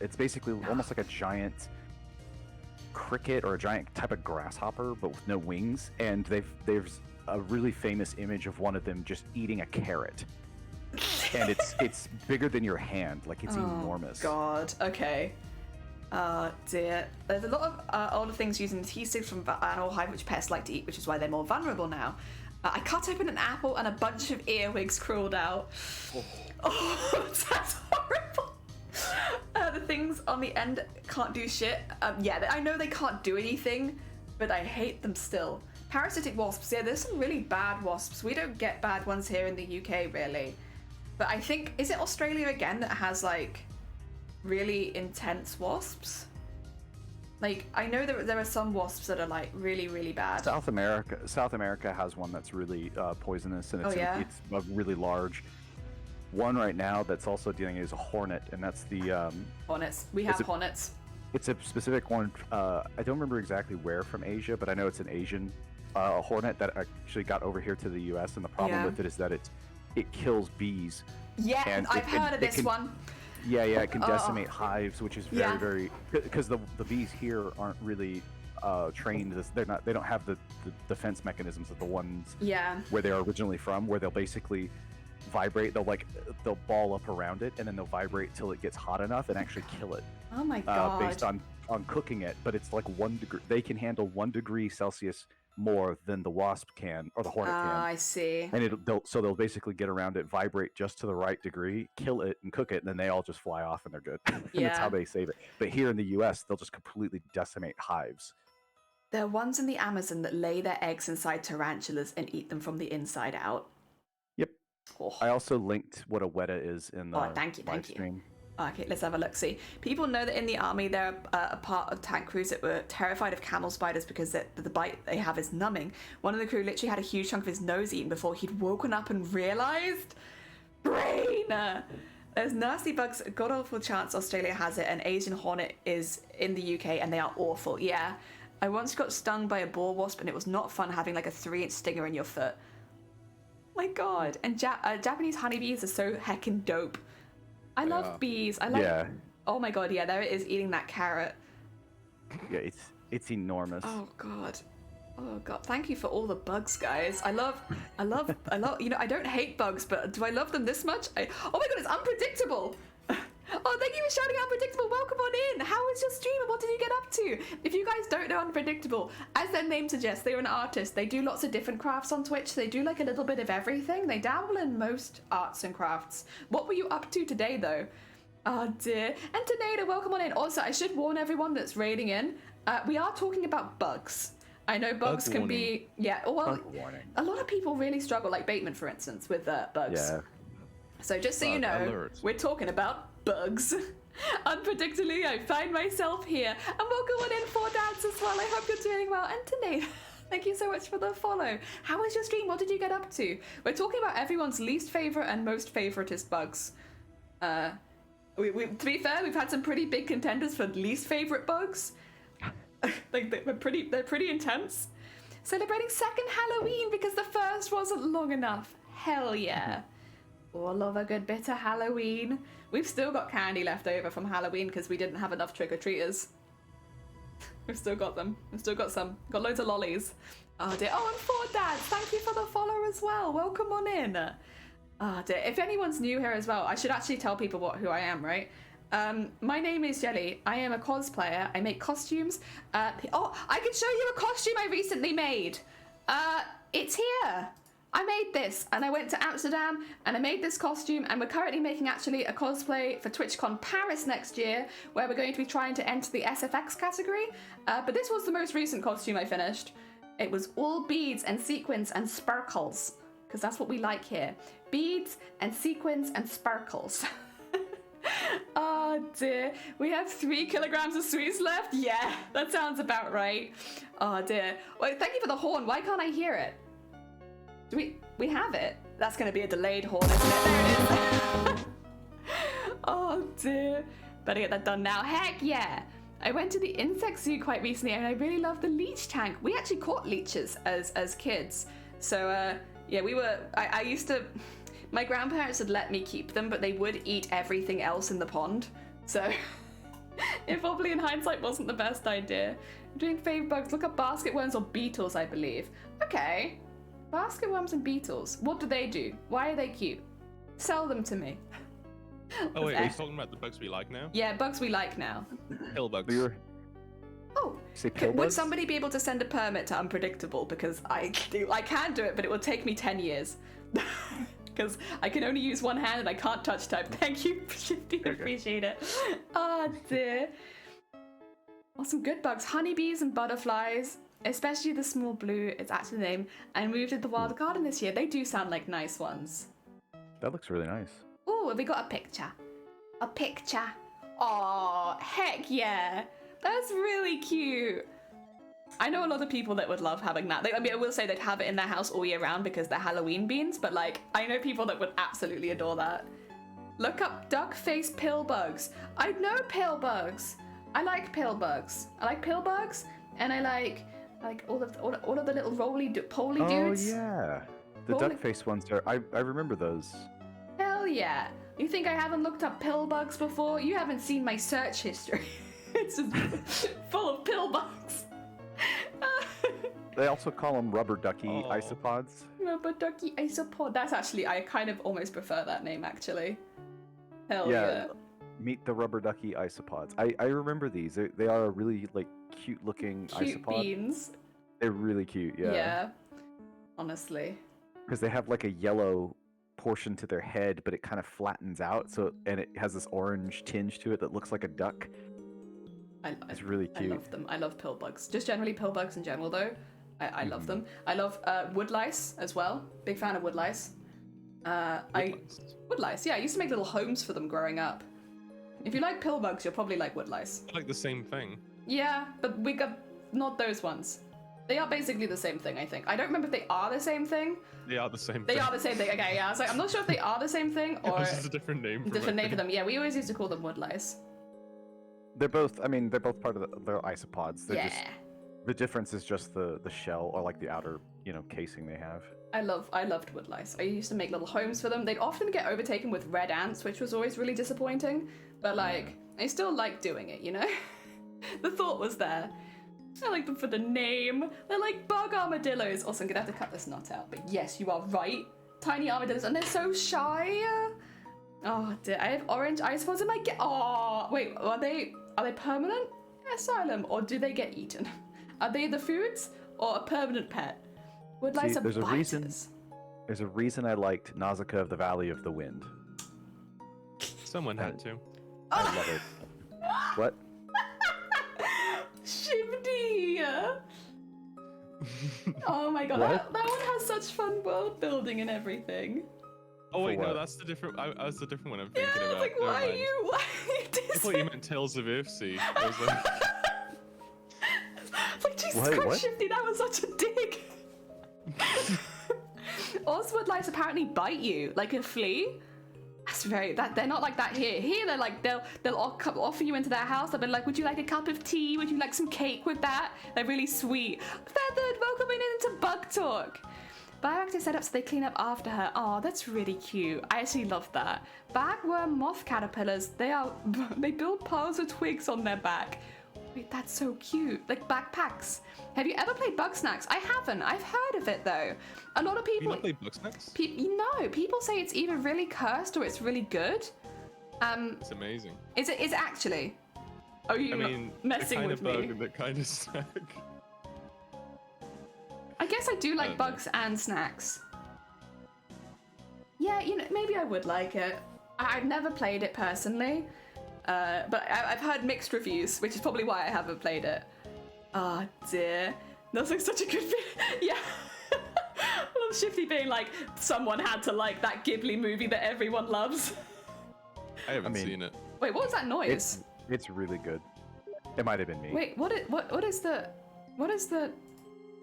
It's basically almost like a giant cricket or a giant type of grasshopper, but with no wings. And there's a really famous image of one of them just eating a carrot, and it's bigger than your hand. Like, it's enormous. God. Okay. Dear. There's a lot of older things using adhesive from Animal Hive, which pets like to eat, which is why they're more vulnerable now. I cut open an apple and a bunch of earwigs crawled out. Oh, that's horrible. The things on the end can't do shit. Yeah, I know they can't do anything, but I hate them still. Parasitic wasps. Yeah, there's some really bad wasps. We don't get bad ones here in the UK, really. But I think, is it Australia again that has, like, really intense wasps? Like, I know there are some wasps that are, like, really, really bad. South America has one that's really poisonous, and it's really large. One right now that's also dealing is a hornet, and that's the hornets. We have hornets. It's a specific one. I don't remember exactly where from Asia, but I know it's an Asian hornet that actually got over here to the U.S. And the problem with it is that it kills bees. Yeah, and I've heard of this one. Yeah, it can decimate hives, which is very because the bees here aren't really trained. They don't have the defense mechanisms of the ones where they're originally from, where they'll basically vibrate. They'll ball up around it, and then they'll vibrate till it gets hot enough and actually kill it. Oh my god! Based on cooking it, but it's like 1 degree. They can handle 1 degree Celsius more than the wasp can or the hornet can. I see. And they'll basically get around it, vibrate just to the right degree, kill it, and cook it, and then they all just fly off and they're good. And that's how they save it. But here in the U.S., they'll just completely decimate hives. There are ones in the Amazon that lay their eggs inside tarantulas and eat them from the inside out. Yep. Oh. I also linked what a weta is in the thank you. stream. Okay, let's have a look-see. People know that in the army they're a part of tank crews that were terrified of camel spiders because the bite they have is numbing. One of the crew literally had a huge chunk of his nose eaten before he'd woken up and realised. Brain! There's nasty bugs, a god-awful chance Australia has it, and Asian hornet is in the UK, and they are awful. Yeah, I once got stung by a boar wasp, and it was not fun having like a 3-inch stinger in your foot. My god. And Japanese honeybees are so heckin' dope. I love bees. I like. Oh my god! Yeah, there it is eating that carrot. Yeah, it's enormous. Oh god. Oh god. Thank you for all the bugs, guys. I love. You know, I don't hate bugs, but do I love them this much? Oh my god, it's unpredictable. Oh, thank you for shouting Unpredictable. Welcome on in. How was your stream and what did you get up to? If you guys don't know Unpredictable, as their name suggests, they're an artist. They do lots of different crafts on Twitch. They do like a little bit of everything. They dabble in most arts and crafts. What were you up to today, though? Oh dear. And Tornado, welcome on in. Also, I should warn everyone that's raiding in, we are talking about bugs. I know bugs can be... Yeah, well, a lot of people really struggle, like Bateman, for instance, with bugs. Yeah. So just so you know, we're talking about bugs. Unpredictably, I find myself here. And welcome on in, 4 Dads as well. I hope you're doing well. And Tornado, thank you so much for the follow. How was your stream? What did you get up to? We're talking about everyone's least favorite and most favoritist bugs. To be fair, we've had some pretty big contenders for least favorite bugs. Like they're pretty intense. Celebrating second Halloween because the first wasn't long enough. Hell yeah. Oh, I love a good bit of Halloween. We've still got candy left over from Halloween because we didn't have enough trick-or-treaters. We've still got them. We've still got some. Got loads of lollies. Oh dear. Oh, and 4 Dads, thank you for the follow as well. Welcome on in. Oh dear. If anyone's new here as well, I should actually tell people who I am, right? My name is Jelly. I am a cosplayer. I make costumes. I can show you a costume I recently made. It's here. I made this, and I went to Amsterdam, and I made this costume, and we're currently making actually a cosplay for TwitchCon Paris next year, where we're going to be trying to enter the SFX category. But this was the most recent costume I finished. It was all beads and sequins and sparkles, because that's what we like here. Beads and sequins and sparkles. Oh dear, we have 3 kilograms of sweets left? Yeah, that sounds about right. Oh dear. Wait, thank you for the horn. Why can't I hear it? Do we have it? That's going to be a delayed horn, isn't it? There it is. Oh dear. Better get that done now. Heck yeah. I went to the insect zoo quite recently and I really love the leech tank. We actually caught leeches as kids. So yeah, I used to... My grandparents had let me keep them, but they would eat everything else in the pond. So it probably in hindsight wasn't the best idea. Doing fave bugs, look up basket worms or beetles, I believe. Okay. Basket worms and beetles. What do they do? Why are they cute? Sell them to me. Oh wait, are you talking about the bugs we like now? Yeah, bugs we like now. Hill bugs. Oh, Say pill Would bugs? somebody be able to send a permit to unpredictable? Because I can do it, but it will take me 10 years. Because I can only use one hand and I can't touch type. Thank you, Shifty. Appreciate it. Oh dear. Awesome good bugs. Honeybees and butterflies, especially the small blue, it's actually the name, and moved into the wild garden this year. They do sound like nice ones. That looks really nice. Oh, have we got a picture? A picture. Oh, heck yeah. That's really cute. I know a lot of people that would love having that. I mean, I will say they'd have it in their house all year round because they're Halloween beans, but like, I know people that would absolutely adore that. Look up duck-faced pill bugs. I know pill bugs. I like pill bugs. I like pill bugs, and I like all of the little poly dudes. Oh yeah, the Roly- duck-faced ones are. I remember those. Hell yeah. You think I haven't looked up pill bugs before? You haven't seen my search history. It's just full of pill bugs. They also call them rubber ducky Oh. isopods. Rubber ducky isopod. That's actually, I kind of almost prefer that name actually. Hell yeah. Meet the rubber ducky isopods. I remember these. They are a really like cute looking Cute isopod. beans. They're really cute. Yeah. Honestly. Because they have like a yellow portion to their head, but it kind of flattens out. And it has this orange tinge to it that looks like a duck. It's really cute. I love them. I love pill bugs. Just generally pill bugs in general though. I love them. I love wood lice as well. Big fan of wood lice. Wood lice. Yeah, I used to make little homes for them growing up. If you like pill bugs, you'll probably like wood lice. Like the same thing. Yeah, but we got not those ones. They are basically the same thing, I think. I don't remember if they are the same thing. They are the same They thing. are the same thing. Okay, yeah. I was like, I'm not sure if they are the same thing or This is a different name. different name for them. Yeah, we always used to call them wood lice. They're both. I mean, they're both part of the isopods. They're Yeah. just the difference is just the shell or like the outer casing they have. I loved wood lice. I used to make little homes for them. They'd often get overtaken with red ants, which was always really disappointing. But like, I still liked doing it, you know? The thought was there. I like them for the name. They're like bug armadillos. Also, I'm gonna have to cut this knot out. But yes, you are right. Tiny armadillos, and they're so shy. Oh dear, I have orange isopods in my Oh, wait, are they permanent asylum or do they get eaten? Are they the foods or a permanent pet? Wood lice are there's a reason. biters. There's a reason I liked Nausicaa of the Valley of the Wind. Someone had to. I love it. What? Shivdy! Oh my god, What? that one has such fun world building and everything. Oh wait, For no, what? that's the different. That's the different one I'm Yeah, thinking I was about. like, Never why are mind. you I thought you meant Tales of Earthsea. I was like, like, Jesus Wait, Christ, what? Shifty, that was such a dig! Oswood lice apparently bite you, like a flea. That's they're not like that here. Here they're like, they'll offer you into their house. They'll be like, would you like a cup of tea? Would you like some cake with that? They're really sweet. Feathered, welcome into Bug Talk. Bioactive set up so they clean up after her. Oh, that's really cute. I actually love that. Bagworm moth caterpillars, they build piles of twigs on their back. Wait, that's so cute. Like backpacks. Have you ever played Bug Snacks? I haven't. I've heard of it though. A lot of you people. not play Bugsnax? People say it's either really cursed or it's really good. It's amazing. Is it actually? Are you I mean, messing the kind with of bug me? and the kind of snack. I guess I do like don't know. bugs and snacks. Yeah, maybe I would like it. I've never played it personally, but I've heard mixed reviews, which is probably why I haven't played it. Oh dear, that's like such a good Yeah. I love Shifty being like, someone had to like that Ghibli movie that everyone loves. I haven't mean, seen it. Wait, what was that noise? It's really good. It might have been me. Wait, what is the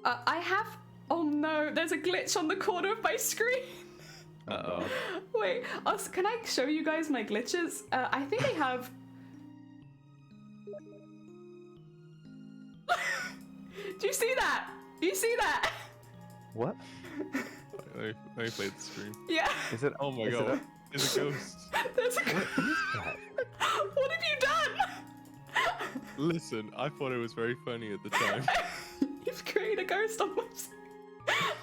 I have, oh no, there's a glitch on the corner of my screen. Uh-oh. Wait, can I show you guys my glitches? I think I have. Do you see that? Do you see that? What? Let me play the stream. Yeah. Is it? Oh my is it god. There's a ghost. There's a. What is that? What have you done? Listen, I thought it was very funny at the time. You've created a ghost on my.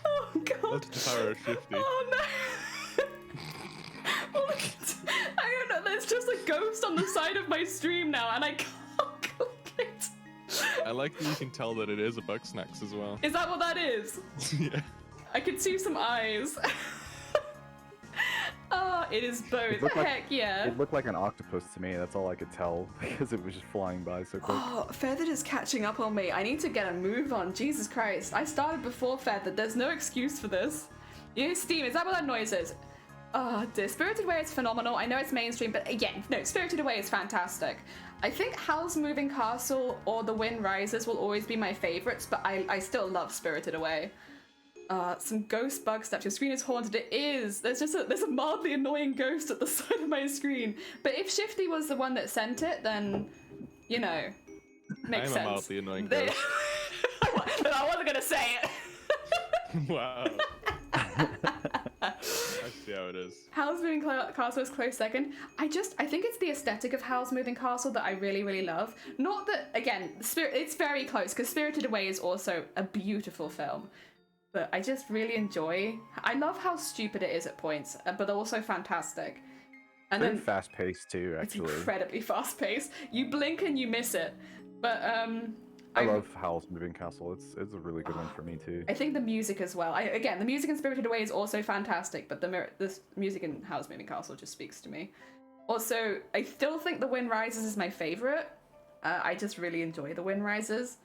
Oh god. That's the power of Shifty. Oh no. Oh, look at- I don't know. There's just a ghost on the side of my stream now, and I can't click it. I like that you can tell that it is a bug snacks as well. Is that what that is? Yeah. I can see some eyes. Oh, it is both. looked like- Heck yeah. It looked like an octopus to me. That's all I could tell because it was just flying by so quick. Oh, Feathered is catching up on me. I need to get a move on. Jesus Christ. I started before Feathered. There's no excuse for this. You Steam, is that what that noise is? Oh, dear. Spirited Away is phenomenal. I know it's mainstream, but again, no, Spirited Away is fantastic. I think Howl's Moving Castle or The Wind Rises will always be my favorites, but I still love Spirited Away. Some ghost bug steps. Your screen is haunted. It is. There's a mildly annoying ghost at the side of my screen. But if Shifty was the one that sent it, then, you know, makes sense. I'm a mildly annoying ghost. But I wasn't gonna say it. Wow. I see how it is. Howl's Moving Castle is close second. I think it's the aesthetic of Howl's Moving Castle that I really, really love. Not that, again, it's very close, because Spirited Away is also a beautiful film. But I just really I love how stupid it is at points, but also fantastic. And Very then fast paced too, it's actually. incredibly fast paced. You blink and you miss it. But I love Howl's Moving Castle. It's a really good one for me too. I think the music as well. Again, the music in Spirited Away is also fantastic, but the music in Howl's Moving Castle just speaks to me. Also, I still think The Wind Rises is my favorite. I just really enjoy The Wind Rises.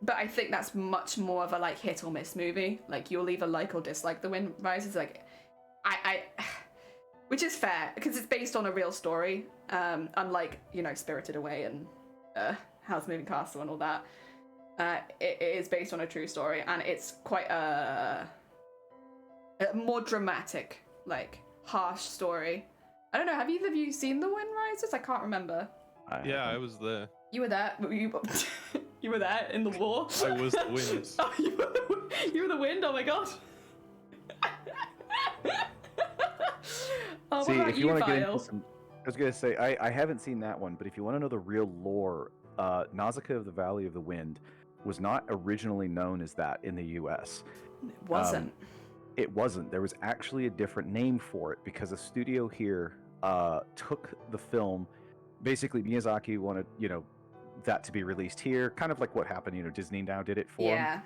But I think that's much more of a like hit or miss movie. Like you'll either like or dislike The Wind Rises. Like, which is fair because it's based on a real story. Unlike Spirited Away and Howl's Moving Castle and all that. It is based on a true story, and it's quite a more dramatic, like harsh story. I don't know. Have either of you seen The Wind Rises? I can't remember. Yeah, I was there. You were there. You were there in the war. I was the wind. Oh, you were the wind. Oh my god. Oh, See, what about if you want to get Vile? into some, I was gonna say I haven't seen that one, but if you want to know the real lore, Nausicaa of the Valley of the Wind was not originally known as that in the U.S. It wasn't. It wasn't. There was actually a different name for it because a studio here took the film. Basically, Miyazaki wanted, that to be released here, kind of like what happened, Disney now did it for him.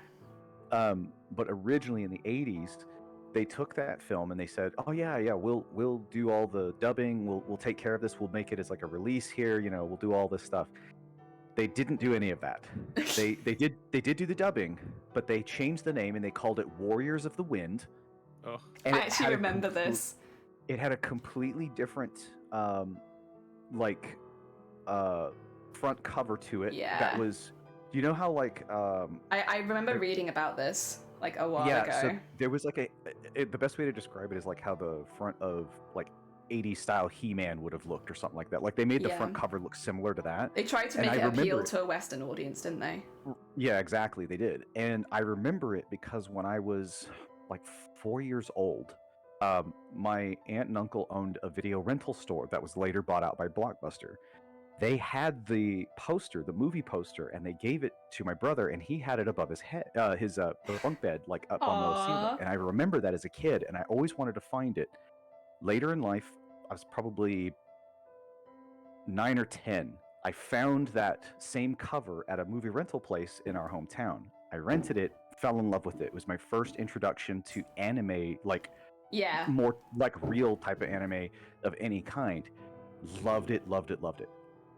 Yeah. But originally in the 80s, they took that film and they said, "Oh yeah, we'll do all the dubbing, we'll take care of this, we'll make it as like a release here, we'll do all this stuff." They didn't do any of that. They did do the dubbing, but they changed the name and they called it Warriors of the Wind. Oh. And I it actually had a remember this. It had a completely different front cover to it. Yeah. That was, you know how like I remember reading about this like a while ago. so there was like the best way to describe it is like how the front of like 80s style He-Man would have looked or something like that. Like they made the front cover look similar to that. They tried to And make I it appeal remember to a Western audience, didn't they? Yeah, exactly. They did. And I remember it because when I was like 4 years old, my aunt and uncle owned a video rental store that was later bought out by Blockbuster. They had the poster, the movie poster, and they gave it to my brother, and he had it above his head, his bunk bed, like up on the ceiling. Aw. And I remember that as a kid, and I always wanted to find it. Later in life, I was probably 9 or 10. I found that same cover at a movie rental place in our hometown. I rented it, fell in love with it. It was my first introduction to anime, like Yeah. more like real type of anime of any kind. Loved it, loved it, loved it.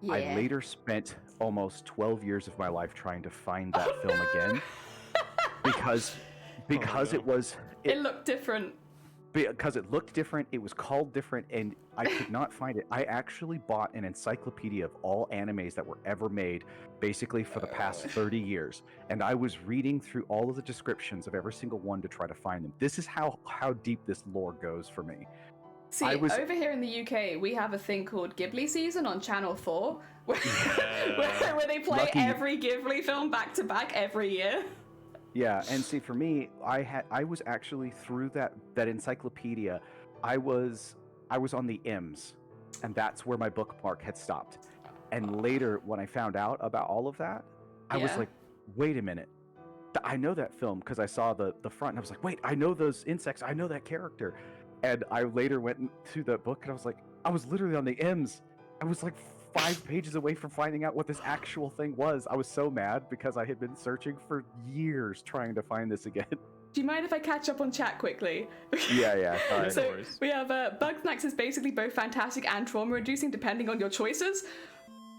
Yeah. I later spent almost 12 years of my life trying to find that Oh, film no! again because no. It looked different. because it looked different, it was called different, and I could not find it. I actually bought an encyclopedia of all animes that were ever made, basically for the past 30 years, and I was reading through all of the descriptions of every single one to try to find them. This is how deep this lore goes for me. See, over here in the UK, we have a thing called Ghibli Season on Channel 4, where they play Lucky. every Ghibli film back to back every year. Yeah, and see, for me, I was actually through that encyclopedia. I was on the M's, and that's where my bookmark had stopped. And later, when I found out about all of that, I was Yeah. like, wait a minute, I know that film because I saw the front, and I was like, wait, I know those insects, I know that character. And I later went to the book, and I was like, I was literally on the M's. I was like 5 pages away from finding out what this actual thing was. I was so mad because I had been searching for years trying to find this again. Do you mind if I catch up on chat quickly? Yeah. Sorry. So we have Bug Snacks is basically both fantastic and trauma reducing depending on your choices,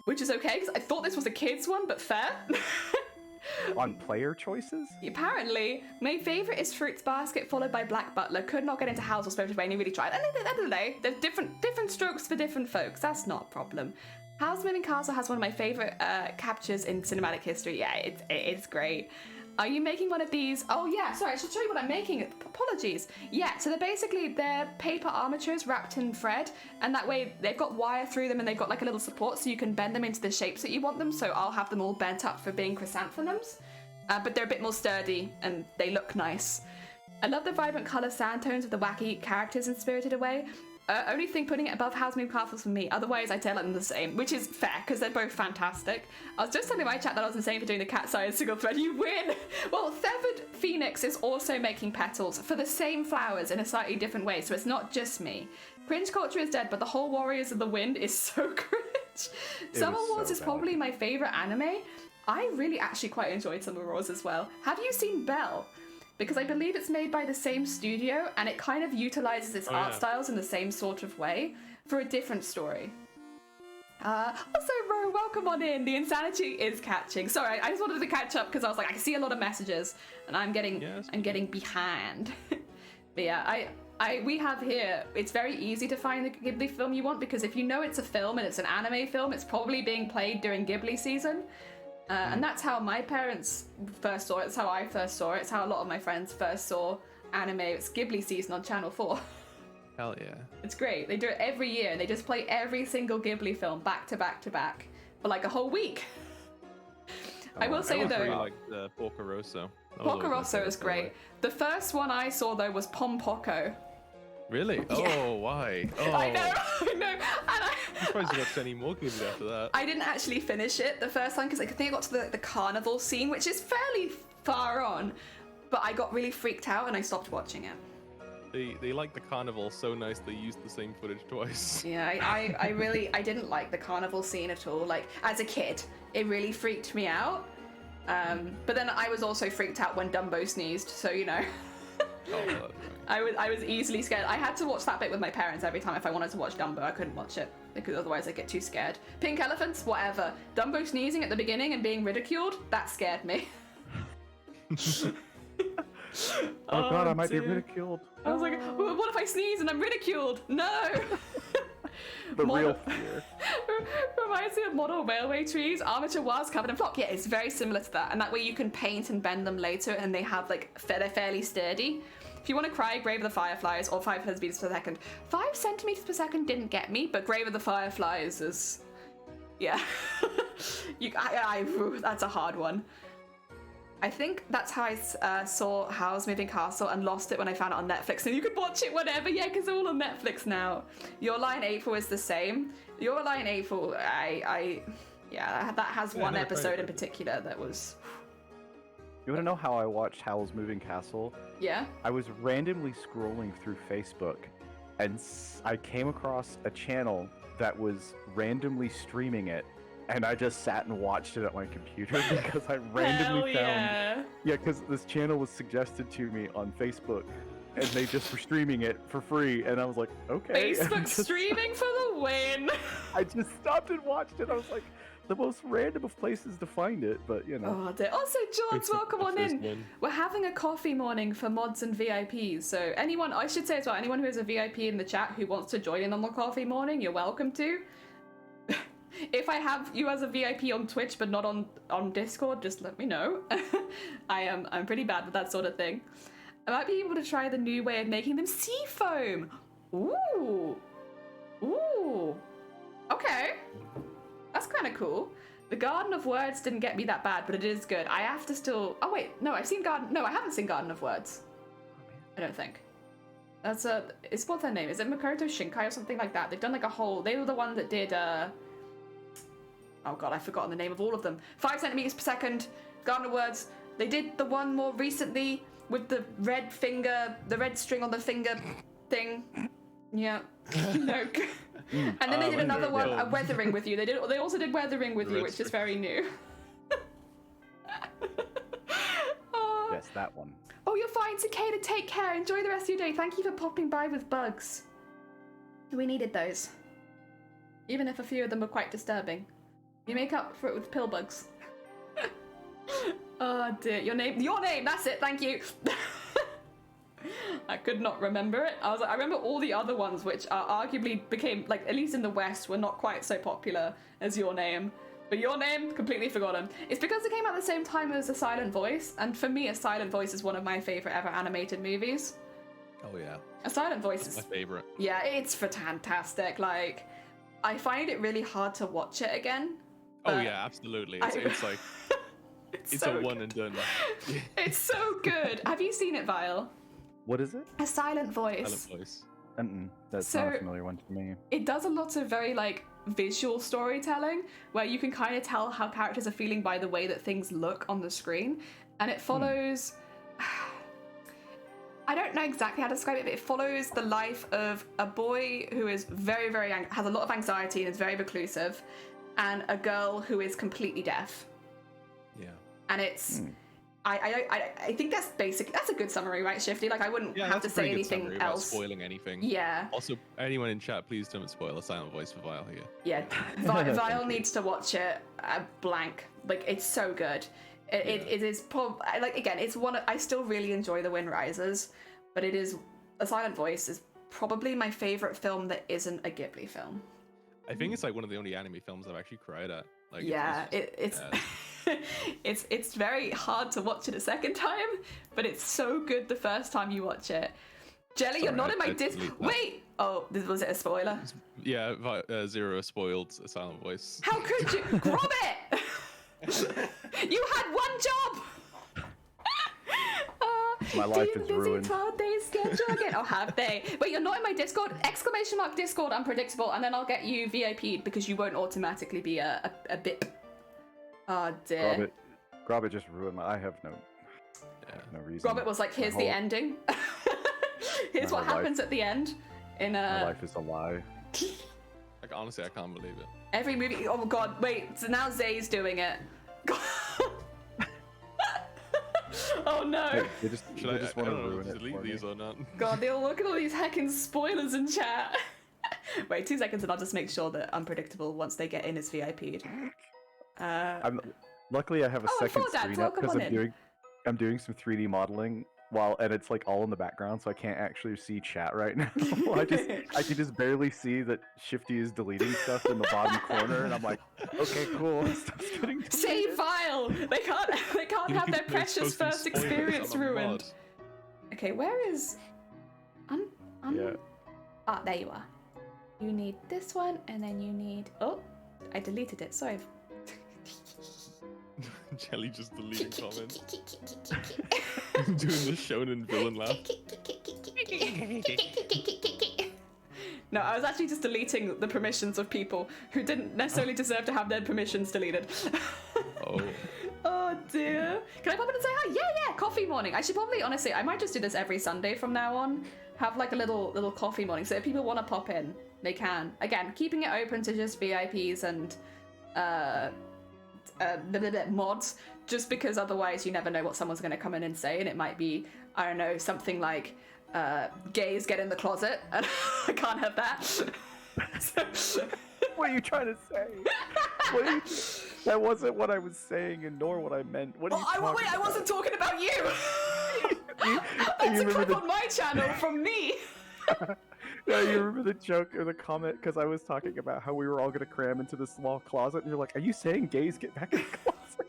which is okay because I thought this was a kids one, but fair. On player choices? Apparently, my favourite is Fruits Basket, followed by Black Butler. Could not get into House or Spirited Away, and he really tried. And at the end of the day, there's different strokes for different folks. That's not a problem. House Moving Castle has one of my favourite captures in cinematic history. Yeah, it's great. Are you making one of these? Oh yeah, sorry, I should show you what I'm making. Apologies. Yeah, so they're paper armatures wrapped in thread, and that way they've got wire through them and they've got like a little support so you can bend them into the shapes that you want them. So I'll have them all bent up for being chrysanthemums, but they're a bit more sturdy and they look nice. I love the vibrant colour sand tones of the wacky characters in Spirited Away. Only thing putting it above House Moving Castle for me, otherwise I tell them the same, which is fair because they're both fantastic. I was just telling my chat that I was insane for doing the cat's eye single thread. You win! Well, Feathered Phoenix is also making petals for the same flowers in a slightly different way, so it's not just me. Cringe culture is dead, but the whole Warriors of the Wind is so cringe. Summer Wars so is bad. probably my favourite anime. I really actually quite enjoyed Summer Wars as well. Have you seen Belle? Because I believe it's made by the same studio and it kind of utilizes its art styles in the same sort of way for a different story. Also, Ro, welcome on in. The insanity is catching. Sorry, I just wanted to catch up because I was like, I can see a lot of messages and I'm getting behind. But yeah, we have here, it's very easy to find the Ghibli film you want because if you know it's a film and it's an anime film, it's probably being played during Ghibli season. And that's how my parents first saw it. It's how I first saw it. It's how a lot of my friends first saw anime. It's Ghibli season on Channel 4. Hell yeah. It's great. They do it every year. And they just play every single Ghibli film back to back to back for like a whole week. I will say though, really like Porco Rosso. Porco Rosso is great. The first one I saw though was Pom Poko. Really? Yeah. Oh, why? Oh. I know. And I'm surprised you got any more Ghibli after that. I didn't actually finish it the first time because I think I got to the carnival scene, which is fairly far on, but I got really freaked out and I stopped watching it. They like the carnival so nice they used the same footage twice. Yeah, I didn't like the carnival scene at all. Like, as a kid, it really freaked me out. But then I was also freaked out when Dumbo sneezed, so you know. Oh, that's right. I was easily scared. I had to watch that bit with my parents every time if I wanted to watch Dumbo. I couldn't watch it because otherwise I'd get too scared. Pink elephants, whatever. Dumbo sneezing at the beginning and being ridiculed, that scared me. Oh god, I might be dear. ridiculed. I was like, well, what if I sneeze and I'm ridiculed? No! The real fear. Reminds me of model railway trees. Armature was covered in flock. Yeah, it's very similar to that. And that way you can paint and bend them later and they have like, they're fairly sturdy. If you want to cry, Grave of the Fireflies or 5 centimeters per second. 5 centimeters per second didn't get me, but Grave of the Fireflies is, yeah. That's a hard one. I think that's how I saw Howl's Moving Castle and lost it when I found it on Netflix. And you could watch it whenever, yeah, because they're all on Netflix now. Your Lie in April is the same. Your Lie in April, yeah, that has one episode in particular that was... You want to know how I watched Howl's Moving Castle? Yeah? I was randomly scrolling through Facebook, and I came across a channel that was randomly streaming it, and I just sat and watched it at my computer because I randomly found... Yeah, because this channel was suggested to me on Facebook, and they just were streaming it for free, and I was like, okay. Facebook streaming for the win! I just stopped and watched it. I was like, the most random of places to find it, but you know. Oh, dear. Also, George, Facebook, welcome the on first in. one. We're having a coffee morning for mods and VIPs. So anyone, I should say as well, anyone who is a VIP in the chat who wants to join in on the coffee morning, you're welcome to. If I have you as a VIP on Twitch but not on Discord, just let me know. I'm pretty bad with that sort of thing. I might be able to try the new way of making them sea foam. Ooh. Okay. That's kind of cool. The Garden of Words didn't get me that bad, but it is good. I have to still... Oh, wait. No, I haven't seen Garden of Words. I don't think. That's what's their name? Is it Makoto Shinkai or something like that? They've done like a whole... They were the one that did, Oh god, I've forgotten the name of all of them. 5 centimeters per second, Garden of Words. They did the one more recently with the red string on the finger thing. Yeah. No. And then they did another one, yeah. Weathering with You. They also did Weathering with You, which is very new. Oh. Yes, that one. Oh, you're fine, Cicada. Take care. Enjoy the rest of your day. Thank you for popping by with bugs. We needed those. Even if a few of them were quite disturbing. You make up for it with pill bugs. Oh dear. Your name, that's it, thank you. I could not remember it. I remember all the other ones which arguably became, like, at least in the West, were not quite so popular as Your Name. But Your Name, completely forgotten. It's because it came out at the same time as A Silent Voice, and for me, A Silent Voice is one of my favourite ever animated movies. Oh yeah. A Silent Voice is my favorite. Yeah, it's fantastic. Like, I find it really hard to watch it again. Oh yeah, absolutely. It's like it's so a one good. and done. It's so good. Have you seen it, Vile? What is it? A Silent Voice. Silent Voice. That's not a familiar one to me. It does a lot of very, like, visual storytelling, where you can kind of tell how characters are feeling by the way that things look on the screen. And it follows... I don't know exactly how to describe it, but it follows the life of a boy who is very has a lot of anxiety and is very reclusive, and a girl who is completely deaf. Yeah. And it's... I think that's a good summary, right, Shifty? Like, I wouldn't have to say anything else. Spoiling anything. Yeah. Also, anyone in chat, please don't spoil A Silent Voice for Vile here. Yeah, Vile needs to watch it blank. Like, it's so good. It is probably, like, again, it's I still really enjoy The Wind Rises, but it is, A Silent Voice is probably my favorite film that isn't a Ghibli film. I think it's like one of the only anime films I've actually cried at. Like, it's it's very hard to watch it a second time, but it's so good the first time you watch it. Jelly, Sorry, you're not in my I disc. deleted that. Wait. Oh, was it a spoiler? Yeah, Zero spoiled A Silent Voice. How could you? Grab it! You had one job! My life is ruined. 12-day schedule again. Oh, have they? Wait, you're not in my Discord? Exclamation mark Discord unpredictable, and then I'll get you VIP'd because you won't automatically be a BIP. Oh dear. Grobbit just ruined I have no reason. Grobbit was like, here's the ending. Here's what happens at the end. My life is a lie. Like, honestly, I can't believe it. Every movie. Oh god, wait. So now Zay's doing it. Oh no. They just want to ruin it. Delete these or not? God, they'll look at all these heckin' spoilers in chat. Wait, 2 seconds and I'll just make sure that Unpredictable, once they get in, is VIP'd. Luckily, I have a second Dad, screen up because welcome I'm doing some 3D modeling and it's like all in the background, so I can't actually see chat right now. I can just barely see that Shifty is deleting stuff in the bottom corner, and I'm like, okay, cool. Stuff's getting deleted. Save file. They can't have their precious first experience ruined. Okay, where is? Yeah. Ah, there you are. You need this one, and then you need. Oh, I deleted it. Sorry. Jelly just deleting comments. Doing the shonen villain laugh. No, I was actually just deleting the permissions of people who didn't necessarily deserve to have their permissions deleted. Oh. Oh dear. Can I pop in and say hi? Yeah, coffee morning. I should probably, honestly, I might just do this every Sunday from now on. Have like a little coffee morning. So if people want to pop in, they can. Again, keeping it open to just VIPs and mods, just because otherwise you never know what someone's going to come in and say, and it might be, I don't know, something like gays get in the closet, and I can't have that. What are you trying to say? That wasn't what I was saying, and nor what I meant. What are you talking wait, I about? wasn't talking about you. That's a clip on my channel from me. Yeah, you remember the joke or the comment because I was talking about how we were all going to cram into this small closet, and you're like, "Are you saying gays get back in the closet?"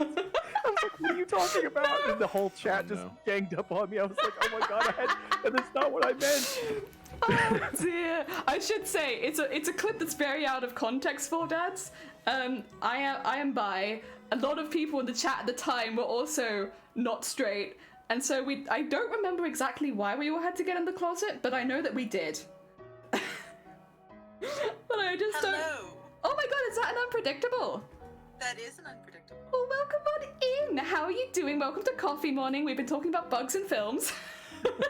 I was like, "What are you talking about?" And the whole chat just ganged up on me. I was like, "Oh my god, that's not what I meant." Oh dear. I should say it's a clip that's very out of context for dads. I am bi. A lot of people in the chat at the time were also not straight, and so I don't remember exactly why we all had to get in the closet, but I know that we did. But I just Hello. don't. Oh my god, is that an unpredictable? That is an unpredictable. Well, welcome on in. How are you doing? Welcome to Coffee Morning. We've been talking about bugs and films.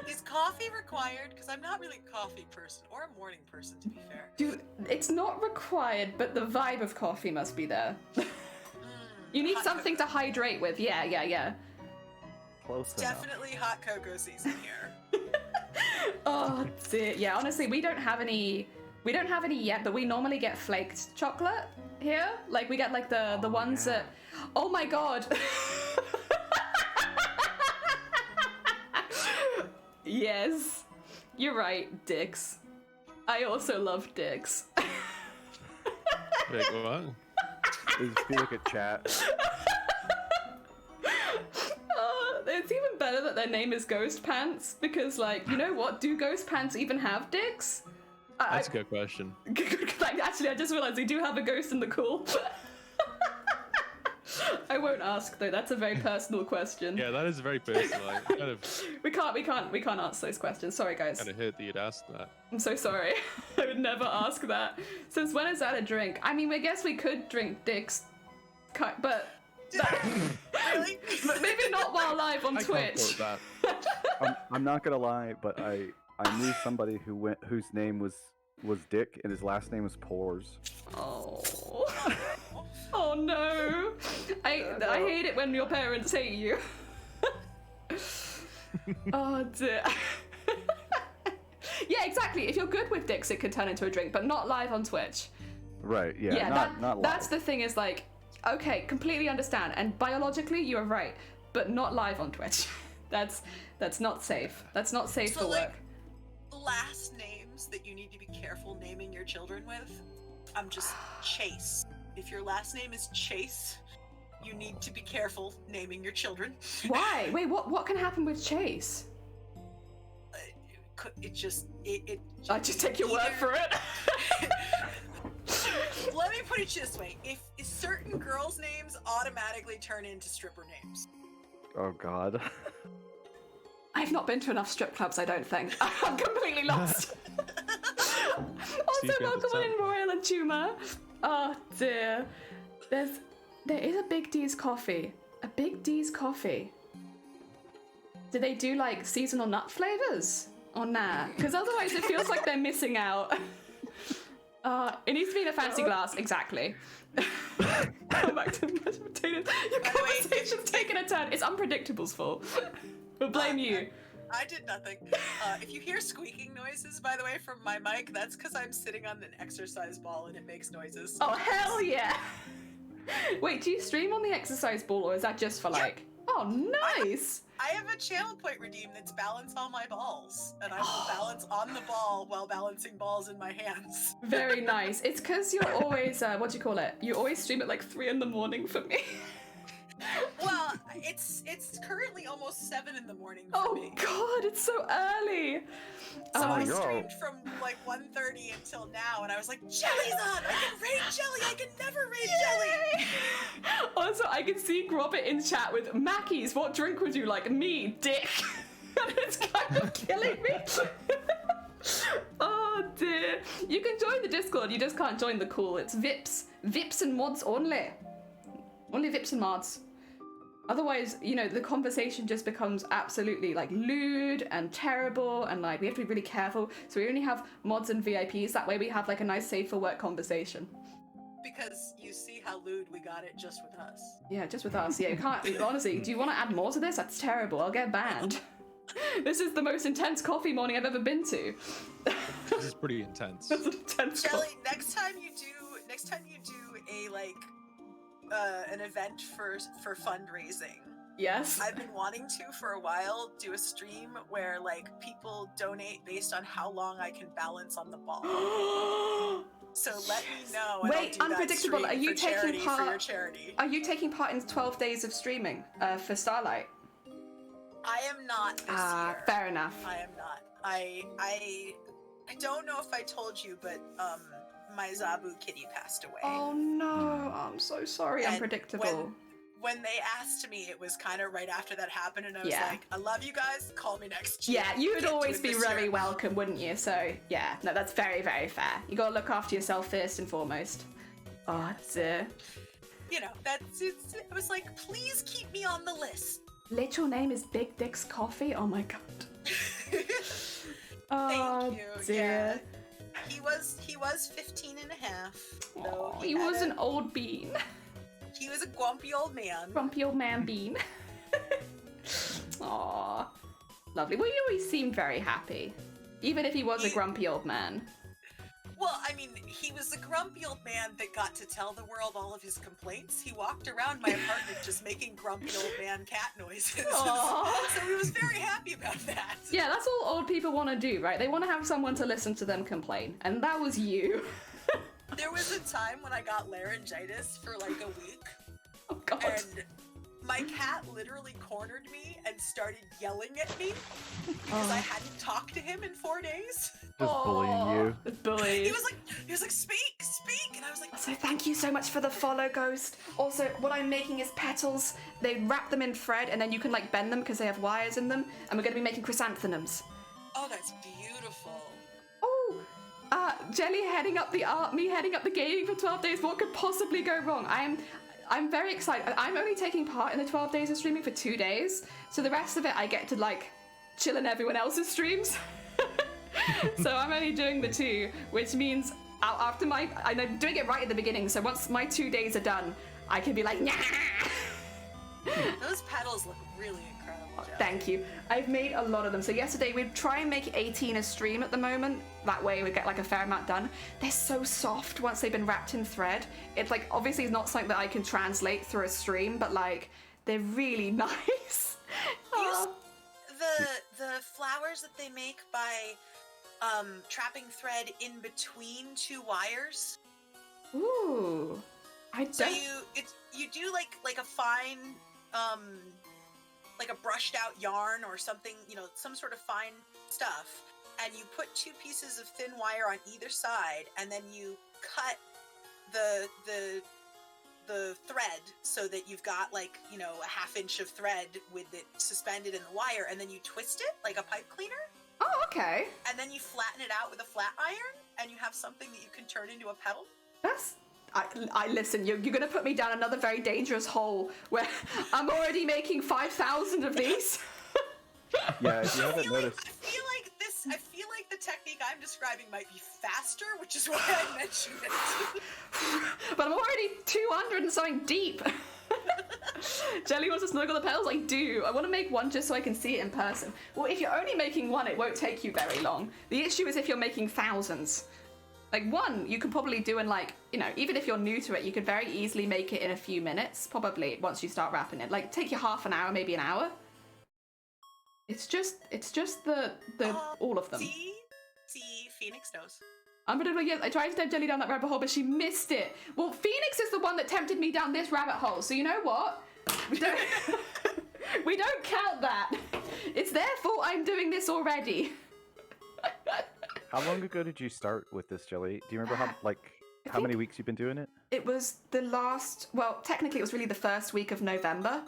Is coffee required? Because I'm not really a coffee person or a morning person, to be fair. Dude, it's not required, but the vibe of coffee must be there. You need Hot something to cocoa. hydrate with. Yeah. Close enough. Definitely hot cocoa season here. Oh dear. Yeah, honestly, we don't have any yet, but we normally get flaked chocolate here. Like we get like the ones that. Oh my god. Yes, you're right, dicks. I also love dicks. Wait, what? If you look at chat. It's even better that their name is Ghost Pants because, like, you know what? Do Ghost Pants even have dicks? That's a good question. Like, actually, I just realized they do have a ghost in the cool. I won't ask though. That's a very personal question. Yeah, that is very personal. I kind of We can't answer those questions. Sorry, guys. hurt that you'd asked that. I'm so sorry. I would never ask that. Since when is that a drink? I mean, I guess we could drink dicks, but Really? maybe not while live on I can't Twitch. quote that. I'm not gonna lie, but I knew somebody whose name was Dick and his last name was Pores. Oh. Oh no. I hate it when your parents hate you. Oh dear. Yeah, exactly. If you're good with dicks, it could turn into a drink, but not live on Twitch. Right? Yeah. not live. That's the thing. Is like, okay, completely understand. And biologically, you are right, but not live on Twitch. That's not safe. That's not safe So, for like, work. last names that you need to be careful naming your children with. I'm just Chase. If your last name is Chase, you need to be careful naming your children. Why? Wait, what can happen with Chase? It just I just take your word for it. Let me put it this way: if certain girls' names automatically turn into stripper names. Oh God. I've not been to enough strip clubs, I don't think. I'm completely lost. Also, Secret welcome on in to Royal and Chuma. Oh dear. There is a Big D's coffee. A Big D's coffee. Do they do like seasonal nut flavors? Or nah? Because otherwise it feels like they're missing out. It needs to be in a fancy glass, exactly. Come back to mashed potatoes. Your By the way, conversation's taking a turn. It's Unpredictable's fault. We'll blame you. I did nothing. If you hear squeaking noises, by the way, from my mic, that's because I'm sitting on an exercise ball and it makes noises. Oh, hell yeah! Wait, do you stream on the exercise ball or is that just for like... Oh, nice! I have a channel point redeem that's balance on my balls, and I will balance on the ball while balancing balls in my hands. Very nice. It's because you're always, what do you call it? You always stream at like 3 in the morning for me. Well, it's currently almost 7 in the morning for Oh me. god, it's so early! So I yo. streamed from like 1:30 until now, and I was like, Jelly's on! I can raid Jelly! I can never raid Jelly! Also, I can see Robert in chat with Mackies. What drink would you like? Me, dick. And it's kind of killing me. Oh dear. You can join the Discord, you just can't join the call. It's VIPs. VIPs and mods only. Only VIPs and mods. Otherwise, you know, the conversation just becomes absolutely like lewd and terrible, and like we have to be really careful. So we only have mods and VIPs. That way we have like a nice safe for work conversation. Because you see how lewd we got it just with us. Yeah, just with us. Yeah, you can't. Honestly, do you want to add more to this? That's terrible. I'll get banned. This is the most intense coffee morning I've ever been to. This is pretty intense. That's an intense Jelly, coffee. next time you do a like an event for fundraising. Yes. I've been wanting to for a while do a stream where like people donate based on how long I can balance on the ball. So let me know. And Wait, I'll do Unpredictable, that are you stream for taking charity part? for your charity? Are you taking part in 12 days of streaming for Starlight? I am not this year. Fair enough. I am not. I don't know if I told you, but my Zabu kitty passed away. Oh no, I'm so sorry. And Unpredictable. When they asked me, it was kind of right after that happened, and I was Yeah. like, I love you guys, call me next year. Yeah, you would Can't do always it be this very year. welcome, wouldn't you? So, yeah, no, that's very, very fair. You gotta look after yourself first and foremost. Oh, dear. You know, it was like, please keep me on the list. Literal name is Big Dick's Coffee? Oh my god. Oh, Thank you. dear. Yeah. He was 15 and a half. Oh, So he had was an old bean. he was a grumpy old man. Grumpy old man bean. Aw. Lovely. Well, you always seemed very happy. Even if he was a grumpy old man. Well, I mean, he was a grumpy old man that got to tell the world all of his complaints. He walked around my apartment just making grumpy old man cat noises. Aw. So he was very happy about that. Yeah, that's all old people want to do, right? They want to have someone to listen to them complain. And that was you. There was a time when I got laryngitis for like a week, Oh, God. and my cat literally cornered me and started yelling at me because I hadn't talked to him in 4 days. Just bullying you. Bullied. He was like, speak, and I was like, So thank you so much for the follow, Ghost. Also, what I'm making is petals. They wrap them in thread, and then you can like bend them because they have wires in them. And we're going to be making chrysanthemums. oh, that's beautiful. Oh, Jelly heading up the art, me heading up the gaming for 12 days. What could possibly go wrong? I'm very excited. I'm only taking part in the 12 days of streaming for 2 days. So the rest of it, I get to like chill in everyone else's streams. So I'm only doing the 2, which means after I'm doing it right at the beginning. So once my 2 days are done, I can be like, nah. Those petals look really incredible, Jeff. Thank you. I've made a lot of them. So yesterday we'd try and make 18 a stream at the moment. That way we get like a fair amount done. They're so soft once they've been wrapped in thread. It's like, obviously it's not something that I can translate through a stream, but like, they're really nice. Use the flowers that they make by trapping thread in between 2 wires. Ooh. I So don't... you do like a fine like a brushed out yarn or something, some sort of fine stuff, and you put 2 pieces of thin wire on either side, and then you cut the thread so that you've got like, a half inch of thread with it suspended in the wire, and then you twist it like a pipe cleaner. Oh, okay. And then you flatten it out with a flat iron, and you have something that you can turn into a petal. That's... I listen, you're going to put me down another very dangerous hole where I'm already making 5,000 of these. Yeah, if you haven't noticed. I feel like the technique I'm describing might be faster, which is why I mentioned it. But I'm already 200 and something deep. Jelly wants to snuggle the petals? I do. I want to make one just so I can see it in person. Well, if you're only making one, it won't take you very long. The issue is if you're making thousands. Like one, you can probably do in like, even if you're new to it, you could very easily make it in a few minutes, probably once you start wrapping it. Like take you half an hour, maybe an hour. It's just the all of them. See, Phoenix knows. I tried to tempt Jelly down that rabbit hole, but she missed it. Well, Phoenix is the one that tempted me down this rabbit hole, so you know what? We don't, we don't count that. It's their fault I'm doing this already. How long ago did you start with this, Jelly? Do you remember how many weeks you've been doing it? It was technically it was really the first week of November,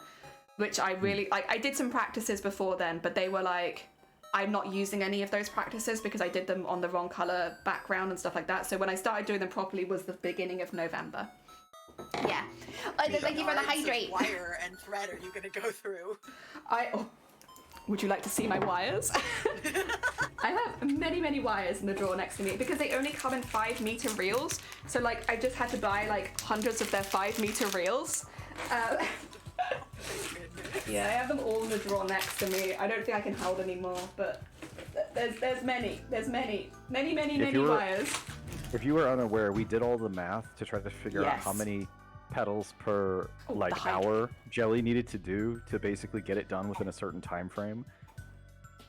which I really, I did some practices before then, but they were like, I'm not using any of those practices because I did them on the wrong color background and stuff like that. So when I started doing them properly was the beginning of November. Yeah. Thank you for the hydrate. What wire and thread are you going to go through? Would you like to see my wires? I have many, many wires in the drawer next to me because they only come in 5-meter reels. So like, I just had to buy like hundreds of their 5-meter reels. Yeah, I have them all in the drawer next to me. I don't think I can hold any more, but there's many wires. If you were unaware, we did all the math to try to figure out how many petals per hour Jelly needed to do to basically get it done within a certain time frame,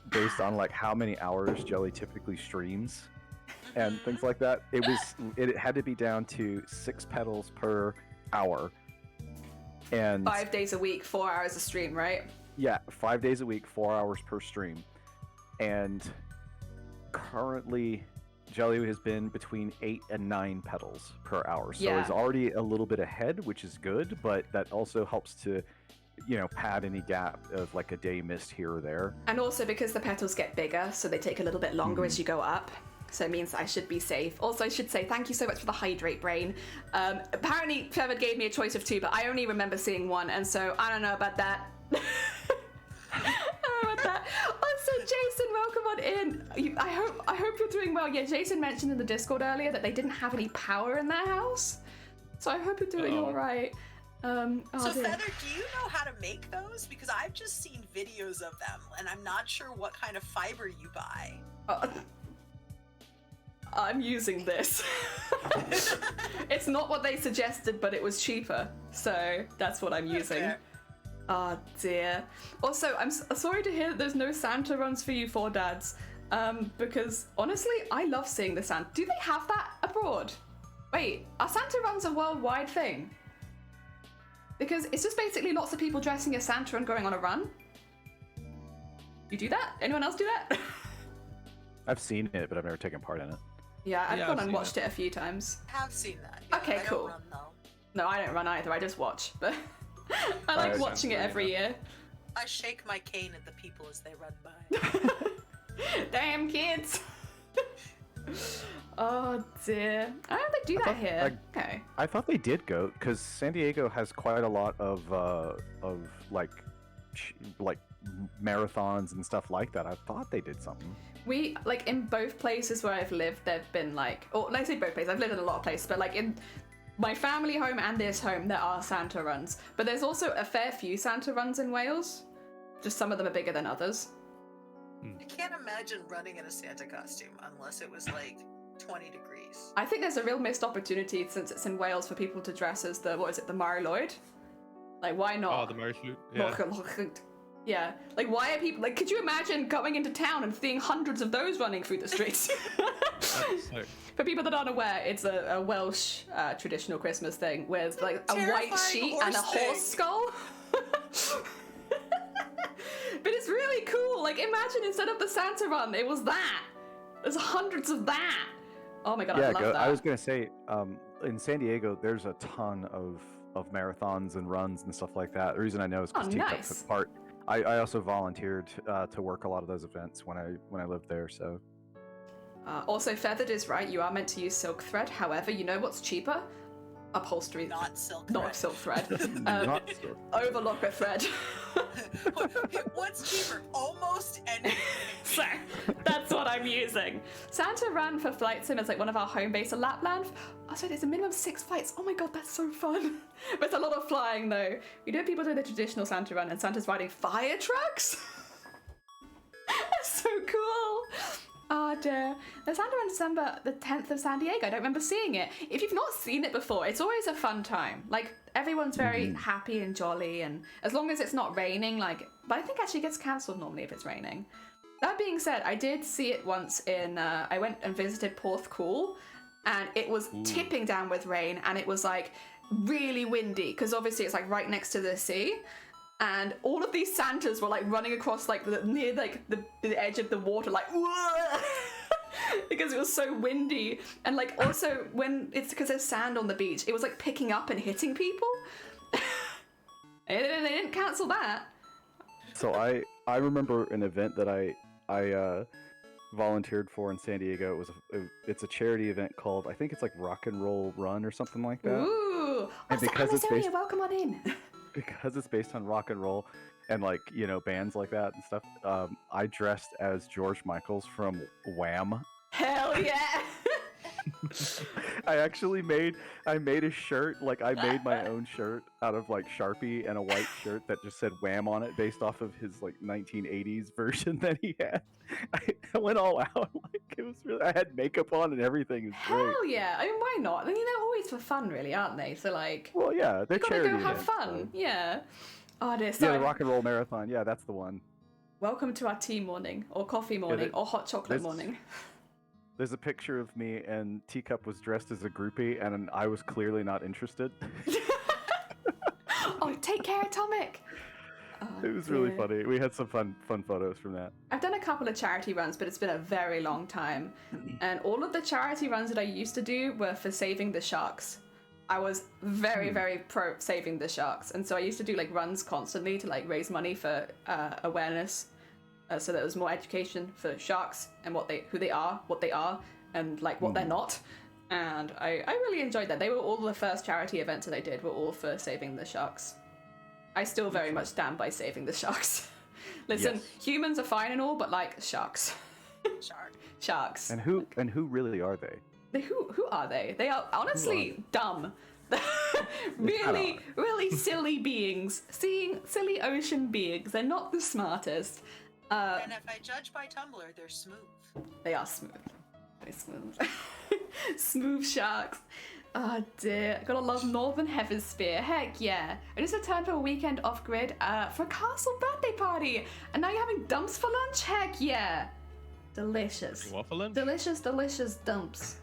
based on like how many hours Jelly typically streams and things like that. It had to be down to 6 petals per hour. And 5 days a week, 4 hours a stream, right? Yeah, 5 days a week, 4 hours per stream. And currently Jelly has been between 8 and 9 petals per hour. So he's already a little bit ahead, which is good, but that also helps to, pad any gap of like a day missed here or there. And also because the petals get bigger, so they take a little bit longer as you go up. So it means I should be safe. Also, I should say thank you so much for the hydrate brain. Apparently, Trevor gave me a choice of 2, but I only remember seeing 1, and so I don't know about that. I don't know about that. Also, Jason, welcome on in. I hope you're doing well. Yeah, Jason mentioned in the Discord earlier that they didn't have any power in their house, so I hope you're doing all right. So dear. Feather, do you know how to make those? Because I've just seen videos of them, and I'm not sure what kind of fiber you buy. I'm using this. It's not what they suggested, but it was cheaper, so that's what I'm using. Fair. Oh dear. Also, I'm sorry to hear that there's no Santa runs for you 4 dads, because honestly, I love seeing the Santa. Do they have that abroad? Wait, are Santa runs a worldwide thing? Because it's just basically lots of people dressing as Santa and going on a run. You do that? Anyone else do that? I've seen it, but I've never taken part in it. Yeah, I've Yeah, gone I've and seen watched it a few times. Have seen that. Yeah, Okay, I don't cool. run, though. No, I don't run either, I just watch. But I like Sounds watching it great, every year. I shake my cane at the people as they run by. Damn kids! Oh dear. I don't think they do that here. Okay. I thought they did go because San Diego has quite a lot of like marathons and stuff like that. I thought they did something. We, like, in both places where I've lived, there've been, like, or I say both places, I've lived in a lot of places, but, like, in my family home and this home, there are Santa runs. But there's also a fair few Santa runs in Wales. Just some of them are bigger than others. I can't imagine running in a Santa costume unless it was like 20 degrees. I think there's a real missed opportunity since it's in Wales for people to dress as the, what is it, the Mary Lloyd? Like, why not? Oh, the Mary Flute. Yeah. Yeah, like why are people like? Could you imagine going into town and seeing hundreds of those running through the streets? For people that aren't aware, it's a Welsh traditional Christmas thing with like a white Terrifying sheet and a horse thing. horse skull. But it's really cool. Like imagine instead of the Santa run, it was that. There's hundreds of that. Oh my god, I love that. I was gonna say, in San Diego, there's a ton of marathons and runs and stuff like that. The reason I know is because Teacup nice. took part. I also volunteered to work a lot of those events when I lived there. So Also, Feathered is right. You are meant to use silk thread. However, you know what's cheaper? Upholstery. Not silk Not thread. silk thread. not so. Overlocker thread. What's cheaper? Almost anything. So, that's what I'm using. Santa ran for Flight Sim as like one of our home base in Lapland. Oh, sorry, there's a minimum of 6 flights. Oh my god, that's so fun. But it's a lot of flying though. You know people do the traditional Santa run and Santa's riding fire trucks? That's so cool. Oh dear. The Santa run December the 10th of San Diego. I don't remember seeing it. If you've not seen it before, it's always a fun time. Like everyone's very happy and jolly, and as long as it's not raining, like, but I think actually it gets cancelled normally if it's raining. That being said, I did see it once in, I went and visited Porthcawl, and it was tipping down with rain, and it was like really windy, because obviously it's like right next to the sea, and all of these Santas were like running across like near like the edge of the water, like because it was so windy, and like also when it's because there's sand on the beach, it was like picking up and hitting people. They didn't cancel that. So I remember an event that I volunteered for in San Diego. It's a charity event called, I think it's like Rock and Roll Run or something like that. Ooh, And because it's based- welcome on in. Because it's based on rock and roll and like, you know, bands like that and stuff. I dressed as George Michaels from Wham. Hell yeah. I actually made a shirt, like I made my own shirt out of like Sharpie and a white shirt that just said Wham on it based off of his like 1980s version that he had. I went all out. Like it was really, I had makeup on and everything. It was great. Hell yeah. I mean, why not? I mean, they're always for fun, really, aren't they? So like, Well, yeah, they're you gotta charity go have events, fun. so- Yeah. Oh dear. Yeah, So the Rock and Roll Marathon. Yeah, that's the one. welcome to our tea morning, or coffee morning, or hot chocolate this- morning. There's a picture of me and Teacup was dressed as a groupie, and I was clearly not interested. Oh, take care, Atomic. Oh, It was really dear. funny. We had some fun photos from that. I've done a couple of charity runs, but it's been a very long time. And all of the charity runs that I used to do were for saving the sharks. I was very, very pro saving the sharks. And so I used to do like runs constantly to like raise money for awareness. So there was more education for sharks and who they are, and like what they're not. And I really enjoyed that. They were all the first charity events that I did were all for saving the sharks. I still very much stand by saving the sharks. Listen, Yes. humans are fine and all, but like sharks. Shark. Sharks. And who really are they? Who are they? They are honestly dumb. really, are. really silly beings. Silly ocean beings. They're not the smartest. And if I judge by Tumblr, they're smooth. They are smooth. Very smooth. Smooth sharks. Oh dear. Gotta love Northern Hemisphere. Heck yeah. I just returned from a weekend off grid for a castle birthday party. And now you're having dumps for lunch? Heck yeah. Delicious. What for lunch? Delicious, delicious dumps.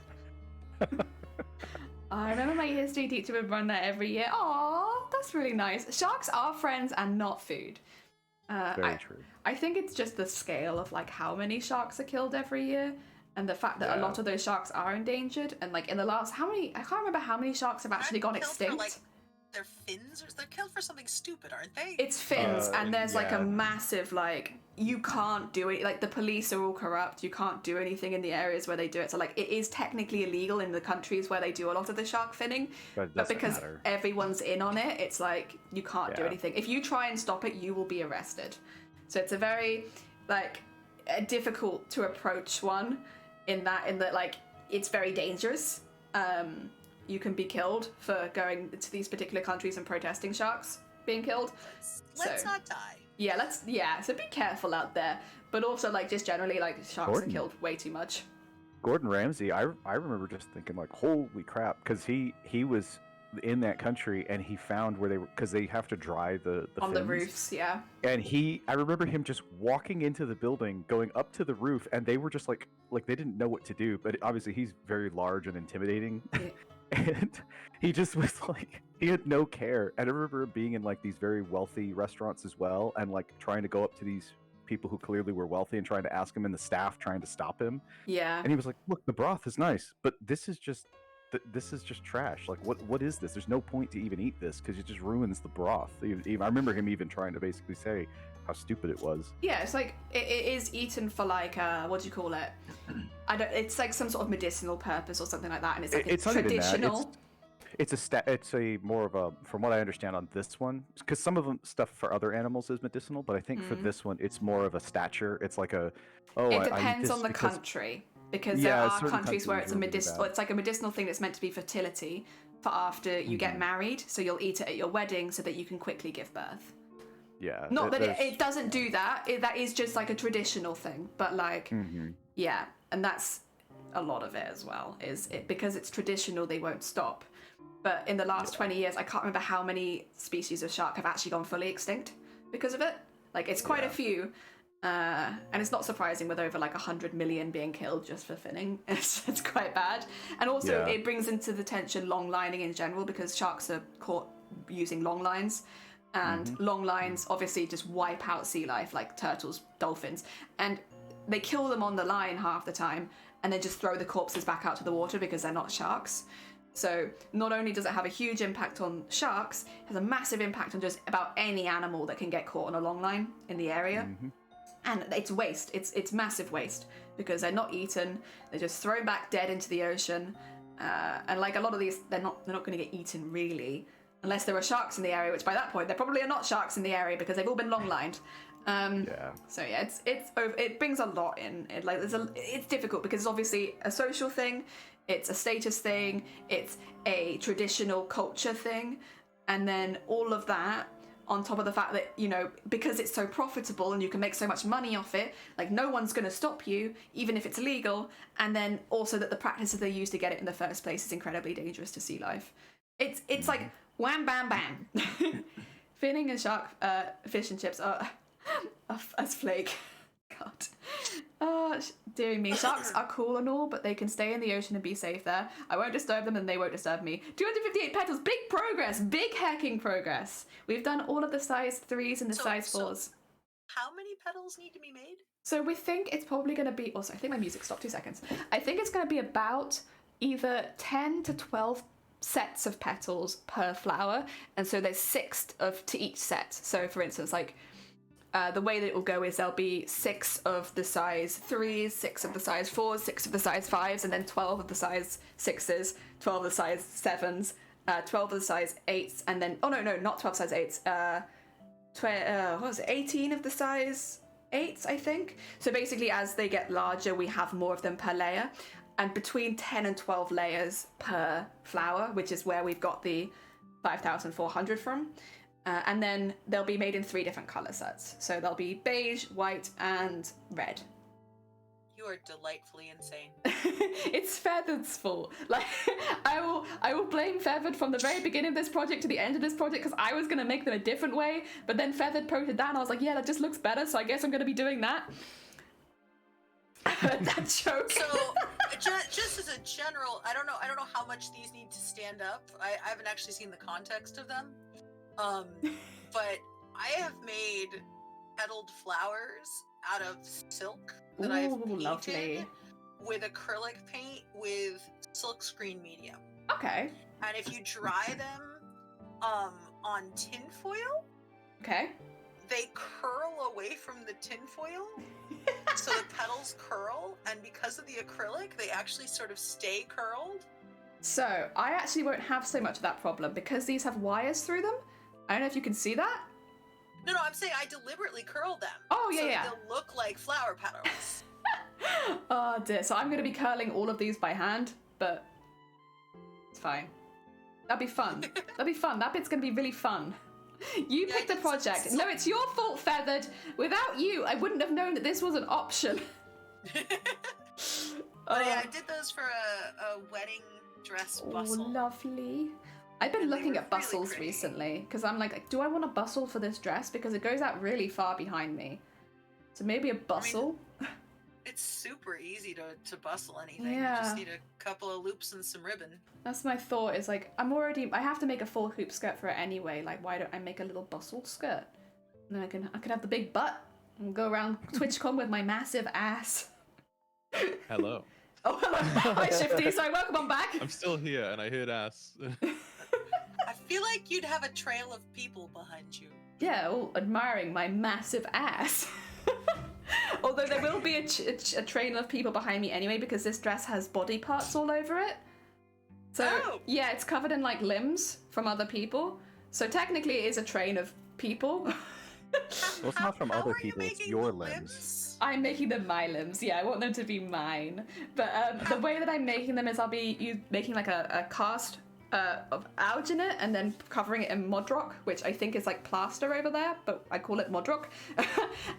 I remember my history teacher would run that every year. Aw, that's really nice. Sharks are friends and not food. Very true. I think it's just the scale of like how many sharks are killed every year, and the fact that a lot of those sharks are endangered. And like in the last, I can't remember how many sharks have actually gone Aren't killed extinct. For, like, their fins, or they're killed for something stupid, aren't they? It's fins, and there's like a yeah. massive like you can't do it. Like the police are all corrupt. You can't do anything in the areas where they do it. So like it is technically illegal in the countries where they do a lot of the shark finning, But it but doesn't because matter. everyone's in on it, it's like you can't do Yeah. anything. If you try and stop it, you will be arrested. So it's a very like difficult to approach one in that like it's very dangerous. You can be killed for going to these particular countries and protesting sharks being killed. Let's So- not die. Yeah, so be careful out there. But also like just generally like sharks Gordon. are killed way too much. Gordon Ramsay, I remember just thinking like, holy crap, because he was in that country and he found where they were, because they have to dry the On the fins. roofs, yeah. And I remember him just walking into the building, going up to the roof, and they were just like they didn't know what to do. But obviously he's very large and intimidating, Yeah. and he just was like, he had no care. And I remember being in like these very wealthy restaurants as well, and like trying to go up to these people who clearly were wealthy and trying to ask him, and the staff trying to stop him. Yeah. And he was like, "Look, the broth is nice, but this is just trash. Like, what is this? There's no point to even eat this because it just ruins the broth." I remember him even trying to basically say how stupid it was. Yeah, it's like it is eaten for like what do you call it? It's like some sort of medicinal purpose or something like that, and it's like It's a not even that. traditional. It's a more of a, from what I understand on this one, because some of them stuff for other animals is medicinal, but I think for this one it's more of a stature. It's like a It I eat depends this on the because- country, because Yeah, there are certain countries where it's a countries are really medicinal. bad. It's like a medicinal thing that's meant to be fertility for after you get married. So you'll eat it at your wedding so that you can quickly give birth. Yeah. Not that there's- it doesn't do that. That is just like a traditional thing. But like, yeah, and that's a lot of it as well. Is it because it's traditional? They won't stop. But in the last 20 years, I can't remember how many species of shark have actually gone fully extinct because of it. Like it's quite a few. And it's not surprising with over like 100 million being killed just for finning. It's quite bad. And also Yeah. it brings into the tension long lining in general because sharks are caught using long lines. And long lines obviously just wipe out sea life like turtles, dolphins. And they kill them on the line half the time and then just throw the corpses back out to the water because they're not sharks. So not only does it have a huge impact on sharks, it has a massive impact on just about any animal that can get caught on a long line in the area. And it's waste. It's massive waste because they're not eaten. They're just thrown back dead into the ocean. And like a lot of these, they're not going to get eaten really, unless there are sharks in the area. Which by that point, there probably are not sharks in the area because they've all been long lined. So yeah, it brings a lot in. It's difficult because it's obviously a social thing, it's a status thing, it's a traditional culture thing, and then all of that on top of the fact that, you know, because it's so profitable and you can make so much money off it, like no one's going to stop you, even if it's illegal, and then also that the practices they use to get it in the first place is incredibly dangerous to sea life. It's like wham bam bam. Finning and shark fish and chips are as flake. God. Dear me, sharks are cool and all, but they can stay in the ocean and be safe there. I won't disturb them and they won't disturb me. 258 petals, big progress, big hacking progress. We've done all of the size 3s and the size 4s. How many petals need to be made? So we think it's probably going to be, also I think my music stopped 2 seconds. I think it's going to be about either 10 to 12 sets of petals per flower, and so there's 6 to each set. So for instance, like the way that it will go is there'll be 6 of the size 3s, 6 of the size 4s, 6 of the size 5s, and then 12 of the size 6s, 12 of the size 7s, 12 of the size 8s, and then, oh no, not 12 size 8s, what was it, 18 of the size 8s, I think. So basically, as they get larger, we have more of them per layer, and between 10 and 12 layers per flower, which is where we've got the 5,400 from. And then they'll be made in 3 different color sets. So they'll be beige, white, and red. You are delightfully insane. It's Feathered's fault. Like, I will blame Feathered from the very beginning of this project to the end of this project, because I was going to make them a different way, but then Feathered posted that and I was like, yeah, that just looks better, so I guess I'm going to be doing that. That joke. So, just as a general, I don't know how much these need to stand up. I haven't actually seen the context of them. But I have made petaled flowers out of silk that I've painted lovely. with acrylic paint with silkscreen medium. Okay. And if you dry them on tinfoil, Okay. they curl away from the tinfoil. So the petals curl, and because of the acrylic, they actually sort of stay curled. So, I actually won't have so much of that problem because these have wires through them. I don't know if you can see that. No, I'm saying I deliberately curled them. Oh, yeah, so yeah. they'll look like flower petals. Oh dear, so I'm going to be curling all of these by hand, but it's fine. That'd be fun. That'd be fun. That bit's going to be really fun. You picked the project. No, it's your fault, Feathered. Without you, I wouldn't have known that this was an option. But yeah, I did those for a wedding dress bustle. Oh, lovely. I've been And they looking were at bustles really pretty. recently because I'm like, do I want a bustle for this dress? Because it goes out really far behind me. So maybe a bustle. It's super easy to bustle anything. Yeah. You just need a couple of loops and some ribbon. That's my thought, is like, I have to make a full hoop skirt for it anyway. Like, why don't I make a little bustle skirt? And then I can have the big butt and go around TwitchCon with my massive ass. Hello. Oh, hello. Hi, Shifty. Sorry, welcome on back. I'm still here, and I heard ass. I feel like you'd have a trail of people behind you. Yeah, all admiring my massive ass. Although there will be a train of people behind me anyway, because this dress has body parts all over it. So, yeah, it's covered in, like, limbs from other people. So technically it is a train of people. Well, it's not from How other are you people, it's making your the limbs. I'm making them my limbs. Yeah, I want them to be mine. But the way that I'm making them is I'll be making, like, a cast of alginate and then covering it in Modrock, which I think is like plaster over there, but I call it Modrock.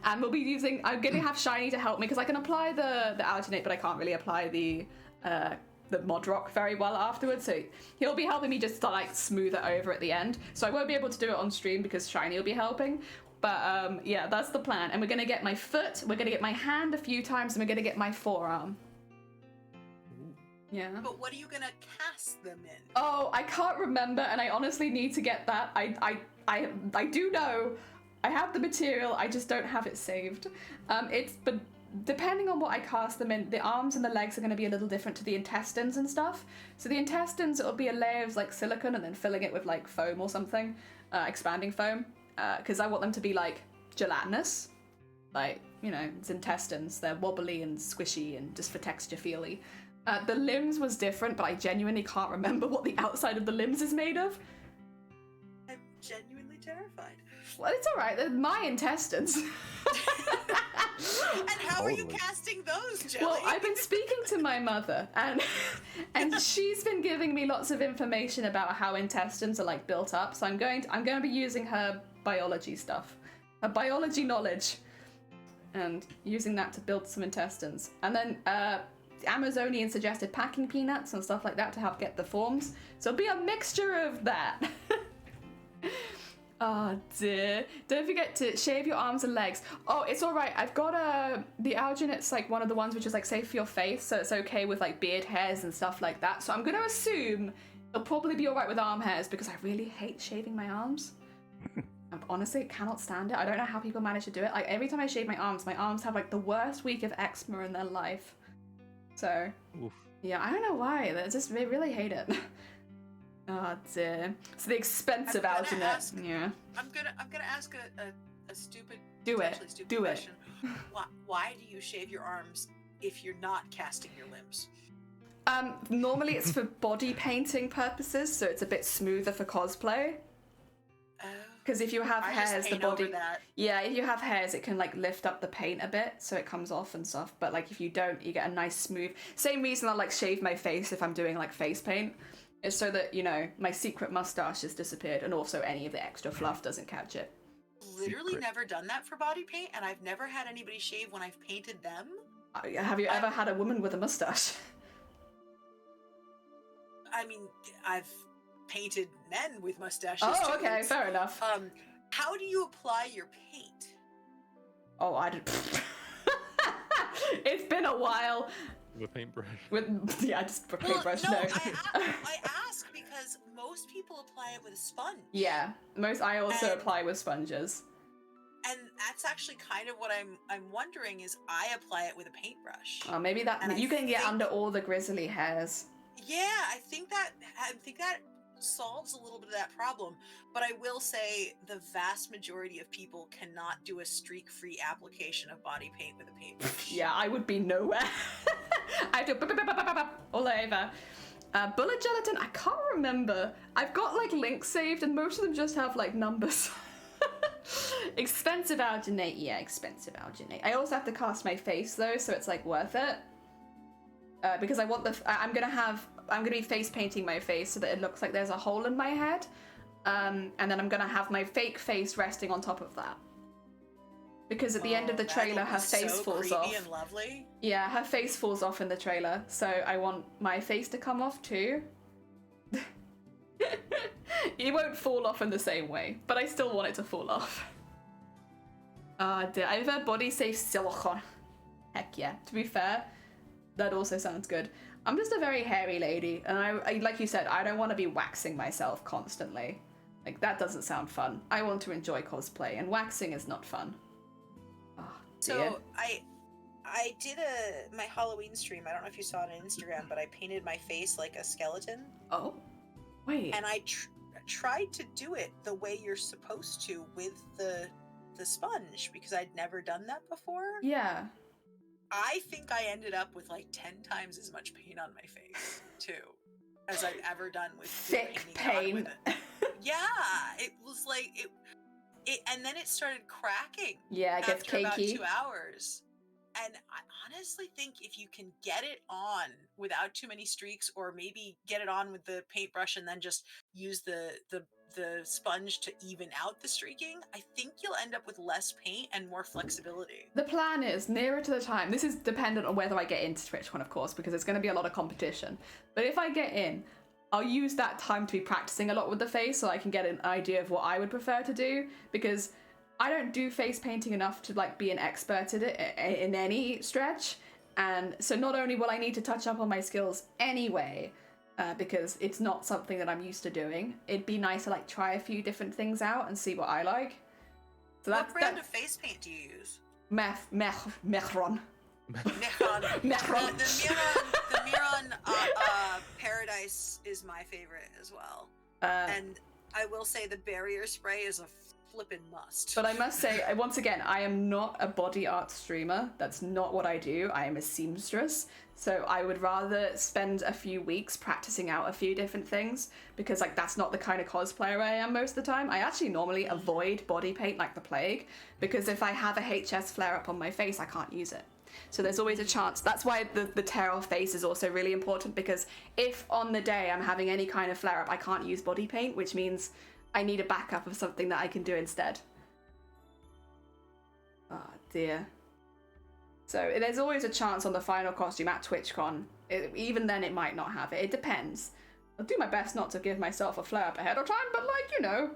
And we'll be using, I'm going to have Shiny to help me because I can apply the alginate, but I can't really apply the Modrock very well afterwards, so he'll be helping me just to like smooth it over at the end. So I won't be able to do it on stream because Shiny will be helping. But yeah, that's the plan. And we're going to get my foot, we're going to get my hand a few times, and we're going to get my forearm. Yeah. But what are you gonna cast them in? Oh, I can't remember, and I honestly need to get that. I do know. I have the material, I just don't have it saved. But depending on what I cast them in, the arms and the legs are going to be a little different to the intestines and stuff. So the intestines, it'll be a layer of like silicone and then filling it with like foam or something, expanding foam, because I want them to be like gelatinous. Like, you know, it's intestines, they're wobbly and squishy and just for texture feely. The limbs was different, but I genuinely can't remember what the outside of the limbs is made of. I'm genuinely terrified. Well, it's alright, they're my intestines. And how are you Totally. casting those, Jelly? Well, I've been speaking to my mother, and she's been giving me lots of information about how intestines are like built up. So I'm going to be using her biology stuff, her biology knowledge, and using that to build some intestines. And then Amazonian suggested packing peanuts and stuff like that to help get the forms. So it'll be a mixture of that. Oh dear. Don't forget to shave your arms and legs. Oh, it's alright. I've got the alginate's like one of the ones which is like safe for your face, so it's okay with like beard hairs and stuff like that. So I'm gonna assume it'll probably be alright with arm hairs because I really hate shaving my arms. I honestly cannot stand it. I don't know how people manage to do it. Like every time I shave my arms have like the worst week of eczema in their life. So Oof. yeah, I don't know why. They really hate it. Oh dear. So the expensive I'm gonna alginate. ask- Yeah. I'm gonna ask a stupid, Do it. potentially stupid Do it. question. Why do you shave your arms if you're not casting your limbs? Normally it's for body painting purposes, so it's a bit smoother for cosplay. Oh. Because if you have I hairs, just the paint over body. that. Yeah, if you have hairs, it can like lift up the paint a bit, so it comes off and stuff. But like if you don't, you get a nice smooth. Same reason I like shave my face if I'm doing like face paint, is so that my secret mustache has disappeared, and also any of the extra fluff doesn't catch it. Literally Secret. never done that for body paint, and I've never had anybody shave when I've painted them. Have you ever had a woman with a mustache? I mean, I've painted men with mustaches. Oh, too. okay, fair enough. How do you apply your paint? Oh, I did. It's been a while. With a paintbrush. Just for paintbrush. no, No. I ask because most people apply it with a sponge. Yeah, I also And- apply with sponges. And that's actually kind of what I'm wondering is I apply it with a paintbrush. Oh, maybe that And I you can get think- under all the grizzly hairs. Yeah, I think that solves a little bit of that problem. But I will say the vast majority of people cannot do a streak-free application of body paint with a paintbrush. Yeah, I would be nowhere. I do all over. Bullet gelatin, I can't remember. I've got like links saved and most of them just have like numbers. Expensive alginate, yeah, expensive alginate. I also have to cast my face though, so it's like worth it. Because I want I'm gonna be face painting my face so that it looks like there's a hole in my head. And then I'm gonna have my fake face resting on top of that. Because at the end of the trailer, her face falls off. Creepy and lovely. Yeah, her face falls off in the trailer, so I want my face to come off too. It won't fall off in the same way, but I still want it to fall off. I've heard body safe silicone. Heck yeah. To be fair, that also sounds good. I'm just a very hairy lady, and I like you said, I don't want to be waxing myself constantly. Like, that doesn't sound fun. I want to enjoy cosplay, and waxing is not fun. Oh, dear. So I did my Halloween stream. I don't know if you saw it on Instagram, but I painted my face like a skeleton, Oh, wait. and I tried to do it the way you're supposed to with the sponge because I'd never done that before. Yeah. I think I ended up with like 10 times as much paint on my face too as I've ever done with Thick painting on paint. with it. Yeah, it was like it, and then it started cracking. Yeah, it gets after about cakey. 2 hours. And I honestly think if you can get it on without too many streaks, or maybe get it on with the paintbrush and then just use the sponge to even out the streaking, I think you'll end up with less paint and more flexibility. The plan is, nearer to the time, this is dependent on whether I get into TwitchCon, of course, because there's going to be a lot of competition. But if I get in, I'll use that time to be practicing a lot with the face so I can get an idea of what I would prefer to do, because I don't do face painting enough to like be an expert at it in any stretch. And so not only will I need to touch up on my skills anyway, because it's not something that I'm used to doing, it'd be nice to like try a few different things out and see what I like. So What brand of face paint do you use? Mehron. Necron. Necron. The Miron Paradise is my favorite as well. And I will say the barrier spray is a flippin' must. But I must say, once again, I am not a body art streamer. That's not what I do. I am a seamstress. So I would rather spend a few weeks practicing out a few different things, because like that's not the kind of cosplayer I am most of the time. I actually normally avoid body paint like the plague, because if I have a HS flare up on my face, I can't use it. So there's always a chance. That's why the tear off face is also really important, because if on the day I'm having any kind of flare up, I can't use body paint, which means I need a backup of something that I can do instead. Oh dear. So there's always a chance on the final costume at TwitchCon. Even then it might not have it. It depends. I'll do my best not to give myself a flare up ahead of time, but like, you know,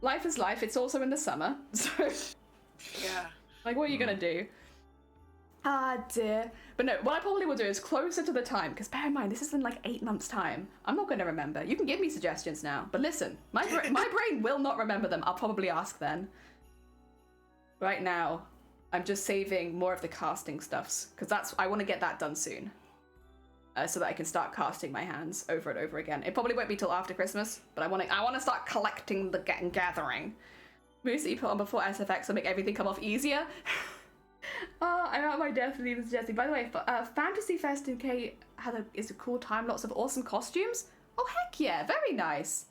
life is life. It's also in the summer. So, Yeah. like, what are you gonna do? Ah dear. But no, what I probably will do is closer to the time, because bear in mind, this is in like 8 months' time. I'm not going to remember. You can give me suggestions now, but listen, my brain will not remember them. I'll probably ask then. Right now, I'm just saving more of the casting stuffs, because I want to get that done soon. So that I can start casting my hands over and over again. It probably won't be till after Christmas, but I want to start collecting and gathering. Moves that you put on before SFX will make everything come off easier. I'm at my death for even suggesting. By the way, Fantasy Fest in K is a cool time. Lots of awesome costumes. Oh heck yeah, very nice.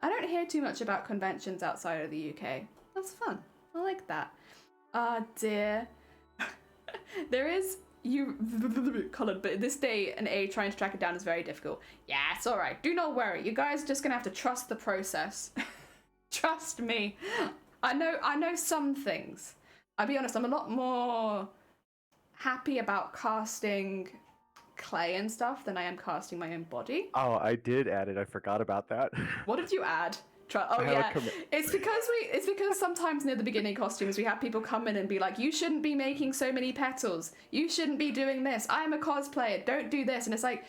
I don't hear too much about conventions outside of the UK. That's fun. I like that. Ah, dear. There is Colin, but this day and age trying to track it down is very difficult. Yeah, it's alright. Do not worry. You guys are just gonna have to trust the process. Trust me. I know some things. I'll be honest, I'm a lot more happy about casting clay and stuff than I am casting my own body. Oh, I did add it. I forgot about that. What did you add? Oh I have yeah, it's because sometimes near the beginning costumes we have people come in and be like, you shouldn't be making so many petals. You shouldn't be doing this. I'm a cosplayer. Don't do this. And it's like,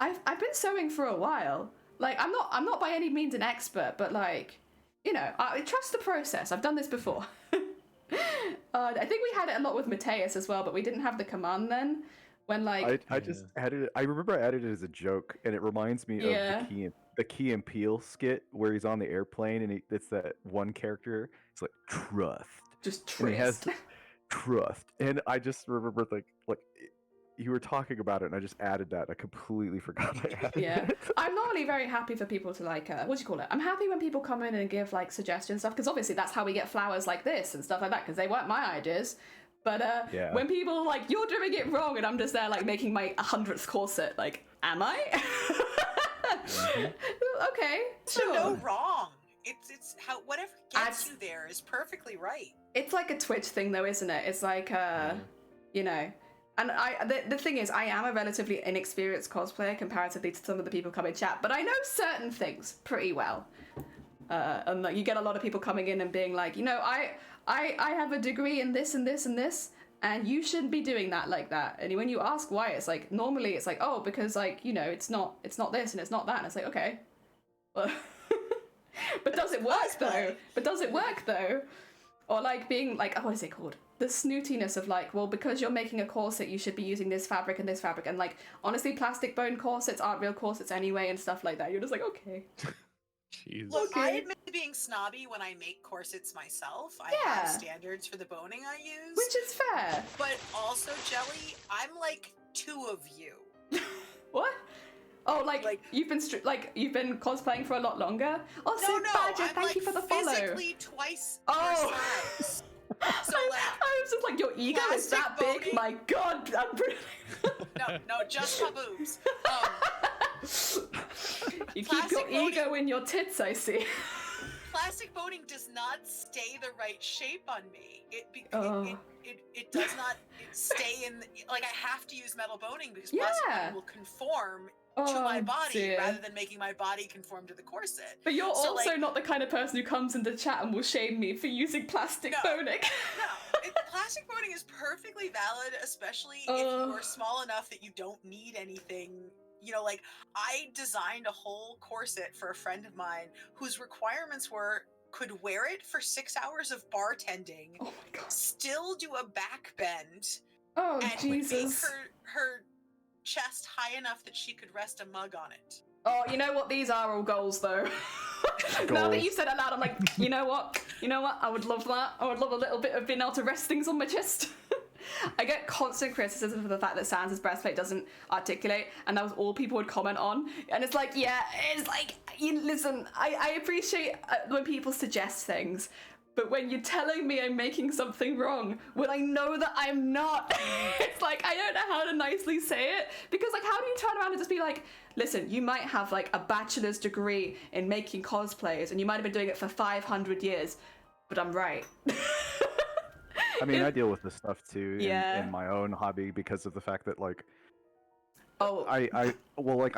I've been sewing for a while. Like I'm not by any means an expert, but like, you know, I trust the process. I've done this before. I think we had it a lot with Mateus as well, but we didn't have the command then. When like I just added it. I remember I added it as a joke, and it reminds me of the Key and Peele skit where he's on the airplane and it's that one character. It's like trust, just trust. And he has trust, and I just remember like you were talking about it, and I just added that. I completely forgot I added it. I'm normally very happy for people to like what do you call it? I'm happy when people come in and give like suggestions stuff, because obviously that's how we get flowers like this and stuff like that, because they weren't my ideas. But when people are like, you're doing it wrong, and I'm just there like making my 100th corset, like, am I? Okay, sure. No wrong. It's how whatever gets you there is perfectly right. It's like a Twitch thing though, isn't it? It's like you know, and the thing is, I am a relatively inexperienced cosplayer comparatively to some of the people come in chat, but I know certain things pretty well. And like, you get a lot of people coming in and being like, you know, I have a degree in this and this and this, and you shouldn't be doing that like that. And when you ask why, it's like, normally it's like, oh, because like, you know, it's not this and it's not that. And it's like, okay. But does it work though? Or like being like, oh, what is it called? The snootiness of like, well, because you're making a corset, you should be using this fabric and this fabric. And like, honestly, plastic bone corsets aren't real corsets anyway and stuff like that. You're just like, okay. Jeez. Look, I admit to being snobby when I make corsets myself. I have standards for the boning I use. Which is fair. But also, Jelly, I'm like two of you. What? Oh, like you've been you've been cosplaying for a lot longer. Oh, no, Badger, I'm thank like you for the follow. Physically twice your size. So like, I was just like, your ego is that big. boning- My God, I'm really... no, just my boobs. You keep your ego in your tits, I see. Plastic boning does not stay the right shape on me. It does not stay in. Like, I have to use metal boning because plastic boning will conform to my body rather than making my body conform to the corset. But you're also not the kind of person who comes into chat and will shame me for using plastic boning. No, plastic boning is perfectly valid, especially if you're small enough that you don't need anything. You know, like, I designed a whole corset for a friend of mine whose requirements were could wear it for 6 hours of bartending, oh my God, still do a back bend, and make her chest high enough that she could rest a mug on it. Oh, you know what? These are all goals, though. Now that you said it out loud, I'm like, you know what? I would love that. I would love a little bit of being able to rest things on my chest. I get constant criticism for the fact that Sans' breastplate doesn't articulate, and that was all people would comment on. And it's like, listen, I appreciate when people suggest things, but when you're telling me I'm making something wrong, when I know that I'm not, it's like, I don't know how to nicely say it, because like, how do you turn around and just be like, listen, you might have like a bachelor's degree in making cosplays, and you might have been doing it for 500 years, but I'm right. I mean, I deal with this stuff too in my own hobby because of the fact that like, I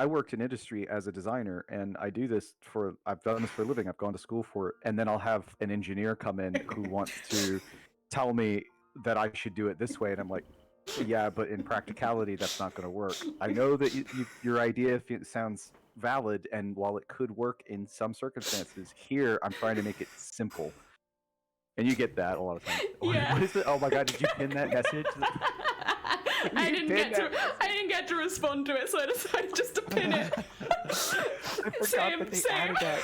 worked in industry as a designer, and I've done this for a living. I've gone to school for it, and then I'll have an engineer come in who wants to tell me that I should do it this way, and I'm like, yeah, but in practicality, that's not going to work. I know that your idea sounds valid, and while it could work in some circumstances, here I'm trying to make it simple. And you get that a lot of times. Yeah. What is it? Oh my God! Did you pin that message? I didn't get to respond to it, so I decided just to pin it. I forgot that they added that.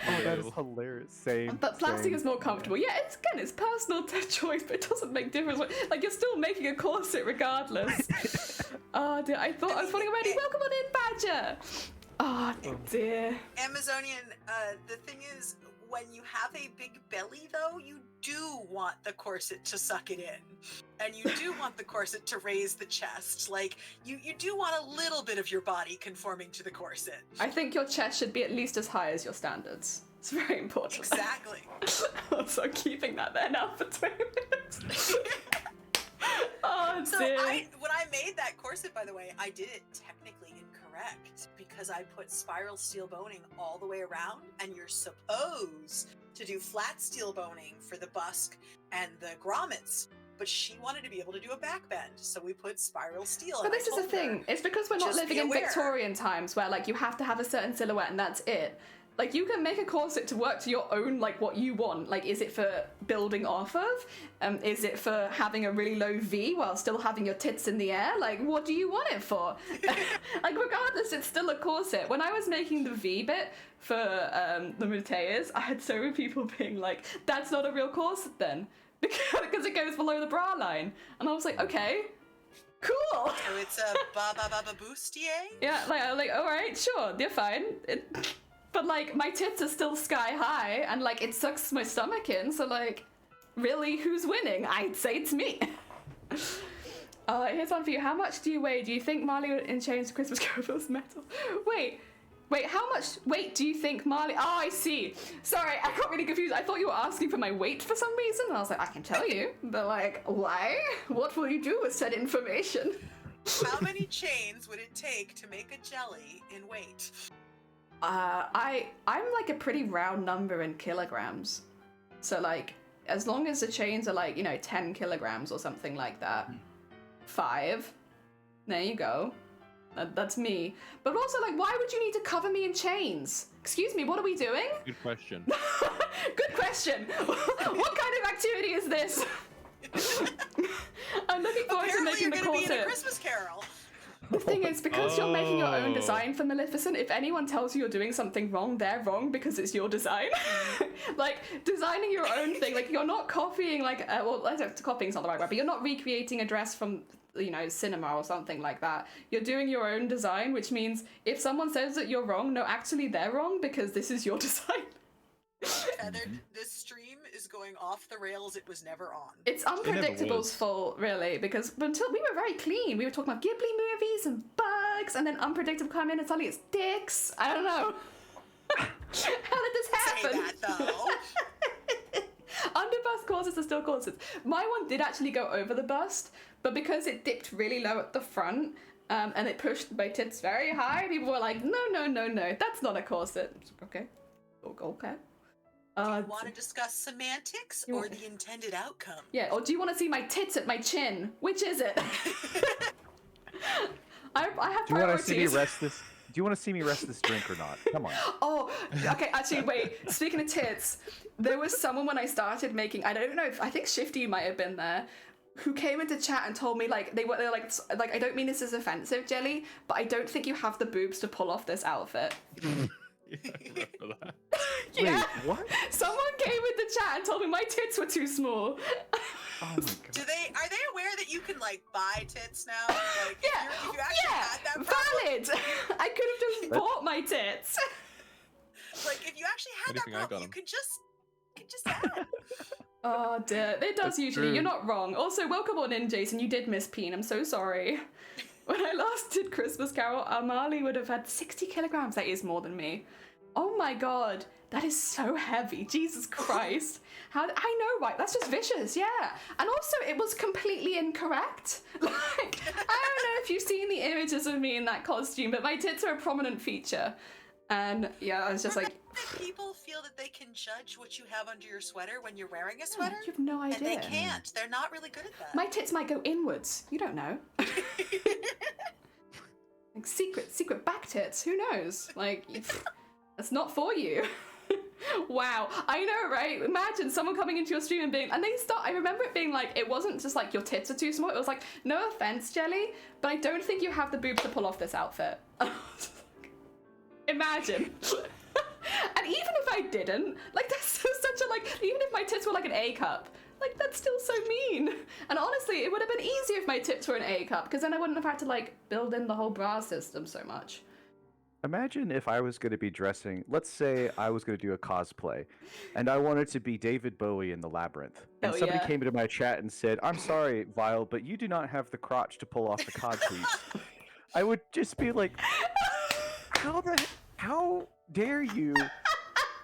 Oh, that is hilarious. Same. But plastic is more comfortable. Yeah, it's personal choice, but it doesn't make difference. Like, you're still making a corset regardless. Oh dear, I thought I was falling already. Welcome on in, Badger. Oh dear. Amazonian, the thing is, when you have a big belly, though, you do want the corset to suck it in. And you do want the corset to raise the chest. Like, you do want a little bit of your body conforming to the corset. I think your chest should be at least as high as your standards. It's very important. Exactly. Also keeping that there now for 20 minutes. Oh So dear. when I made that corset, by the way, I did it technically incorrect because I put spiral steel boning all the way around, and you're supposed to do flat steel boning for the busk and the grommets. But she wanted to be able to do a back bend, so we put spiral steel. But this is the thing. It's because we're not just living be in aware. Victorian times where like you have to have a certain silhouette and that's it. Like you can make a corset to work to your own, like what you want. Like, is it for building off of? Is it for having a really low V while still having your tits in the air? Like, what do you want it for? Like, regardless, it's still a corset. When I was making the V bit for the Mateas, I had so many people being like, "That's not a real corset then," because it goes below the bra line. And I was like, okay, cool. So it's a ba bustier. Yeah, like all right, sure, they're fine. But like my tits are still sky high, and like it sucks my stomach in. So like, really, who's winning? I'd say it's me. Here's one for you. How much do you weigh? Do you think Marley in Chains to Christmas Carol was metal? Wait, how much weight do you think Marley? Oh, I see. Sorry, I got really confused. I thought you were asking for my weight for some reason, and I was like, I can tell you, but like, why? What will you do with said information? How many chains would it take to make a jelly in weight? I'm like a pretty round number in kilograms. So like, as long as the chains are like, 10 kilograms or something like that. 5. There you go. That's me. But also like, why would you need to cover me in chains? Excuse me, what are we doing? Good question. Good question. What kind of activity is this? I'm looking forward to Apparently making you're the gonna be in a corset. Christmas Carol. The thing is, because you're making your own Oh. design for Maleficent, if anyone tells you you're doing something wrong, they're wrong because it's your design. Like, designing your own thing, like, you're not copying, like, copying's not the right word, but you're not recreating a dress from, cinema or something like that. You're doing your own design, which means if someone says that you're wrong, no, actually they're wrong because this is your design. Feathered, this stream is going off the rails it was never on. It's never Unpredictable's was. fault, really, because until we were very clean, we were talking about Ghibli movies and bugs, and then Unpredictable come in and suddenly it's dicks. I don't know. How did this happen? Say that, though. Underbust corsets are still corsets. My one did actually go over the bust, but because it dipped really low at the front, and it pushed my tits very high, people were like, no, that's not a corset. Okay. Do you want to discuss semantics or the intended outcome? Yeah, or do you want to see my tits at my chin? Which is it? I have Do you want to see me priorities. rest this? Do you want to see me rest this drink or not? Come on. Oh, okay, actually, wait. Speaking of tits, there was someone when I started making, I don't know, I think Shifty might have been there, who came into chat and told me, like, they're like, I don't mean this is offensive, Jelly, but I don't think you have the boobs to pull off this outfit. Yeah, I remember that. Yeah. Wait, what? Someone came into chat and told me my tits were too small. Oh my god. Are they aware that you can like buy tits now? Like, Yeah, if you actually yeah, had that problem, valid. I could have just bought my tits. like if you actually had that Anything I got problem, you 'em. could just add. Oh dear, it does That's usually. true. You're not wrong. Also, welcome on in, Jason. You did miss Peen. I'm so sorry. When I last did Christmas Carol, Marley would have had 60 kilograms. That is more than me. Oh my god, that is so heavy. Jesus Christ. How? I know, right? That's just vicious, yeah. And also, it was completely incorrect. Like, I don't know if you've seen the images of me in that costume, but my tits are a prominent feature. And yeah, I was just like, That people feel that they can judge what you have under your sweater when you're wearing a sweater, you have no and idea. they can't. They're not really good at that. My tits might go inwards. You don't know. Like secret back tits. Who knows? Like, that's not for you. Wow. I know, right? Imagine someone coming into your stream and being, and they start, I remember it being like, it wasn't just like your tits are too small. It was like, no offense, Jelly, but I don't think you have the boobs to pull off this outfit. Imagine. And even if I didn't, like, that's such a, like, even if my tits were like an A cup, like, that's still so mean. And honestly, it would have been easier if my tits were an A cup, because then I wouldn't have had to, like, build in the whole bra system so much. Imagine if I was going to be dressing, let's say I was going to do a cosplay, and I wanted to be David Bowie in the Labyrinth. And Oh, somebody yeah. came into my chat and said, I'm sorry, Vile, but you do not have the crotch to pull off the codpiece. I would just be like, how dare you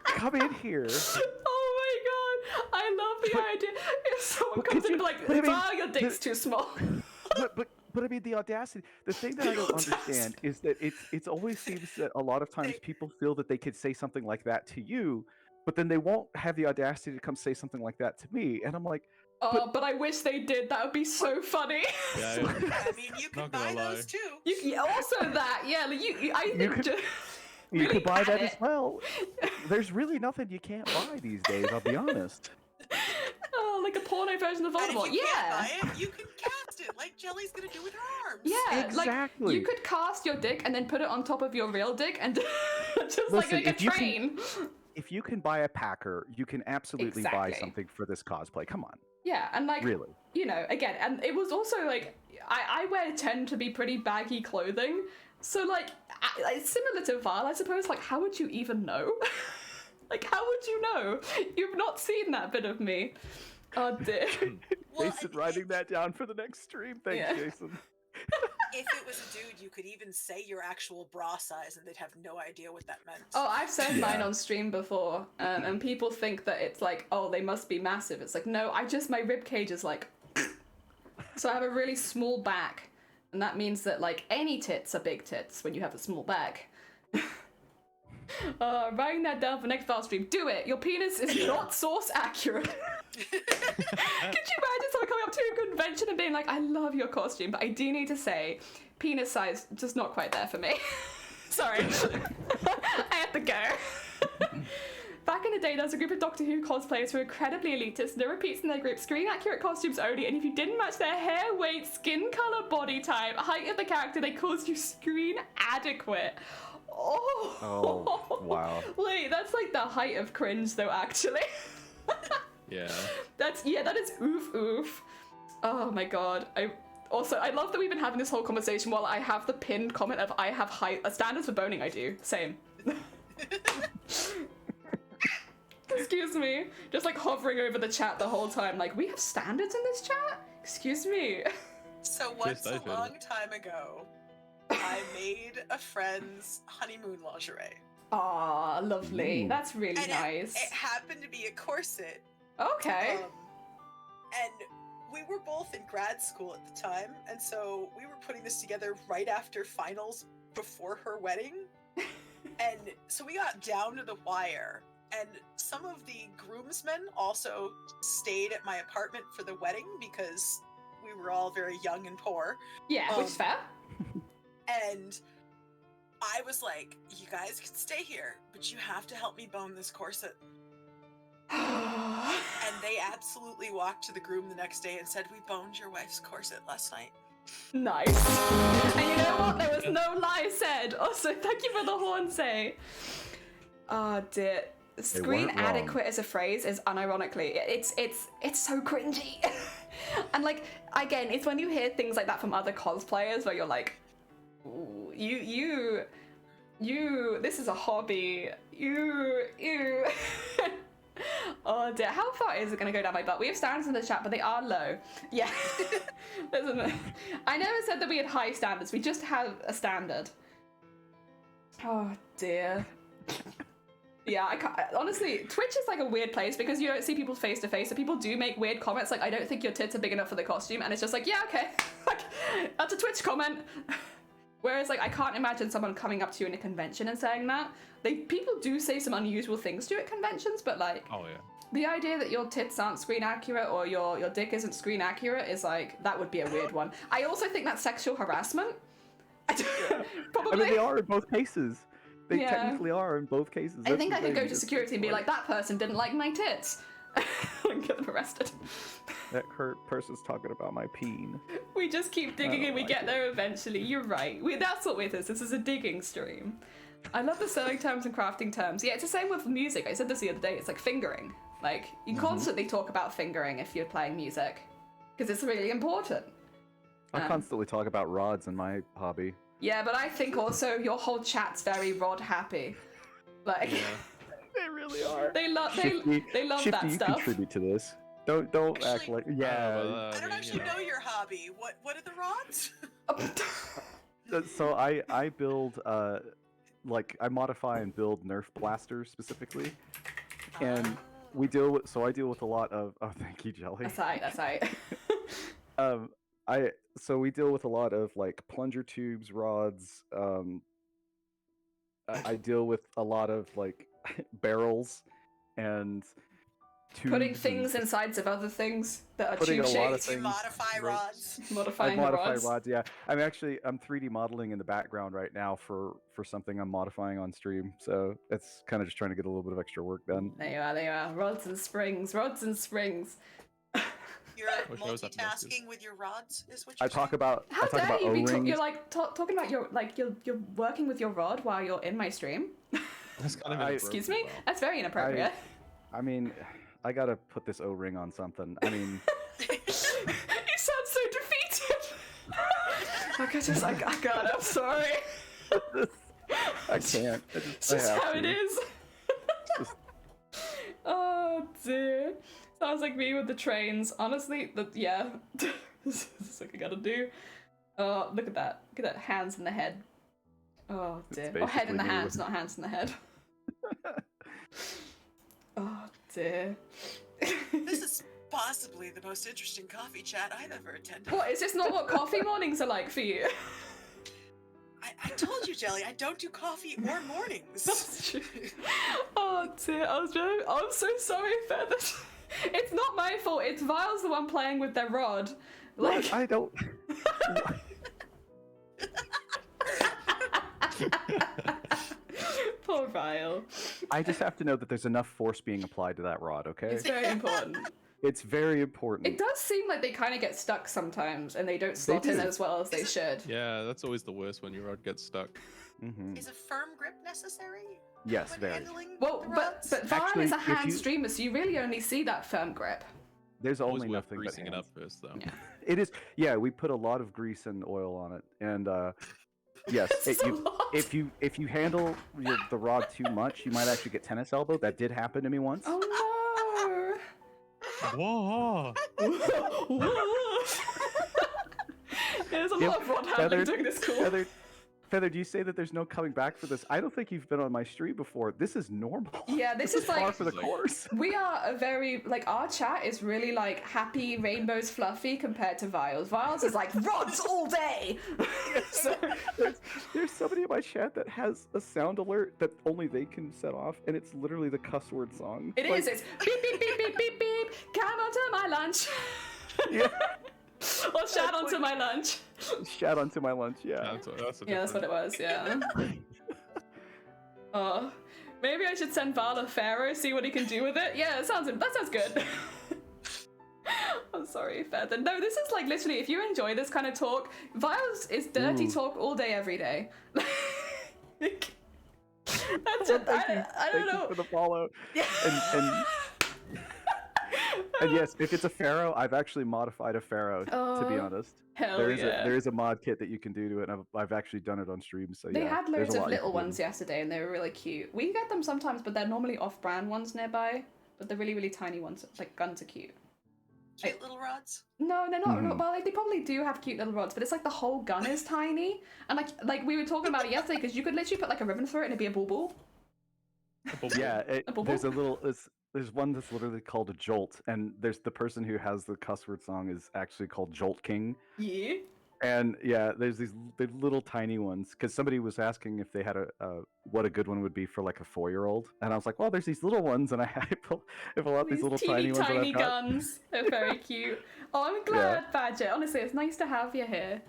come in here? Oh my god, I love the idea. If someone But comes could in and you- be like, but I mean, wow, your dick's too small. But I mean the audacity. The thing that I don't understand is that it's always seems that a lot of times people feel that they could say something like that to you, but then they won't have the audacity to come say something like that to me. And I'm like, Oh, but I wish they did. That would be so funny. Yeah, I mean, you can Not gonna buy lie. those too. Also that, yeah. Like I think could- just you really could buy had that it. as well. There's really nothing you can't buy these days. I'll be honest. Oh, like a porno version of And if Voldemort. you Yeah. can't buy it, you can cast it like Jelly's gonna do with her arms. Yeah, Exactly. like you could cast your dick and then put it on top of your real dick and just Listen, like a if you can- train. If you can buy a packer, you can absolutely buy Exactly. something for this cosplay. Come on, Yeah, and like really. you know, again, and it was also like I tend to be pretty baggy clothing, so like it's similar to Val, I suppose. Like, how would you even know? Like, how would you know? You've not seen that bit of me. Oh dear. Well, Jason writing that down for the next stream. Thanks, Yeah. Jason. if it was a dude, you could even say your actual bra size, and they'd have no idea what that meant. Oh, I've said mine Yeah. on stream before, and people think that it's like, oh, they must be massive. It's like, no, my rib cage is like, so I have a really small back, and that means that like any tits are big tits when you have a small back. Writing that down for next file stream. Do it. Your penis is not source accurate. Could you imagine someone coming up to a convention and being like, I love your costume, but I do need to say, penis size just not quite there for me. Sorry. I have to go. Back in the day, there was a group of Doctor Who cosplayers who were incredibly elitist. No repeats in their group, screen-accurate costumes only, and if you didn't match their hair, weight, skin color, body type, height of the character, they called you screen-adequate. Oh, wow. Wait, that's like the height of cringe, though, actually. Yeah. That is oof oof. Oh my god. I love that we've been having this whole conversation while I have the pinned comment of I have height standards for boning. I do. Same. Excuse me. Just like hovering over the chat the whole time. Like, we have standards in this chat? Excuse me. So once I've a heard long it. time ago, I made a friend's honeymoon lingerie. Aw, lovely. Ooh. That's really And nice. it happened to be a corset. Okay. And we were both in grad school at the time, and so we were putting this together right after finals before her wedding. And so we got down to the wire, and some of the groomsmen also stayed at my apartment for the wedding because we were all very young and poor. Yeah, which is fair. And I was like, you guys can stay here, but you have to help me bone this corset. And they absolutely walked to the groom the next day and said, we boned your wife's corset last night. Nice. And you know what? There was no lie said. Also, thank you for the horn say. Oh dear. Screen weren't wrong. adequate as a phrase is unironically. It's so cringy. And like, again, it's when you hear things like that from other cosplayers where you're like, ooh, you this is a hobby. You Oh dear, how far is it going to go down my butt? We have standards in the chat, but they are low. Yeah. I never said that we had high standards, we just have a standard. Oh dear. Yeah, I can't, honestly, Twitch is like a weird place because you don't see people face to face, so people do make weird comments like, I don't think your tits are big enough for the costume, and it's just like, yeah, okay. Like, that's a Twitch comment. Whereas, like, I can't imagine someone coming up to you in a convention and saying that. People do say some unusual things to you at conventions, but like, Oh yeah. the idea that your tits aren't screen accurate or your dick isn't screen accurate is like, that would be a weird one. I also think that's sexual harassment. Probably. I mean, they are in both cases. They Yeah. technically are in both cases. I That's think the I could thing, go to it's- security and be like, that person didn't like my tits. And get them arrested. That person's talking about my peen. We just keep digging don't and we like get it. there eventually. You're right. That's what it is. This is a digging stream. I love the sewing terms and crafting terms. Yeah, it's the same with music. I said this the other day. It's like fingering. Like, you constantly talk about fingering if you're playing music. Because it's really important. I constantly talk about rods in my hobby. Yeah, but I think also your whole chat's very rod happy. Like Yeah. They really are. they love Shifty, they love Shifty, that you stuff. contribute to this. Don't act Actually, like I yeah. I don't actually know your hobby. What are the rods? So I build like I modify and build Nerf blasters specifically, and we deal with I deal with a lot of thank you, Jelly. That's right. That's right. um we deal with a lot of like plunger tubes, rods. I deal with a lot of like barrels and tubes. Putting things insides of other things that are Putting tube a lot of shaped. You modify rods. I Modifying the modify rods. rods. Yeah, I'm 3D modeling in the background right now for something I'm modifying on stream. So it's kind of just trying to get a little bit of extra work done. There you are. There you are. Rods and springs. Rods and springs. You're Wish I was up north, dude. multitasking with your rods, is what you're I talk saying? about How I talk dare about you be? O-rings. You're like talking about your you're working with your rod while you're in my stream. That's kind of Excuse me. inappropriate, That's very inappropriate. I mean, I gotta put this O-ring on something. I mean, You sound so defeated. Like I got. I'm sorry. I can't. It's just how it is. Just- Oh dear. Sounds like me with the trains. Honestly, yeah. This is like I gotta do. Oh, look at that. Look at that. Hands in the head. Oh dear. Or head in the basically me hands, with- not hands in the head. Oh dear. This is possibly the most interesting coffee chat I've ever attended. What, is this not what coffee mornings are like for you? I told you, Jelly, I don't do coffee or mornings. That's true. Oh dear, I'm so sorry, Feather. It's not my fault, it's Vile's the one playing with their rod. Like, What? I don't. poor Vile. I just have to know that there's enough force being applied to that rod. Okay. It's very important. It's very important. It does seem like they kind of get stuck sometimes and they don't slot in do. as well as they should. Yeah, that's always the worst when your rod gets stuck. Hmm. Is a firm grip necessary? Yes, when very. handling Well, the but rods? Vile Actually, is a if hand you- streamer, so you really only see that firm grip. There's Always only worth nothing but greasing it up hands. first, though. Yeah. It is. Yeah, we put a lot of grease and oil on it, and yes, This is a lot. if you handle the rod too much, you might actually get tennis elbow. That did happen to me once. Oh Whoa! no! There's a lot of rod handling during this call. Feather, do you say that there's no coming back for this? I don't think you've been on my stream before. This is normal. Yeah, this is par like for the course. we are a very like our chat is really like happy rainbows fluffy compared to Vile's. Vile's is like rods all day. So, There's somebody in my chat that has a sound alert that only they can set off, and it's literally the cuss word song. it Like, is. It's beep beep beep beep beep beep. Come onto my lunch. Yeah. Or shout onto my lunch. Shout onto my lunch. Yeah. That's Yeah, that's what it was. Yeah. Oh, maybe I should send Val a Pharaoh, see what he can do with it. Yeah, that sounds good. I'm sorry, Feather. No, this is like literally, if you enjoy this kind of talk, Vile's is dirty Ooh. talk all day, every day. That's it. Thank you. I don't Thank know. you for the follow. Yeah. And yes, if it's a pharaoh, I've actually modified a pharaoh. To be Oh, honest, Hell there is yeah. there is a mod kit that you can do to it, and I've actually done it on stream. So They yeah, had there's loads a of lot you little can do. ones yesterday, and they were really cute. We get them sometimes, but they're normally off-brand ones nearby. But the really, really tiny ones, like guns, are cute. Cute little rods. No, they're not. Mhm. Well, like, they probably do have cute little rods, but it's like the whole gun is tiny, and like we were talking about it yesterday, because you could literally put like a ribbon through it and it'd be a ball. Yeah, A bubble? there's a little. There's one that's literally called a jolt, and there's the person who has the cuss word song is actually called Jolt King. Yeah. And yeah, there's these little tiny ones because somebody was asking if they had what a good one would be for like a 4-year-old, and I was like, well, there's these little ones, and I pull out these little tiny ones that I've got. guns. They're very cute. Oh, I'm glad, Badger. Honestly, it's nice to have you here.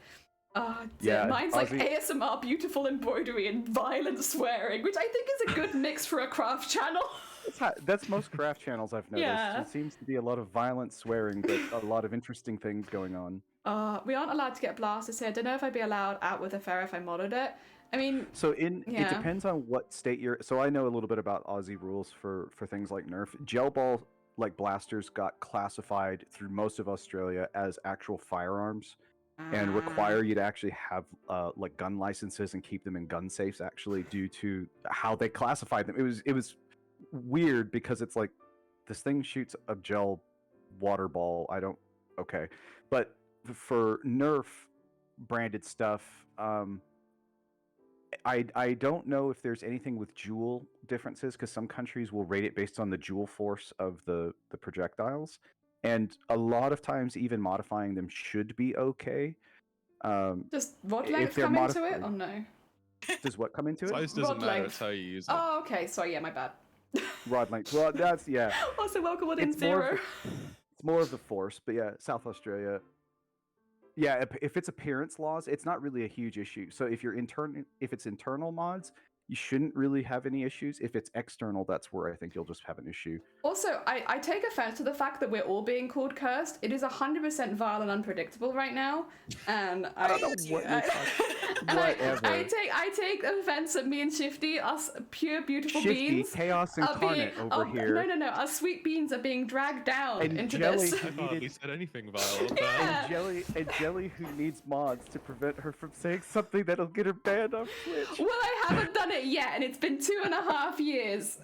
Oh, dear. Yeah, Mine's like Ozzy- ASMR, beautiful embroidery, and violent swearing, which I think is a good mix for a craft channel. That's most craft channels I've noticed. Yeah. There seems to be a lot of violent swearing, but a lot of interesting things going on. We aren't allowed to get blasters here. Don't know if I'd be allowed out with a Pharaoh if I modded it. I mean, So it Yeah. depends on what state you're. So I know a little bit about Aussie rules for things like Nerf. Gel ball like blasters got classified through most of Australia as actual firearms. and require you to actually have like gun licenses and keep them in gun safes actually due to how they classify them. It was weird because it's like this thing shoots a gel water ball. Okay. But for Nerf branded stuff, I don't know if there's anything with joule differences because some countries will rate it based on the joule force of the projectiles, and a lot of times even modifying them should be okay. Does rod if length they're come into modified- it or no? Does what come into it? Size doesn't Rod matter, length. it's how you use it. Oh, okay. Sorry, yeah, my bad. Rod length. Well, that's yeah. Also, welcome on in It's more of Zero. It's more of the force, but yeah, South Australia. Yeah, if it's appearance laws, it's not really a huge issue. So if it's internal mods, you shouldn't really have any issues. If it's external, that's where I think you'll just have an issue. Also, I take offense to the fact that we're all being called cursed. It is 100% vile and unpredictable right now, and I don't know what you're and Whatever. I take offense at me and Shifty, us pure beautiful Shifty, beings, chaos are incarnate over here. No, our sweet beans are being dragged down And into Jelly, this. I hardly said anything vile. Yeah. and Jelly, who needs mods to prevent her from saying something that'll get her banned on Twitch. Well, I haven't done it yet, and it's been 2.5 years.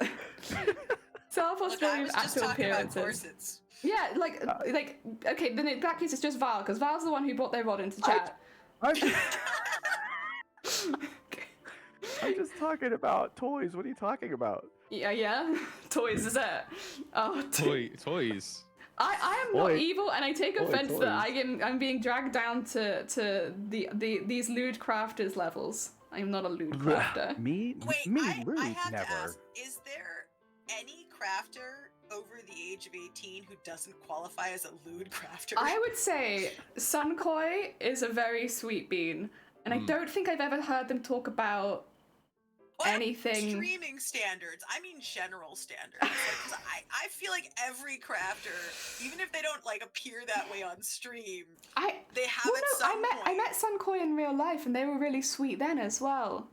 South Look, I Australian was just actual talking about appearances. corsets. Yeah, like okay, then in that case it's just Val, because Val's the one who brought their rod into chat. I'm just talking about toys. What are you talking about? Yeah. Toys is it? Oh, Toys. I am not Oi. evil, and I take Oi, offense that toys. I'm being dragged down to these lewd crafters lewels. I'm not a lewd crafter. Me? Wait, Me? I Rude? have Never. to ask, is there any crafter over the age of 18 who doesn't qualify as a lewd crafter? I would say Sunkoi is a very sweet bean, and I don't think I've ever heard them talk about What? anything. Streaming standards. I mean general standards. Like, 'cause I feel like every crafter, even if they don't like appear that way on stream, they have Well, at no, some I point. met Sunkoi in real life, and they were really sweet then as well.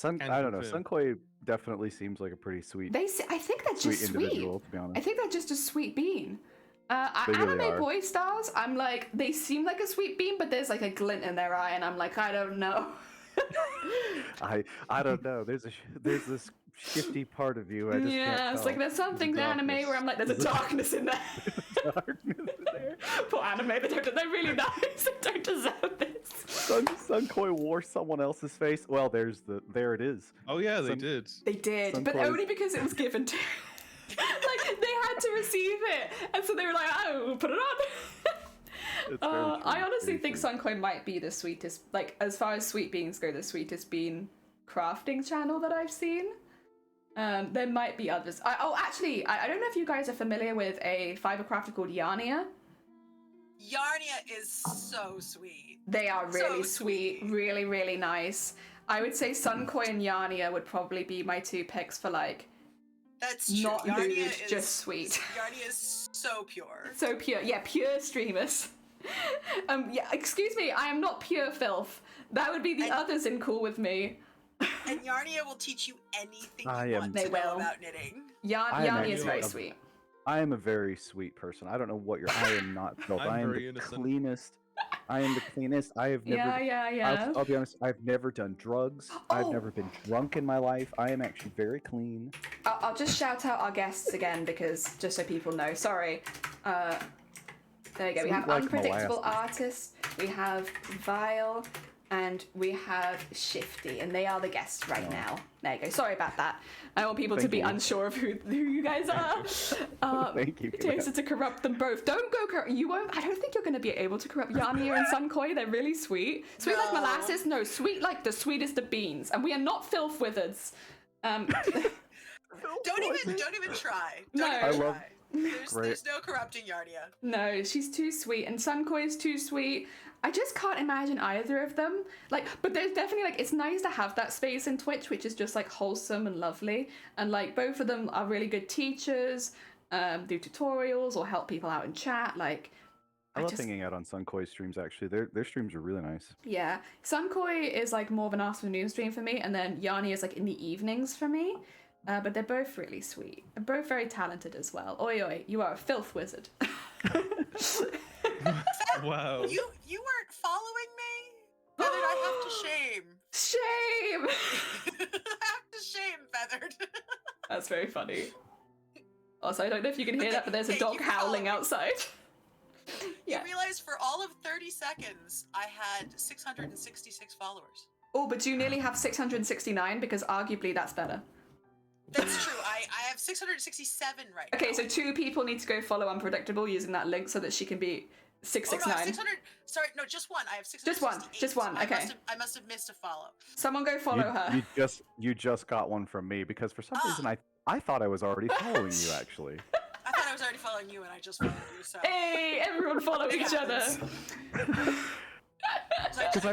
Can I don't know. confirm. Sunkoi definitely seems like a pretty sweet, I think they're sweet just sweet. individual, to be honest. I think they're just a sweet bean. They really Anime are. boy stars, I'm like, they seem like a sweet bean, but there's like a glint in their eye, and I'm like, I don't know. I don't know. There's this shifty part of you. I just Yeah, can't it's tell. like there's some things in anime darkness. where I'm like, there's a darkness in there. Darkness in there. Poor anime, they're really nice. They don't deserve this. Sunkoi wore someone else's face. Well, there it is. Oh yeah, they Some- did. They did, but Sunkoi- only because it was given to. Like they had to receive it, and so they were like, "Oh, put it on." It's very true, I honestly very think true. Sunkoi might be the sweetest, like as far as sweet beans go, the sweetest bean crafting channel that I've seen. There might be others. Actually, I don't know if you guys are familiar with a fiber crafter called Yarnia. Yarnia is so sweet. They are really So sweet, sweet. really, really nice. I would say Sunkoi and Yarnia would probably be my two picks for like That's true. not Yarnia lewd, is, just sweet. Yarnia is so pure. So pure, yeah, pure streamers. Yeah, excuse me, I am not pure filth. That would be the And- others in Cool With Me. And Yarnia will teach you anything I you am- want They to know will. about knitting. I am Yarnia is actually very a- sweet. I am a very sweet person. I don't know what I am not filth. I'm I am very the innocent. cleanest. I am the cleanest. I have never. Yeah. I'll be honest. I've never done drugs. I've Oh. never been drunk in my life. I am actually very clean. I'll just shout out our guests again because just so people know. Sorry. There you go. We Sweet have like Unpredictable molasses. Artists, we have Vile, and we have Shifty, and they are the guests right now. There you go. Sorry about that. I want people to Thank be you. unsure of who you guys are. Thank you for Takes that. it to corrupt them both. Don't go. You won't. I don't think you're going to be able to corrupt Yarnia and Sunkoi. They're really sweet. Sweet like No. molasses. No, sweet like the sweetest of beans. And we are not filth wizards. Don't even try. No. Don't I even love- try. There's Great. no corrupting Yarnia. No, she's too sweet, and Sunkoi is too sweet. I just can't imagine either of them. Like, but there's definitely like it's nice to have that space in Twitch, which is just like wholesome and lovely. And like both of them are really good teachers, do tutorials or help people out in chat. Like, I love just- hanging out on Sunkoi's streams. Actually, their streams are really nice. yeah, Sunkoi is like more of an afternoon stream for me, and then Yanni is like in the evenings for me. But they're both really sweet. They're both very talented as well. Oi, oi, you are a filth wizard. Fact Wow. You weren't following me? Feathered, I have to shame. Shame! I have to shame, Feathered. That's very funny. Also, I don't know if you can hear Okay, that, but there's a hey, dog you can follow howling me. outside. Yeah. You realize for all of 30 seconds, I had 666 followers. Oh, but you nearly have 669 because arguably that's better. That's true. I have 667 right now. Okay, so 2 people need to go follow Unpredictable using that link so that she can be Oh, 669. no, I have 600. Sorry, no, just one. I have 600. Just one, okay. I must have missed a follow. Someone go follow her. You just got one from me because for some reason I thought I was already following you actually. I thought I was already following you, and I just followed you. So. Hey, everyone follow each other. Because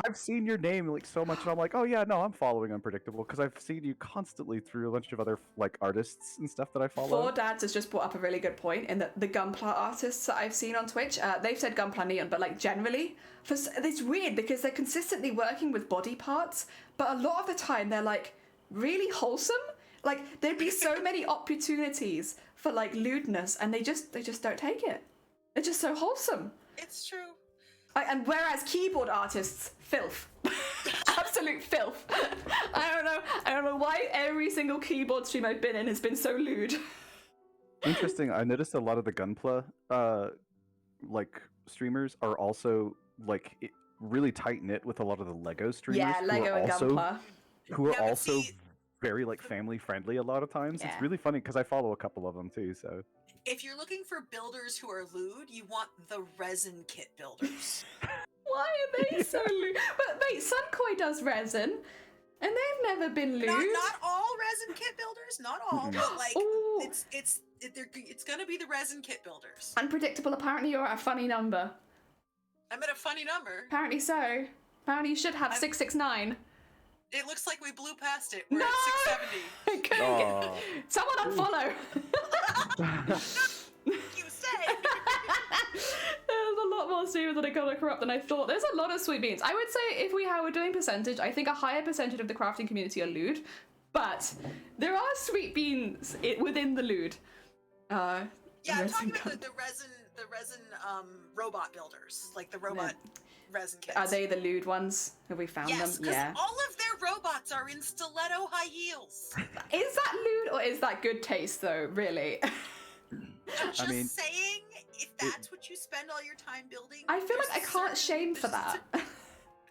I've seen your name like so much, and I'm like, oh yeah, no, I'm following Unpredictable because I've seen you constantly through a bunch of other like artists and stuff that I follow. Four Dads has just brought up a really good point in that the Gunpla artists that I've seen on Twitch, they've said Gunpla Neon, but like generally, it's weird because they're consistently working with body parts, but a lot of the time they're like really wholesome. Like there'd be so many opportunities for like lewdness, and they just don't take it. They're just so wholesome. It's true. And whereas keyboard artists, filth. Absolute filth. I don't know why every single keyboard stream I've been in has been so lewd. Interesting. I noticed a lot of the Gunpla like streamers are also like really tight knit with a lot of the Lego streamers. Yeah, Lego and Gunpla. Who are Yeah, but also see- very like family friendly a lot of times. Yeah. It's really funny because I follow a couple of them too. So If you're looking for builders who are lewd, you want the resin kit builders. Why are they so lewd? But wait, Sunkoi does resin, and they've never been lewd. Not all resin kit builders, not all, but like Ooh. it's gonna be the resin kit builders. Unpredictable, apparently you're at a funny number. I'm at a funny number. Apparently so. Apparently you should have 669. It looks like we blew past it. We're No! at 670. Aw. Someone unfollow! You say. There's a lot more streamers that are gonna corrupt than I thought. There's a lot of sweet beans. I would say if we were doing percentage, I think a higher percentage of the crafting community are lewd, but there are sweet beans within the lewd. Yeah, I'm resin talking about the resin robot builders, like the robot resin kits. Are they the lewd ones? Have we found Yes, them? because Yeah. all of their robots are in stiletto high heels. Is that lewd or is that good taste though, really? I'm just mean, saying, if that's what you spend all your time building, I feel like I there's can't certain- shame for there's- that.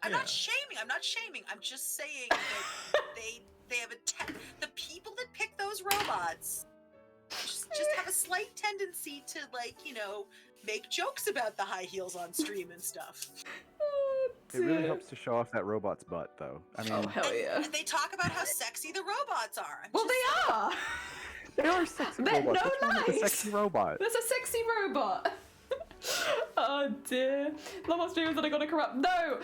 I'm Yeah. not shaming. I'm not shaming. I'm just saying that they have the people that pick those robots just have a slight tendency to make jokes about the high heels on stream and stuff. It really helps to show off that robot's butt, though. I mean, Oh, hell yeah. And they talk about how sexy the robots are. I'm Well, just they are! they are sexy They're robots. no What's wrong with a lies. sexy robot? There's a sexy robot! Oh dear. No more streamers that are gonna corrupt. No!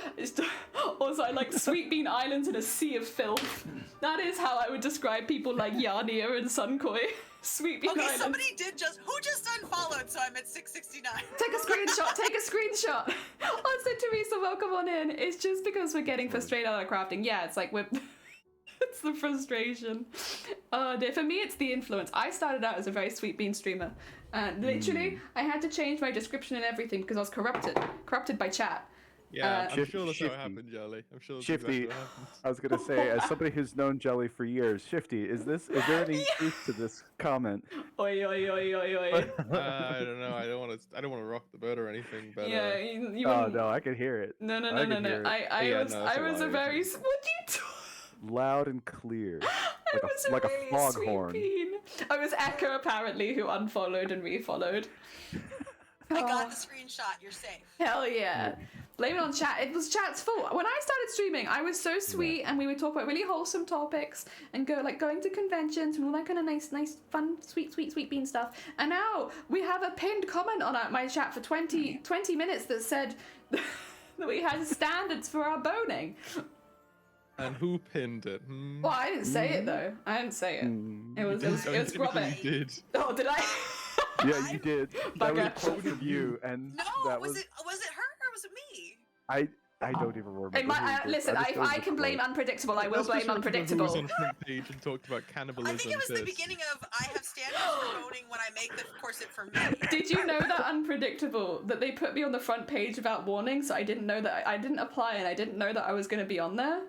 Also, I like Sweet Bean Islands in a sea of filth. That is how I would describe people like Yarnia and Sunkoi. Sweet Bean Okay, Islands. somebody who just unfollowed, so I'm at 669. Take a screenshot, take a screenshot. Also, Teresa, welcome on in. It's just because we're getting frustrated out of crafting. Yeah, it's like we're... it's the frustration. Oh dear. For me, it's the influence. I started out as a very Sweet Bean streamer. And literally, I had to change my description and everything because I was corrupted by chat. Yeah, I'm Shift- sure that's how it Shifty. happened, Jelly. I'm sure that's Shifty, exactly what happened. I was gonna say, as somebody who's known Jelly for years, Shifty, is there any truth to this comment? Oi, oi, oi, oi, oi. I don't know. I don't want to rock the boat or anything. But Yeah, you Oh wouldn't- no, I can hear it. No, no, I no, no, can no. hear it. I was no, I that's a was a lie. very... What do you do? Loud and clear. I was like a really foghorn. Sweet Bean. I was Echo, apparently, who unfollowed and refollowed. I got the screenshot. You're safe. Hell yeah. Blame it on chat. It was chat's fault. When I started streaming, I was so sweet and we would talk about really wholesome topics and going to conventions and all that kind of nice, fun, sweet bean stuff. And now we have a pinned comment on my chat for 20 minutes that said that we had standards for our boning. And who pinned it? Well, I didn't say it though. I didn't say it. It was You Robert. did. Oh, did I? Yeah, you did. That was a Bugger. quote from you, and No, that was it her or was it me? I don't even remember. It might, who did- listen, just if know I the can blame quote. unpredictable, I will Let's just blame remember who unpredictable. was on front page and talked about cannibalism. I think it was the this. beginning of I have standards for voting when I make the corset for me. Did you know that unpredictable, that they put me on the front page without warning, so I didn't know that, I didn't apply and I didn't know that I was going to be on there?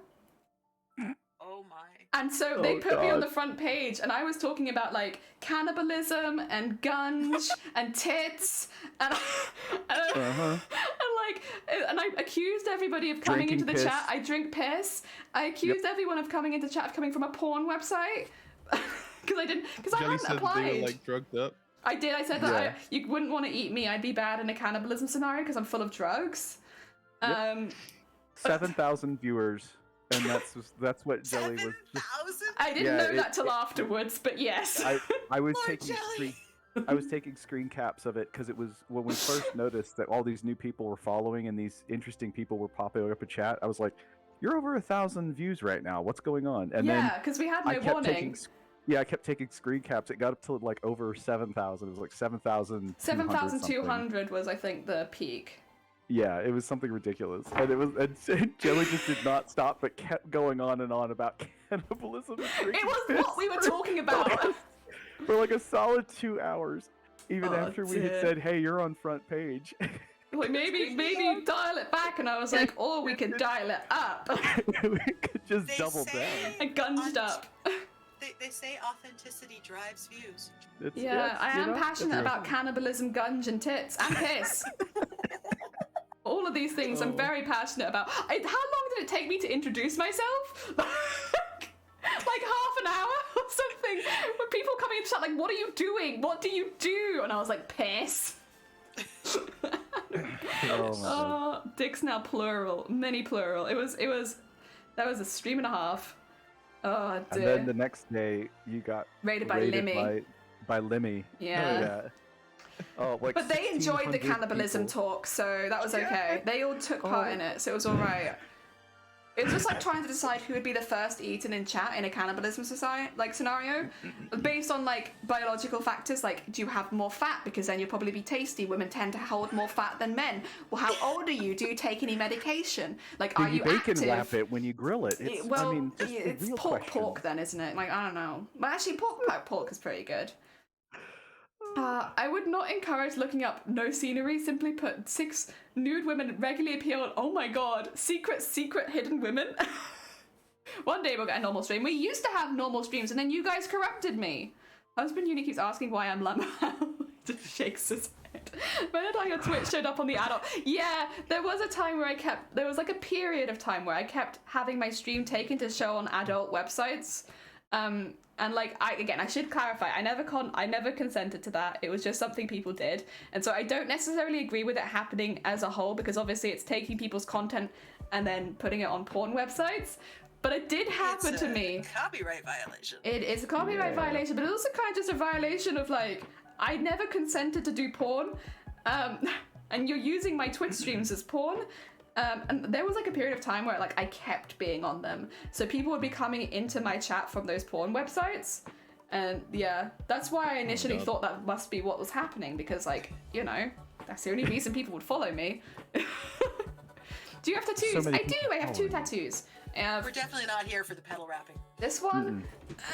Oh my. And so they Oh, put me on God. the front page, and I was talking about like cannibalism and gunge and tits, and and I accused everybody of coming Drinking into the piss. chat. I drink piss. I accused everyone of coming into chat of coming from a porn website because I Jelly hadn't said applied. they were like drugged up. I did. I said that Yeah. you wouldn't want to eat me. I'd be bad in a cannibalism scenario because I'm full of drugs. 7,000 viewers, and that's what Jelly was. 7,000? I didn't Yeah, know it- that till afterwards, but yes. I was Lord taking Jelly. I was taking screen caps of it because it was when we first noticed that all these new people were following and these interesting people were popping up in chat. I was like, "You're over 1,000 views right now. What's going on?" And yeah, because we had then no I kept warning. taking. I kept taking screen caps. It got up to like over 7,000. It was like 7,000. 7,200 was, I think, the peak. Yeah, it was something ridiculous, and and Jelly just did not stop, but kept going on and on about cannibalism. And It drinking was piss what we were talking about. for like a solid 2 hours, even Oh, after we had dear. said, "Hey, you're on front page." Like maybe dial it back, and I was like, or we could dial it up. We could just They double say- down. I gunged up. They say authenticity drives views. Yeah, I am passionate it's- about cannibalism, gunge, and tits, and piss. All of these things I'm very passionate about. How long did it take me to introduce myself? Like half an hour or something? With people coming in chat like, what are you doing? What do you do? And I was like, piss. Oh, my God. Dicks now plural, many plural. That was a stream and a half. Oh And dear. then the next day, you got Raided by Limmy. by Limmy. Yeah. Oh, like But they enjoyed the 1,600 cannibalism people. talk, so that was okay. They all took part in it, so it was alright. It was just like trying to decide who would be the first eaten in chat in a cannibalism scenario, based on like biological factors, like do you have more fat because then you'll probably be tasty. Women tend to hold more fat than men. Well, how old are you? Do you take any medication? Like, Do are you bacon active? wrap it when you grill it? It's, Well, I mean, just yeah, a it's real pork question. then, isn't it? Like, I don't know. But actually, pork is pretty good. I would not encourage looking up no scenery. Simply put, 6 nude women regularly appear on, oh my god, secret hidden women. One day we'll get a normal stream. We used to have normal streams, and then you guys corrupted me. Husband Uni keeps asking why I'm Lambo. Just shakes his head. When did your Twitch showed up on the adult? Yeah, there was a time where there was like a period of time where I kept having my stream taken to show on adult websites. And like, I should clarify, I never consented to that. It was just something people did. And so I don't necessarily agree with it happening as a whole, because obviously it's taking people's content and then putting it on porn websites. But it did happen It's to a me. Copyright violation. It is a copyright violation, but it's also kind of just a violation of like, I never consented to do porn, and you're using my Twitch streams as porn. And there was like a period of time where like I kept being on them, so people would be coming into my chat from those porn websites, and yeah, that's why I initially thought that must be what was happening, because like, you know, that's the only reason people would follow me. Do you have tattoos? many I do. people I have 2 following tattoos. I have We're definitely not here for the pedal wrapping. this one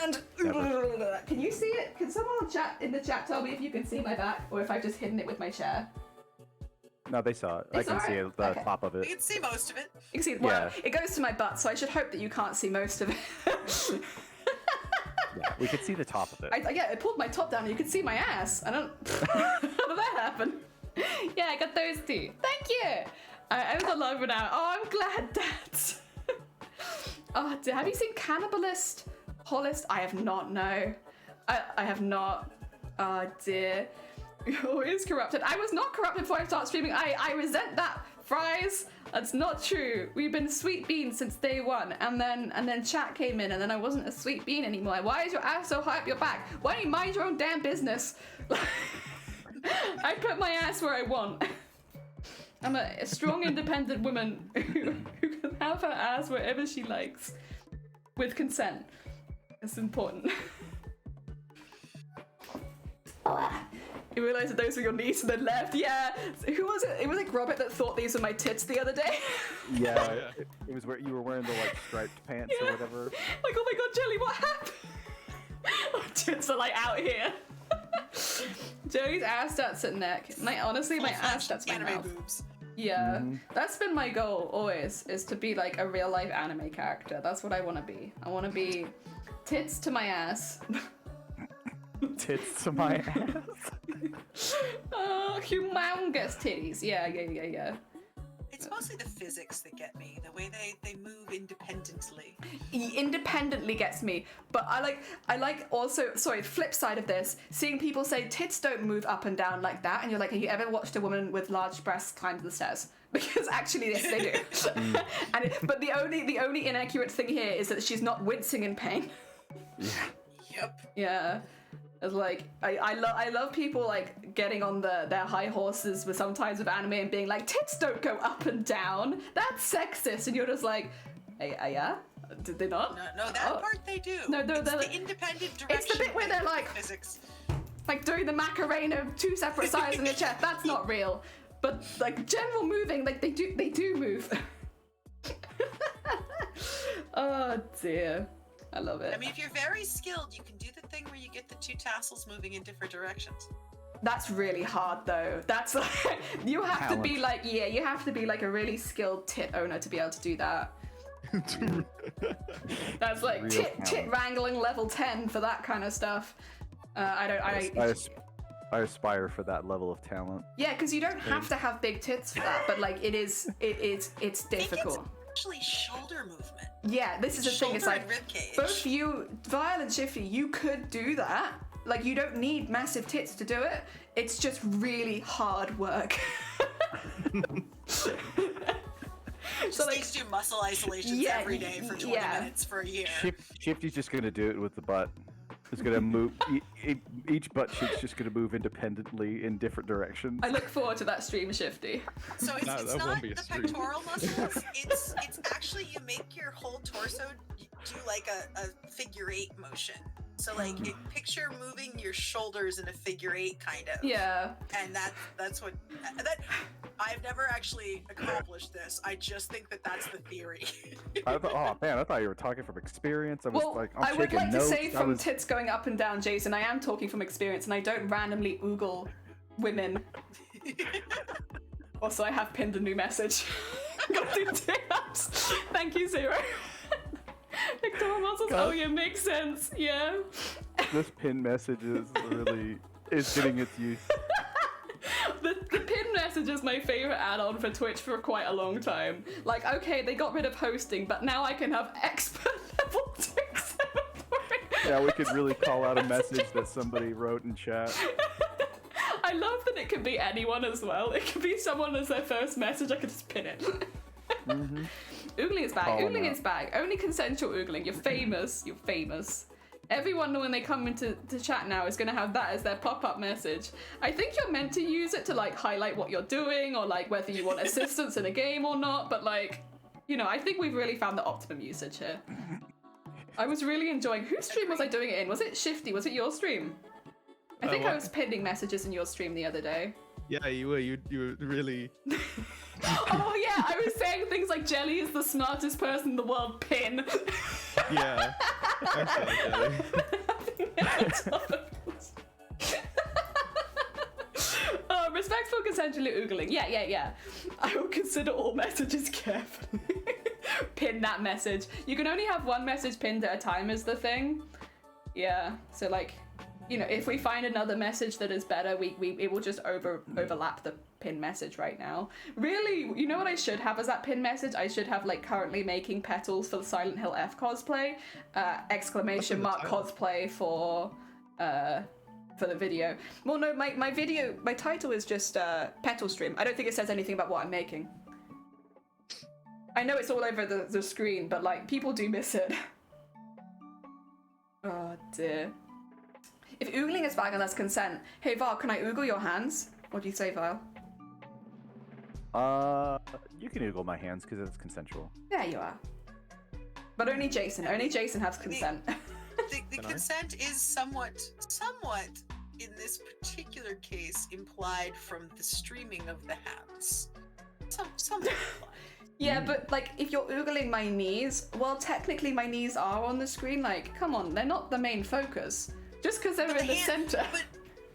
and Never. can you see it? Can someone in the chat tell me if you can see my back or if I've just hidden it with my chair? No, they saw it. I It's can see alright. it, the Okay. top of We it. can see most of it. You can see, well, Yeah. it goes to my butt, so I should hope that you can't see most of it. Yeah, we could see the top of it. I pulled my top down and you could see my ass. I don't... How did that happen? Yeah, I got those 2. Thank you! I was alone now. Oh, I'm glad that... Oh, have you seen Cannibalist Holist? I have not, no. I have not. Oh, dear. Who is corrupted? I was not corrupted before I started streaming. I resent that, Fries. That's not true. We've been sweet beans since day one, and then chat came in, and then I wasn't a sweet bean anymore. Why is your ass so high up your back? Why don't you mind your own damn business? I put my ass where I want. I'm a strong, independent woman who can have her ass wherever she likes, with consent. It's important. You realised that those were your knees and then left. Yeah. Who was it? It was like Robert that thought these were my tits the other day. Yeah, yeah. it was where you were wearing the like striped pants or whatever. Like, oh my god, Jelly, what happened? My tits are like out here. Jelly's ass stats at neck. Honestly, my ass stats my anime mouth. boobs. Yeah, that's been my goal always, is to be like a real life anime character. That's what I want to be. I want to be tits to my ass. Tits to my ass. Humongous titties. Yeah. It's mostly the physics that get me. The way they move independently. Independently gets me, but I like also, sorry, flip side of this, seeing people say tits don't move up and down like that, and you're like, have you ever watched a woman with large breasts climb the stairs? Because actually, yes, they do. But the only inaccurate thing here is that she's not wincing in pain. Yeah. Yep. Yeah. It's like I love people like getting on their high horses with sometimes with anime and being like, tits don't go up and down. That's sexist, and you're just like, yeah, did they not? No, that part they do. No, they're it's like, the independent direction. it's the bit where they're like physics. Like doing the Macarena, 2 separate sides in your chest. That's not real. But like general moving, like they do move. Oh dear. I love it. I mean, if you're very skilled, you can do the thing where you get the 2 tassels moving in different directions. That's really hard though. That's like, you have to be like, you have to be like a really skilled tit owner to be able to do that. That's like tit wrangling level 10 for that kind of stuff. I aspire for that level of talent. Yeah, because you don't have to have big tits for that, but like it's difficult. Actually, shoulder movement. Yeah, this is the thing. It's like and ribcage. both you, Vile and Shifty, you could do that. Like you don't need massive tits to do it. It's just really hard work. So like do muscle isolations every day for 20 minutes for a year. Shifty's just gonna do it with the butt. It's gonna move. Each butt cheek's just gonna move independently in different directions. I look forward to that stream, Shifty. So it's that not won't be a the stream. pectoral muscles. It's actually you make your whole torso do like a figure 8 motion. So like picture moving your shoulders in a figure 8 kind of. Yeah. And that's what that. I've never actually accomplished this. I just think that that's the theory. I thought you were talking from experience. I was Well, like, I would like to say I from was... tits going up and down, Jason, I am talking from experience, and I don't randomly oogle women. Also, I have pinned a new message. Got two tabs. Thank you, Zero. Pectoral muscles. God. Oh yeah, makes sense. Yeah. This pin message is getting its use. The pin message is my favorite add-on for Twitch for quite a long time. Like, okay, they got rid of hosting, but now I can have expert level 273. Yeah, we could really call out a message that somebody wrote in chat. I love that it could be anyone as well. It could be someone as their first message. I could just pin it. Oogling is back. Oogling is back. Only consensual oogling. You're famous. You're famous. Everyone, when they come into chat now, is going to have that as their pop-up message. I think you're meant to use it to, like, highlight what you're doing or, like, whether you want assistance in a game or not. But, like, you know, I think we've really found the optimum usage here. I was really enjoying... Whose stream was I doing it in? Was it Shifty? Was it your stream? I think I was pinning messages in your stream the other day. Yeah, you were. You were really. Oh yeah, I was saying things like Jelly is the smartest person in the world. Pin. Yeah. I saw Jelly. Respectful consensually oogling. Yeah. I will consider all messages carefully. Pin that message. You can only have one message pinned at a time is the thing. Yeah, so like, you know, if we find another message that is better, it will just overlap the pin message right now. Really, you know what I should have as that pin message? I should have like currently making petals for the Silent Hill F cosplay, exclamation mark cosplay for the video. Well, no, my video, my title is just petal stream. I don't think it says anything about what I'm making. I know it's all over the screen, but like people do miss it. Oh dear. If oogling is back and that's consent, hey Val, can I oogle your hands? What do you say, Val? You can oogle my hands because it's consensual. There you are. But only Jason. Only Jason has consent. The consent is somewhat in this particular case implied from the streaming of the hands. Something implied. Yeah, but like if you're oogling my knees, well, technically my knees are on the screen. Like, come on, they're not the main focus. Just because they're in the center.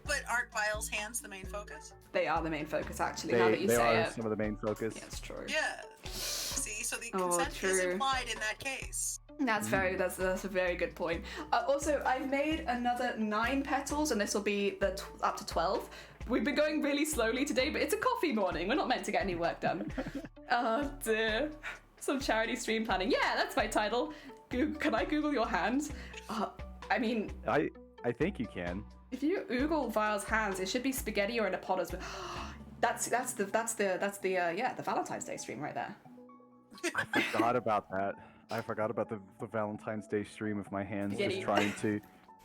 But aren't Vile's hands the main focus? They are the main focus, actually. Now that you they say are it. some of the main focus. Yeah, it's true. Yeah. See, so the Oh, consent is true. implied in that case. That's a very good point. Also, I've made another 9 petals, and this will be up to 12. We've been going really slowly today, but it's a coffee morning. We're not meant to get any work done. Oh dear. Some charity stream planning. Yeah, that's my title. Can I Google your hands? I mean, I think you can. if you Google Vile's hands, it should be spaghetti or in a potter's. That's the Valentine's Day stream right there. I forgot about that. I forgot about the Valentine's Day stream of my hands Spaghetti. just trying to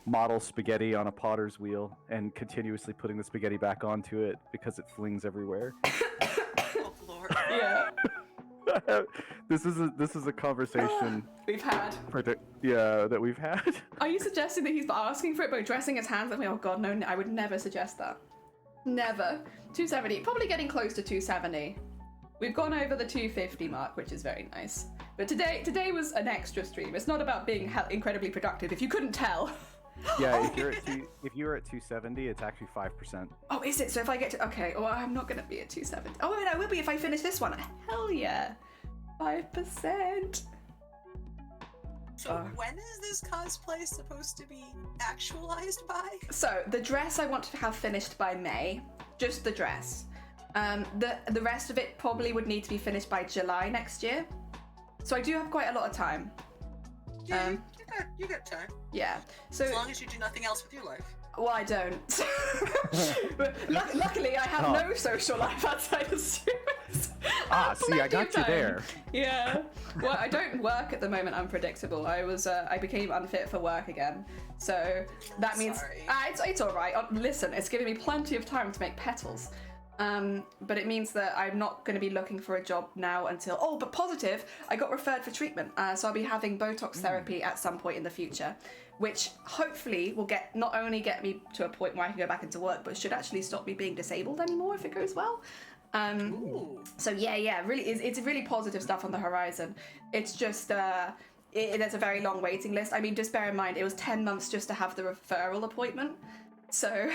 model spaghetti on a potter's wheel and continuously putting the spaghetti back onto it because it flings everywhere. Oh Lord. Yeah, This is a conversation we've had. that we've had. Are you suggesting that he's asking for it by dressing his hands? I mean, oh god, no, I would never suggest that. Never. 270, probably getting close to 270. We've gone over the 250 mark, which is very nice. But today was an extra stream. It's not about being incredibly productive, if you couldn't tell. Yeah, if you're at 270, it's actually 5%. Oh, is it? So if I get to... Okay, well, I'm not going to be at 270. Oh, wait, I will be if I finish this one. Hell yeah. 5%. So when is this cosplay supposed to be actualized by? So the dress I want to have finished by May. Just the dress. The rest of it probably would need to be finished by July next year. So I do have quite a lot of time. Yeah, you got time. Yeah. So As long as you do nothing else with your life. well, I don't. But luckily, I have no social life outside of streamers. See, I got you there. Yeah. Well, I don't work at the moment. Unpredictable. I became unfit for work again. So that means Sorry. It's all right. Listen, it's giving me plenty of time to make petals. But it means that I'm not going to be looking for a job now until... Oh, but positive, I got referred for treatment. So I'll be having Botox therapy at some point in the future, which hopefully will not only get me to a point where I can go back into work, but should actually stop me being disabled anymore if it goes well. So yeah, really, it's really positive stuff on the horizon. It's just... there's a very long waiting list. I mean, just bear in mind, it was 10 months just to have the referral appointment. So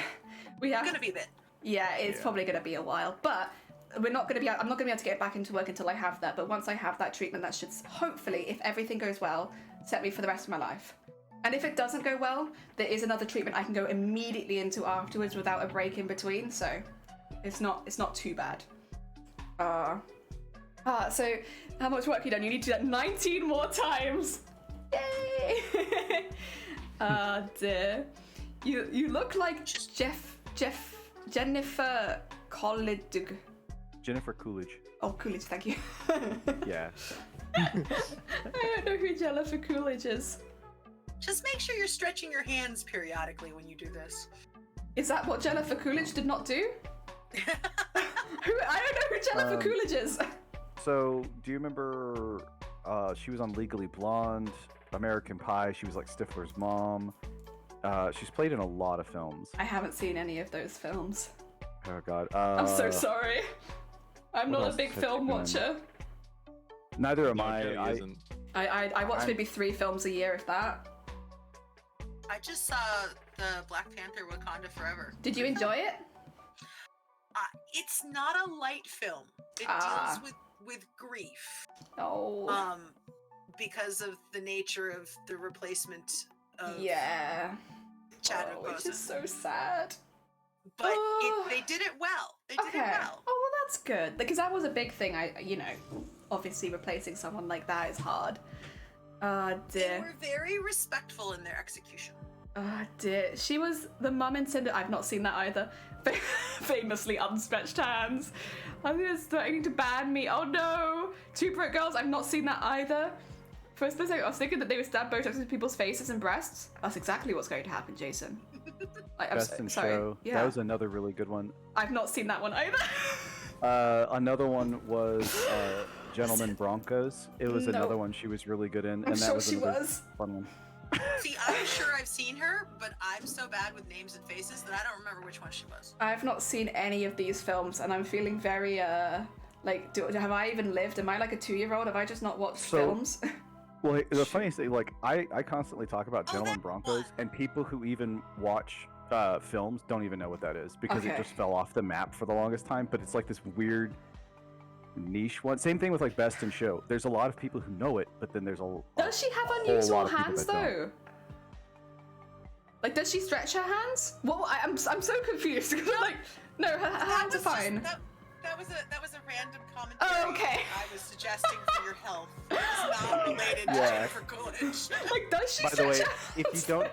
we have... It's gonna be a bit. Yeah, it's probably going to be a while, but I'm not going to be able to get back into work until I have that. But once I have that treatment, that should hopefully, if everything goes well, set me for the rest of my life. And if it doesn't go well, there is another treatment I can go immediately into afterwards without a break in between. So it's not too bad. So how much work have you done? You need to do that 19 more times. Yay! Dear. You look like Jennifer Coolidge. Jennifer Coolidge. Oh, Coolidge, thank you. Yeah. I don't know who Jennifer Coolidge is. Just make sure you're stretching your hands periodically when you do this. Is that what Jennifer Coolidge did not do? I don't know who Jennifer Coolidge is. So, do you remember she was on Legally Blonde, American Pie, she was like Stifler's mom. She's played in a lot of films. I haven't seen any of those films. Oh god. I'm so sorry. I'm what not a else big has film she been in? watcher. Neither am No, I. Kelly isn't. I watch maybe 3 films a year, if that. I just saw the Black Panther Wakanda Forever. Did you enjoy it? It's not a light film. It deals with grief. Oh. Because of the nature of the replacement of Yeah. Chadwick Which Boseman. is so sad. But they did it well. They did it well. Oh, well, that's good. Because that was a big thing. Obviously replacing someone like that is hard. They Dear. were very respectful in their execution. Dear. She was the mum in Cinder. I've not seen that either. Famously unstretched hands. I think it's threatening to ban me. Oh no! Two Broke Girls. I've not seen that either. First, I was thinking that they would stab Botox into people's faces and breasts. That's exactly what's going to happen, Jason. Best in sorry. Show. Yeah. That was another really good one. I've not seen that one either. Another one was Gentlemen Broncos. It was No. another one she was really good in, I'm and that sure was she another was. fun one. See, I'm sure I've seen her, but I'm so bad with names and faces that I don't remember which one she was. I've not seen any of these films, and I'm feeling very like, have I even lived? Am I like a 2-year-old? Have I just not watched films? Well, the funniest thing, like, I constantly talk about Oh, Gentlemen that Broncos, one. and people who even watch films don't even know what that is because Okay. it just fell off the map for the longest time. But it's like this weird niche one. Same thing with like Best in Show. There's a lot of people who know it, but then there's Does she have whole unusual lot of people hands that don't. though? Like, does she stretch her hands? What? I'm so confused. Because like, no, her hands are fine. That was a random commentary. Oh, okay. I was suggesting for your health. It's not related Yeah. to for college. Like, does she By the stretch way, her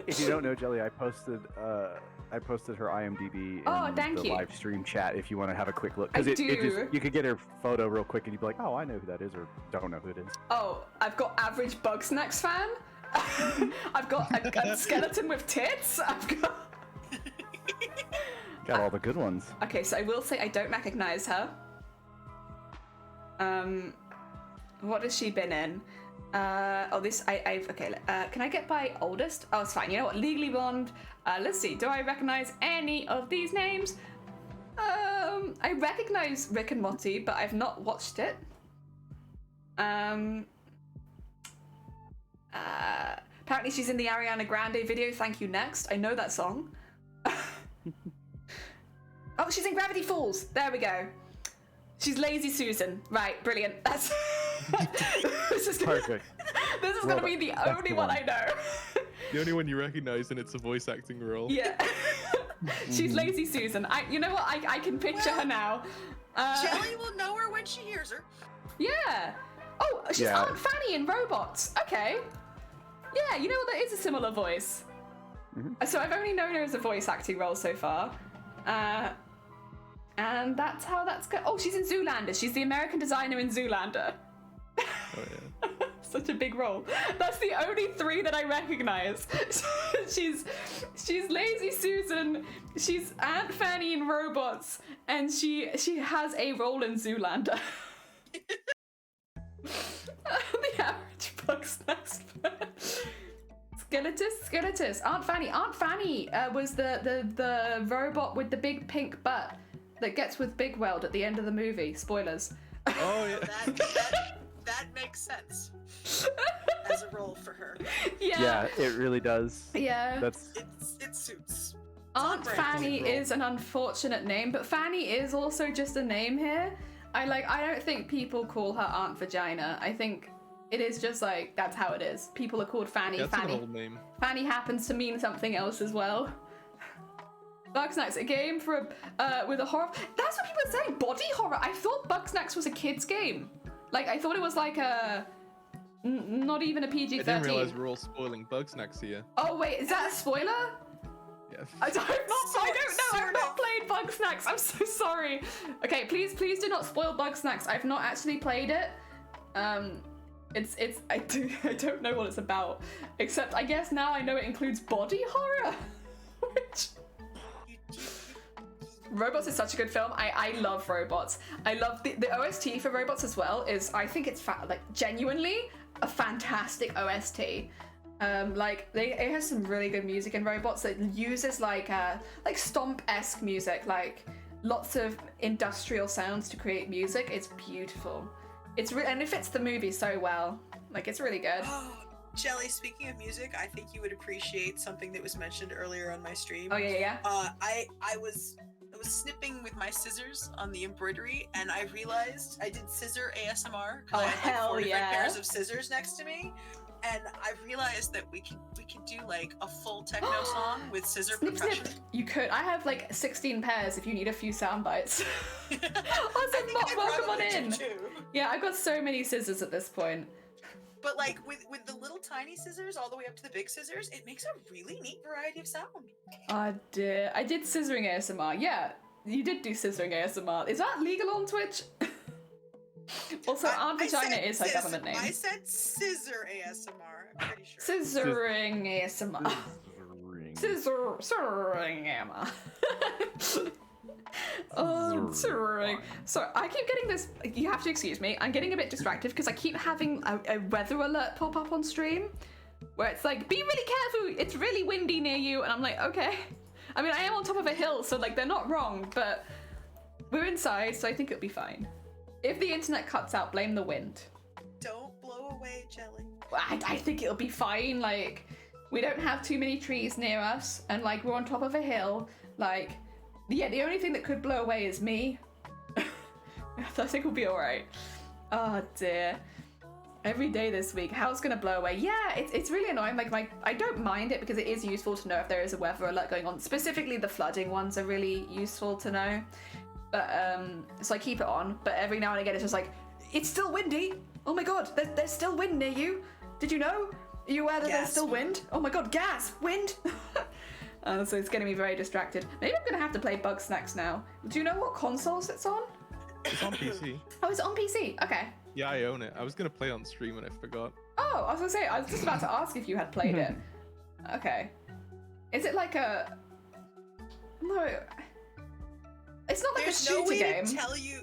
if you don't know Jelly, I posted her IMDb in Oh, thank the you. live stream chat if you want to have a quick look. I Because do. you could get her photo real quick and you'd be like, oh, I know who that is, or don't know who it is. Oh, I've got average Bugsnax fan. I've got a skeleton with tits. I've got. Got all the good ones. Okay, so I will say I don't recognize her. What has she been in? Can I get by oldest? Oh, it's fine. You know what? Legally Blonde. Let's see. Do I recognize any of these names? I recognize Rick and Morty, but I've not watched it. Apparently she's in the Ariana Grande video, Thank You Next. I know that song. Oh, she's in Gravity Falls. There we go. She's Lazy Susan. Right, brilliant. That's this is gonna, Perfect. This is Well, gonna be the that's only the one one. I know. The only one you recognize, and it's a voice acting role. Yeah. She's Lazy Susan. You know what? I can picture her now. Jelly will know her when she hears her. Yeah. Oh, she's Yeah. Aunt Fanny in Robots. Okay. Yeah, you know what? That is a similar voice. So I've only known her as a voice acting role so far. And that's how that's go. Oh, she's in Zoolander. She's the American designer in Zoolander. Oh, yeah. Such a big role. That's the only 3 that I recognize. she's Lazy Susan, she's Aunt Fanny in Robots, and she has a role in Zoolander. The average Bugsnax fan. Skeletus. Aunt Fanny was the robot with the big pink butt that gets with Big Weld at the end of the movie. Spoilers. Oh, yeah. That makes sense as a role for her. Yeah, it really does. Yeah. That's It suits. Aunt brand. Fanny is an unfortunate name, but Fanny is also just a name here. I don't think people call her Aunt Vagina. I think it is just like that's how it is. People are called Fanny. That's Fanny. an old name. Fanny happens to mean something else as well. Bugsnax, a game for with a horror. That's what people are saying. Body horror. I thought Bugsnax was a kids game. Like I thought it was like a not even a PG-13. I didn't realize we're all spoiling Bugsnax here. Oh wait, is that a spoiler? Yeah. I don't know. I've Sort not of. played Bugsnax. I'm so sorry. Okay, please do not spoil Bugsnax. I've not actually played it. I don't know what it's about. Except I guess now I know it includes body horror. Which Robots is such a good film. I love Robots. I love the OST for Robots as well. I think it's like genuinely a fantastic OST. It has some really good music in Robots that uses like stomp-esque music, like lots of industrial sounds to create music. It's beautiful. And it fits the movie so well. Like it's really good. Oh, Jelly, speaking of music, I think you would appreciate something that was mentioned earlier on my stream. Oh yeah. I was snipping with my scissors on the embroidery, and I realized I did scissor ASMR because Oh, I had like 4 different hell yeah. pairs of scissors next to me, and I realized that we could do like a full techno song with scissor Snip, percussion. snip. You could. I have like 16 pairs if you need a few sound bites. I Awesome, think I welcome on probably do in. too. Yeah, I've got so many scissors at this point. But like with the little tiny scissors all the way up to the big scissors, it makes a really neat variety of sound. Oh dear. I did scissoring ASMR. Yeah, you did do scissoring ASMR. Is that legal on Twitch? Also, Aunt I Vagina said is her government name. I said scissor ASMR. I'm pretty sure. Scissoring ASMR. Scissoring ASMR. Oh, scissoring. So I keep getting this. You have to excuse me. I'm getting a bit distracted because I keep having a weather alert pop up on stream. where it's like, be really careful, it's really windy near you, and I'm like, okay. I mean, I am on top of a hill, so like they're not wrong, but we're inside, so I think it'll be fine. If the internet cuts out, blame the wind. Don't blow away, Jelly. I think it'll be fine. Like, we don't have too many trees near us, and like we're on top of a hill. Like, yeah, the only thing that could blow away is me. I think we'll be all right. Oh dear. Every day this week, how's gonna blow away? Yeah, it's really annoying. Like I don't mind it because it is useful to know if there is a weather alert going on. Specifically, the flooding ones are really useful to know. But so I keep it on. But every now and again, it's just like, it's still windy. Oh my god, there's still wind near you. Did you know? Are you aware that there's still wind? Oh my god, gas, wind. So it's getting me very distracted. Maybe I'm gonna have to play Bugsnax now. Do you know what consoles it's on? It's on PC. Oh, it's on PC. Okay. Yeah, I own it. I was gonna play on stream and I forgot. Oh, I was gonna say, I was just about to ask if you had played it. Okay. Is it like a... No. It's not like There's a shooter no way game. to tell you.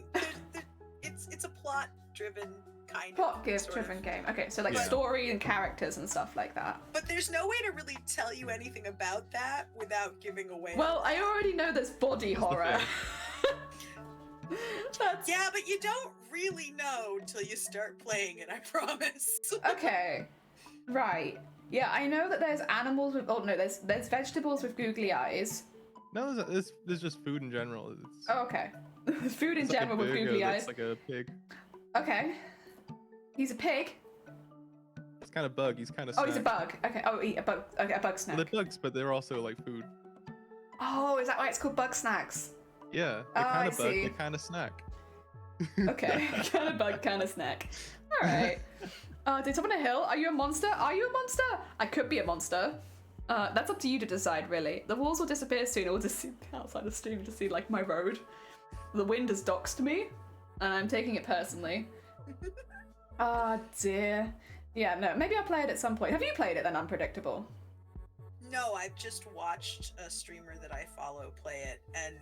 It's a plot-driven kind of. Plot-driven game. Okay, so like story and characters and stuff like that. But there's no way to really tell you anything about that without giving away. Well, I already know there's body horror. Yeah, but you don't really know until you start playing it, I promise. Okay. Right. Yeah, I know that there's animals with... Oh, no, there's vegetables with googly eyes. No, there's just food in general. It's, Oh, okay. Food in it's like general a with burger googly that's eyes. like a pig. Okay. He's a pig. It's kind of bug. He's kind of. Oh, he's a bug. Okay. Oh, eat a bug. Okay, a bug snack. They're bugs, but they're also like food. Oh, is that why it's called Bugsnax? Yeah, Oh, they're kind I of bug. see. They're kind of snack. Okay. Kind of bug, kind of snack. All right. Did someone a hill? Are you a monster? Are you a monster? I could be a monster. That's up to you to decide, really. The walls will disappear soon. We'll just see outside the stream to see like my road. The wind has doxed me, and I'm taking it personally. Oh dear. Yeah, no. Maybe I'll play it at some point. Have you played it then, Unpredictable? No, I've just watched a streamer that I follow play it, and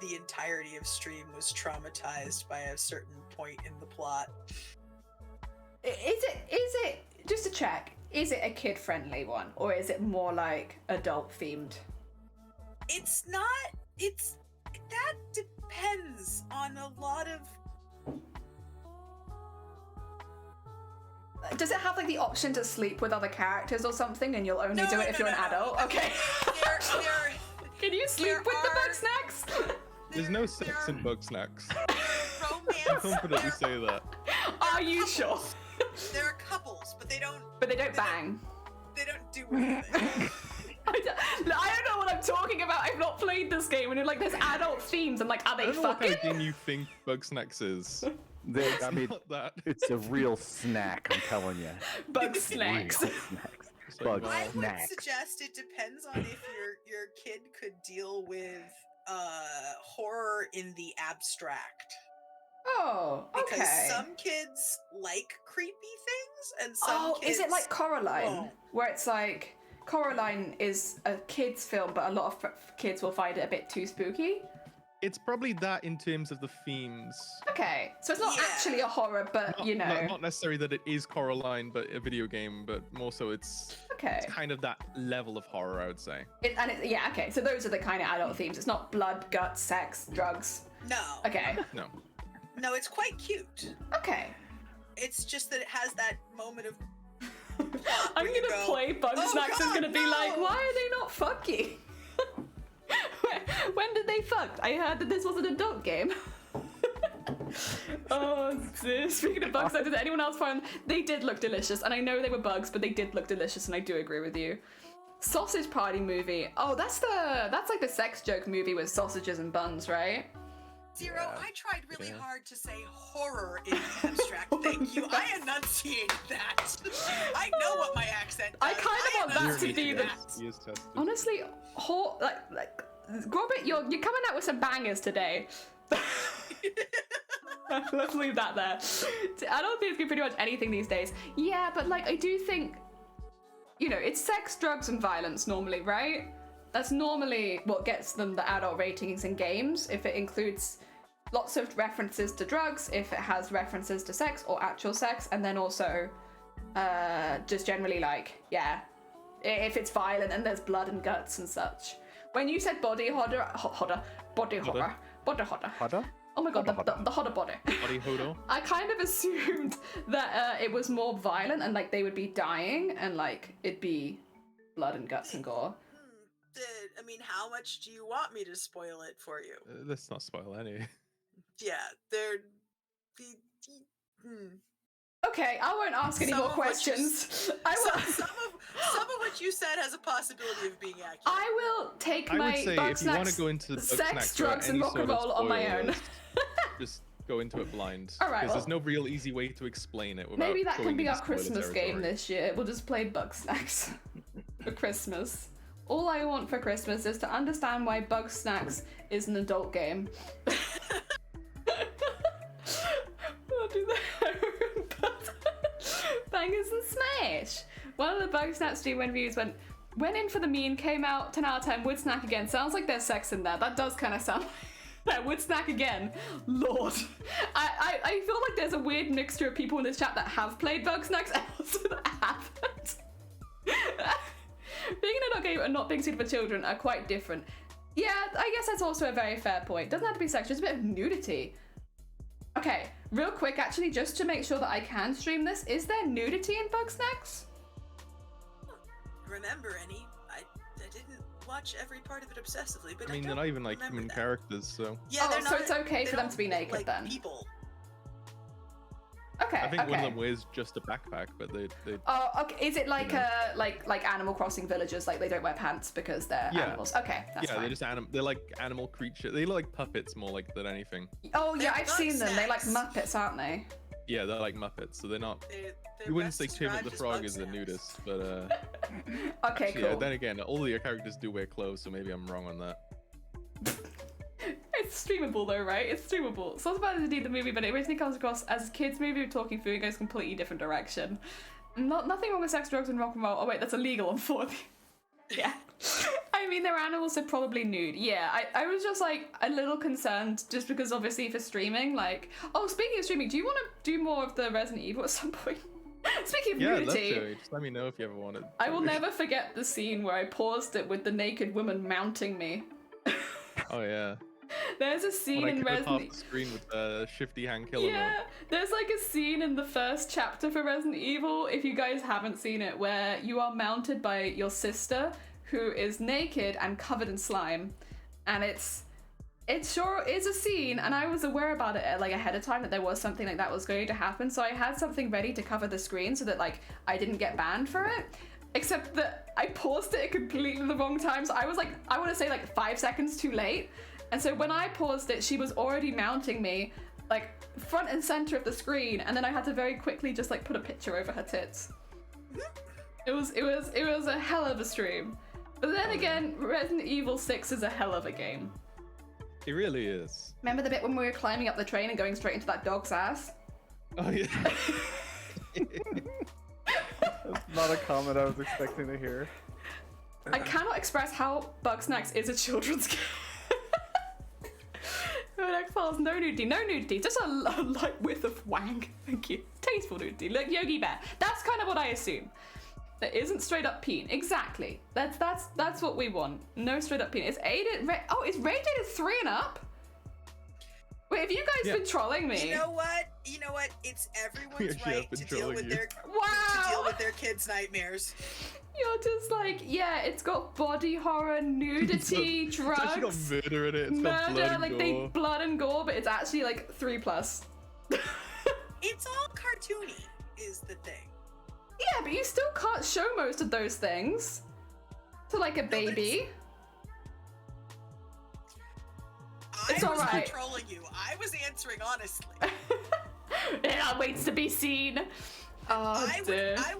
the entirety of stream was traumatized by a certain point in the plot. Is it just to check? Is it a kid-friendly one, or is it more like adult-themed? It's not. That depends on a lot of. Does it have like the option to sleep with other characters or something, and you'll only do it if you're an adult? Okay. Can you sleep with the Bugsnax? There's no sex in Bugsnax. I Romance. confidently say that. Are you sure? There are couples, but they don't. But they don't bang. They don't do anything. I don't know what I'm talking about. I've not played this game, and you're like, there's adult themes. I'm like, are they I don't know what fucking? kind of game you think Bugsnax is. I mean, Not that. it's a real snack, I'm telling you. Bugsnax. Snacks. It's like, Bug wow. I would snacks. suggest it depends on if your kid could deal with horror in the abstract. Oh, okay. Because some kids like creepy things, and some kids is it like Coraline, won't. where it's like Coraline is a kids' film, but a lot of kids will find it a bit too spooky? It's probably that in terms of the themes. Okay, so it's not Yeah. actually a horror, but you know. Not necessarily that it is Coraline, but a video game, but more so it's Okay. kind of that level of horror, I would say. Yeah, okay, so those are the kind of adult themes. It's not blood, guts, sex, drugs. No. Okay. No. No, it's quite cute. Okay. It's just that it has that moment of. I'm where you gonna go, play Bugsnax "Oh, and gonna God, be like, no!" why are they not fucking? When did they fuck? I heard that this was an adult game. Oh, dear. Speaking of Bugsnax, did anyone else find they did look delicious? And I know they were bugs, but they did look delicious, and I do agree with you. Sausage Party movie. Oh, that's like the sex joke movie with sausages and buns, right? Zero, Yeah. I tried really Yeah. hard to say horror in abstract. Thank you. I enunciated that. I know what my accent does. I kind of want that to enunciated be the- that. He is tested. Honestly, like Robert, you're coming out with some bangers today. Let's leave that there. Adult themes can pretty much anything these days. Yeah, but like I do think, you know, it's sex, drugs, and violence normally, right? That's normally what gets them the adult ratings in games. If it includes lots of references to drugs, if it has references to sex or actual sex, and then also Just generally like, yeah, if it's violent and there's blood and guts and such. When you said body horror, body horror. Hada? Oh my god, the horror body. Body hodo. I kind of assumed that it was more violent and like they would be dying and like it'd be blood and guts and gore. I mean, how much do you want me to spoil it for you? Let's not spoil any. Yeah, they're. Okay, I won't ask any Some more of which questions. I Some, will. some of what you said has a possibility of being accurate. I will take I my would say bug if you want to snacks, go into bug sex, snacks drugs, and rock and roll on my own. Just go into it blind. All right, Because there's well, no real easy way to explain it without maybe that going can be into our spoiler Christmas game territory. this year. We'll just play bug snacks for Christmas. All I want for Christmas is to understand why Bug Snacks is an adult game. I'll do that. Bangers and Smash. One of the Bug Snacks stream reviews went in for the mean, came out 10 out of 10, would snack again. Sounds like there's sex in there. That does kind of sound like that. Would snack again. Lord. I feel like there's a weird mixture of people in this chat that have played Bug Snacks and also that haven't. Being an adult game and not being suited for children are quite different. Yeah, I guess that's also a very fair point. Doesn't have to be sex, just a bit of nudity. Okay, real quick, actually, just to make sure that I can stream this, is there nudity in Bug Snacks? Remember any? I didn't watch every part of it obsessively, but I mean, don't they're not even like remember human that. characters, so. Yeah, Oh, they're so not, it's okay they for them don't to be look naked like then? People. Okay, I think one of okay. them wears just a backpack, but they Oh, okay. Is it like You know. like Animal Crossing villagers, like they don't wear pants because they're Yeah. animals? Okay, that's yeah, fine. they're just they're like animal creatures. They look like puppets more like than anything. Oh yeah, They're I've Bug seen them. They like Snacks. Muppets, aren't they? Yeah, they're like Muppets, so they're not. They're You wouldn't best say Kermit the described as Frog bug is a snacks. nudist, but Okay, actually, cool. then again, all your characters do wear clothes, so maybe I'm wrong on that. It's streamable though, right? It's streamable. So it's about indeed the movie, but it originally comes across as a kids' movie with talking food and goes a completely different direction. Nothing wrong with sex, drugs, and rock and roll. Oh wait, that's illegal on 4. Yeah. I mean, their animals are probably nude. Yeah, I was just like a little concerned just because obviously for streaming, like, oh, speaking of streaming, do you want to do more of the Resident Evil at some point? Speaking of Yeah, I'd love nudity, to. Just let me know if you ever want it. I will never forget the scene where I paused it with the naked woman mounting me. Oh yeah. There's a scene When I in cut off Resident the screen with shifty hand killer Yeah, mode. there's like a scene in the first chapter for Resident Evil, if you guys haven't seen it, where you are mounted by your sister, who is naked and covered in slime. And it sure is a scene, and I was aware about it like ahead of time that there was something like that was going to happen, so I had something ready to cover the screen so that like I didn't get banned for it. Except that I paused it at completely the wrong time, so I was like, I want to say like 5 seconds too late. And so when I paused it, she was already mounting me, like front and center of the screen, and then I had to very quickly just like put a picture over her tits. It was a hell of a stream. But then again, Resident Evil 6 is a hell of a game. It really is. Remember the bit when we were climbing up the train and going straight into that dog's ass? Oh yeah. That's not a comment I was expecting to hear. I cannot express how Bugsnax is a children's game. X-Files, no nudity, just a light whiff of wang. Thank you. Tasteful nudity, like Yogi Bear. That's kind of what I assume. There isn't straight up peen. Exactly. That's what we want. No straight up peen. It's it's rated 3 and up. Wait, have you guys been trolling me? You know what? It's everyone's actually have right been to deal trolling with you. their Wow. kids' nightmares. You're just like, yeah, it's got body horror, nudity, It's actually got drugs, murder in it. It's got blood murder, and like gore. they blood and gore, but it's actually like 3+. It's all cartoony, is the thing. Yeah, but you still can't show most of those things to like a baby. It's I was alright. not trolling you. I was answering honestly. It all waits to be seen. Oh dear. I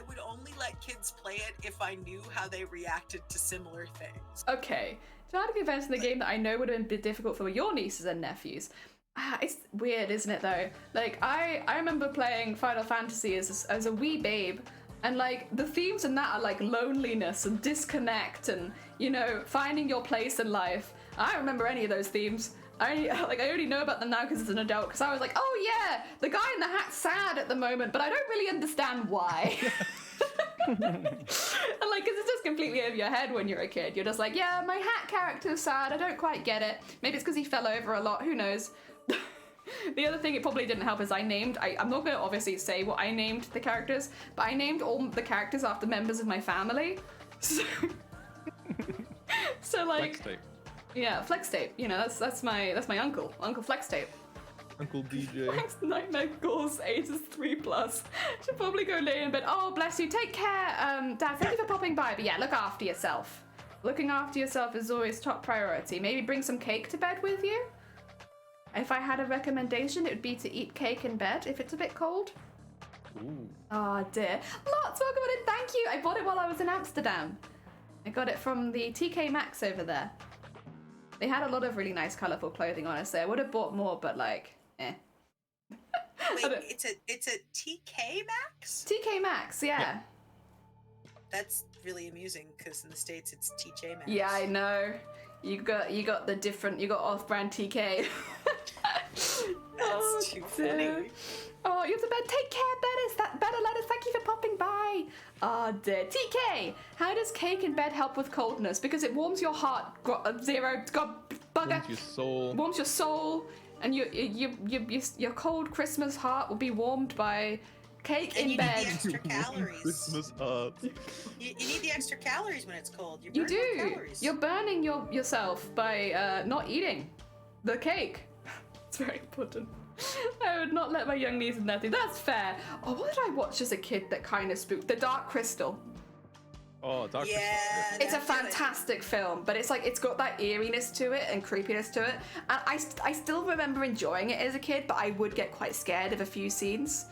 would only let kids play it if I knew how they reacted to similar things. Okay, dramatic events in the game that I know would have been difficult for your nieces and nephews. It's weird, isn't it though? Like I remember playing Final Fantasy as a wee babe, and like the themes in that are like loneliness and disconnect and, you know, finding your place in life. I don't remember any of those themes. I only know about them now because as an adult. Because I was like, oh yeah, the guy in the hat's sad at the moment, but I don't really understand why. And like, because it's just completely over your head when you're a kid. You're just like, yeah, my hat character's sad. I don't quite get it. Maybe it's because he fell over a lot. Who knows? The other thing it probably didn't help is I'm not going to obviously say what I named the characters, but I named all the characters after members of my family. So like, Flex tape. yeah, Flex Tape. You know, that's my uncle, Uncle Flex Tape. Uncle DJ. Thanks, Nightmare Goals, ages 3+. Should probably go lay in bed. Oh, bless you. Take care, Dad. Thank you for popping by. But yeah, look after yourself. Looking after yourself is always top priority. Maybe bring some cake to bed with you. If I had a recommendation, it would be to eat cake in bed if it's a bit cold. Ooh. Oh dear. Lots, welcome on in. Thank you. I bought it while I was in Amsterdam. I got it from the TK Maxx over there. They had a lot of really nice, colourful clothing, honestly. I would have bought more, but like, eh. Wait, it's a TK Maxx? TK Maxx, yeah. That's really amusing because in the States it's TJ Maxx. Yeah, I know. You got the different, you got off-brand TK. That's too funny. Oh, you're to bed. Take care, Better Lettuce. Thank you for popping by. Oh dear. TK, how does cake in bed help with coldness? Because it warms your heart. Zero. God, bugger. Warms your soul. Warms your soul, and your cold Christmas heart will be warmed by cake And in you bed. need the extra calories. Christmas heart. You need the extra calories when it's cold. You burn more do. calories. You're burning yourself by not eating the cake. It's very important. I would not let my young niece and nephew. That's fair. Oh, what did I watch as a kid that kind of spooked? The Dark Crystal. Oh, Dark Yeah. Crystal. It's a that's good. fantastic film, but it's like it's got that eeriness to it and creepiness to it. And I still remember enjoying it as a kid, but I would get quite scared of a few scenes.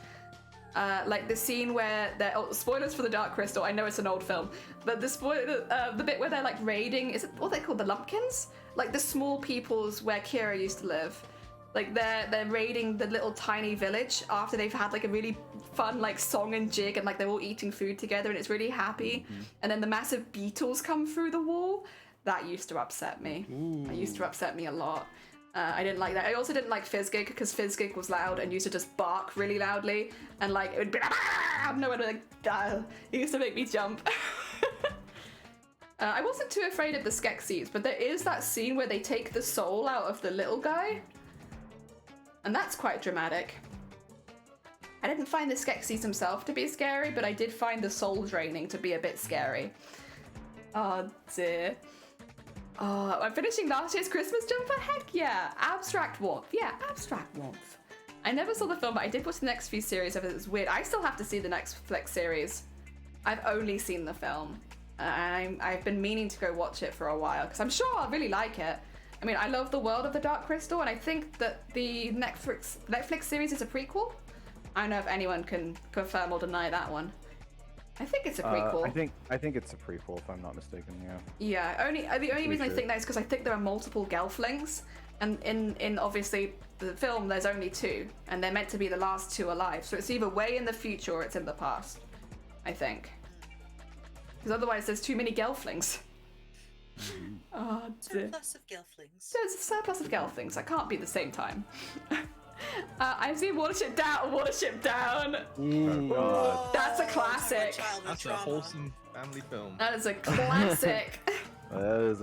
Like the scene where spoilers for the Dark Crystal. I know it's an old film, but the bit where they're like raiding, is it what they call the Lumpkins? Like the small peoples where Kira used to live. Like they're raiding the little tiny village after they've had like a really fun like song and jig and like they're all eating food together and it's really happy. And then the massive beetles come through the wall. That used to upset me. Ooh. It used to upset me a lot. I didn't like that. I also didn't like Fizzgig because Fizzgig was loud and used to just bark really loudly and like it would be out of nowhere, like it used to make me jump. I wasn't too afraid of the Skeksis, but there is that scene where they take the soul out of the little guy. And that's quite dramatic. I didn't find the Skeksis himself to be scary, but I did find the soul draining to be a bit scary. Oh dear. Oh, I'm finishing last year's Christmas jumper? Heck yeah! Abstract Warmth. Yeah, Abstract Warmth. I never saw the film, but I did watch the next few series of it. It was weird. I still have to see the Netflix series. I've only seen the film. I've been meaning to go watch it for a while, because I'm sure I'll really like it. I mean, I love the world of the Dark Crystal, and I think that the Netflix series is a prequel. I don't know if anyone can confirm or deny that one. I think it's a prequel. I think it's a prequel, if I'm not mistaken. Yeah. Yeah. The only reason I sure. think that is because I think there are multiple Gelflings, and in obviously the film there's only 2, and they're meant to be the last 2 alive. So it's either way in the future or it's in the past. I think. Because otherwise there's too many Gelflings. Oh dear. Surplus of Gelflings. There's a surplus of Gelflings. That can't be the same time. I've seen Watership Down. Ooh. God. That's a Oh, classic. childhood That's a trauma. wholesome family film. That is a classic. That is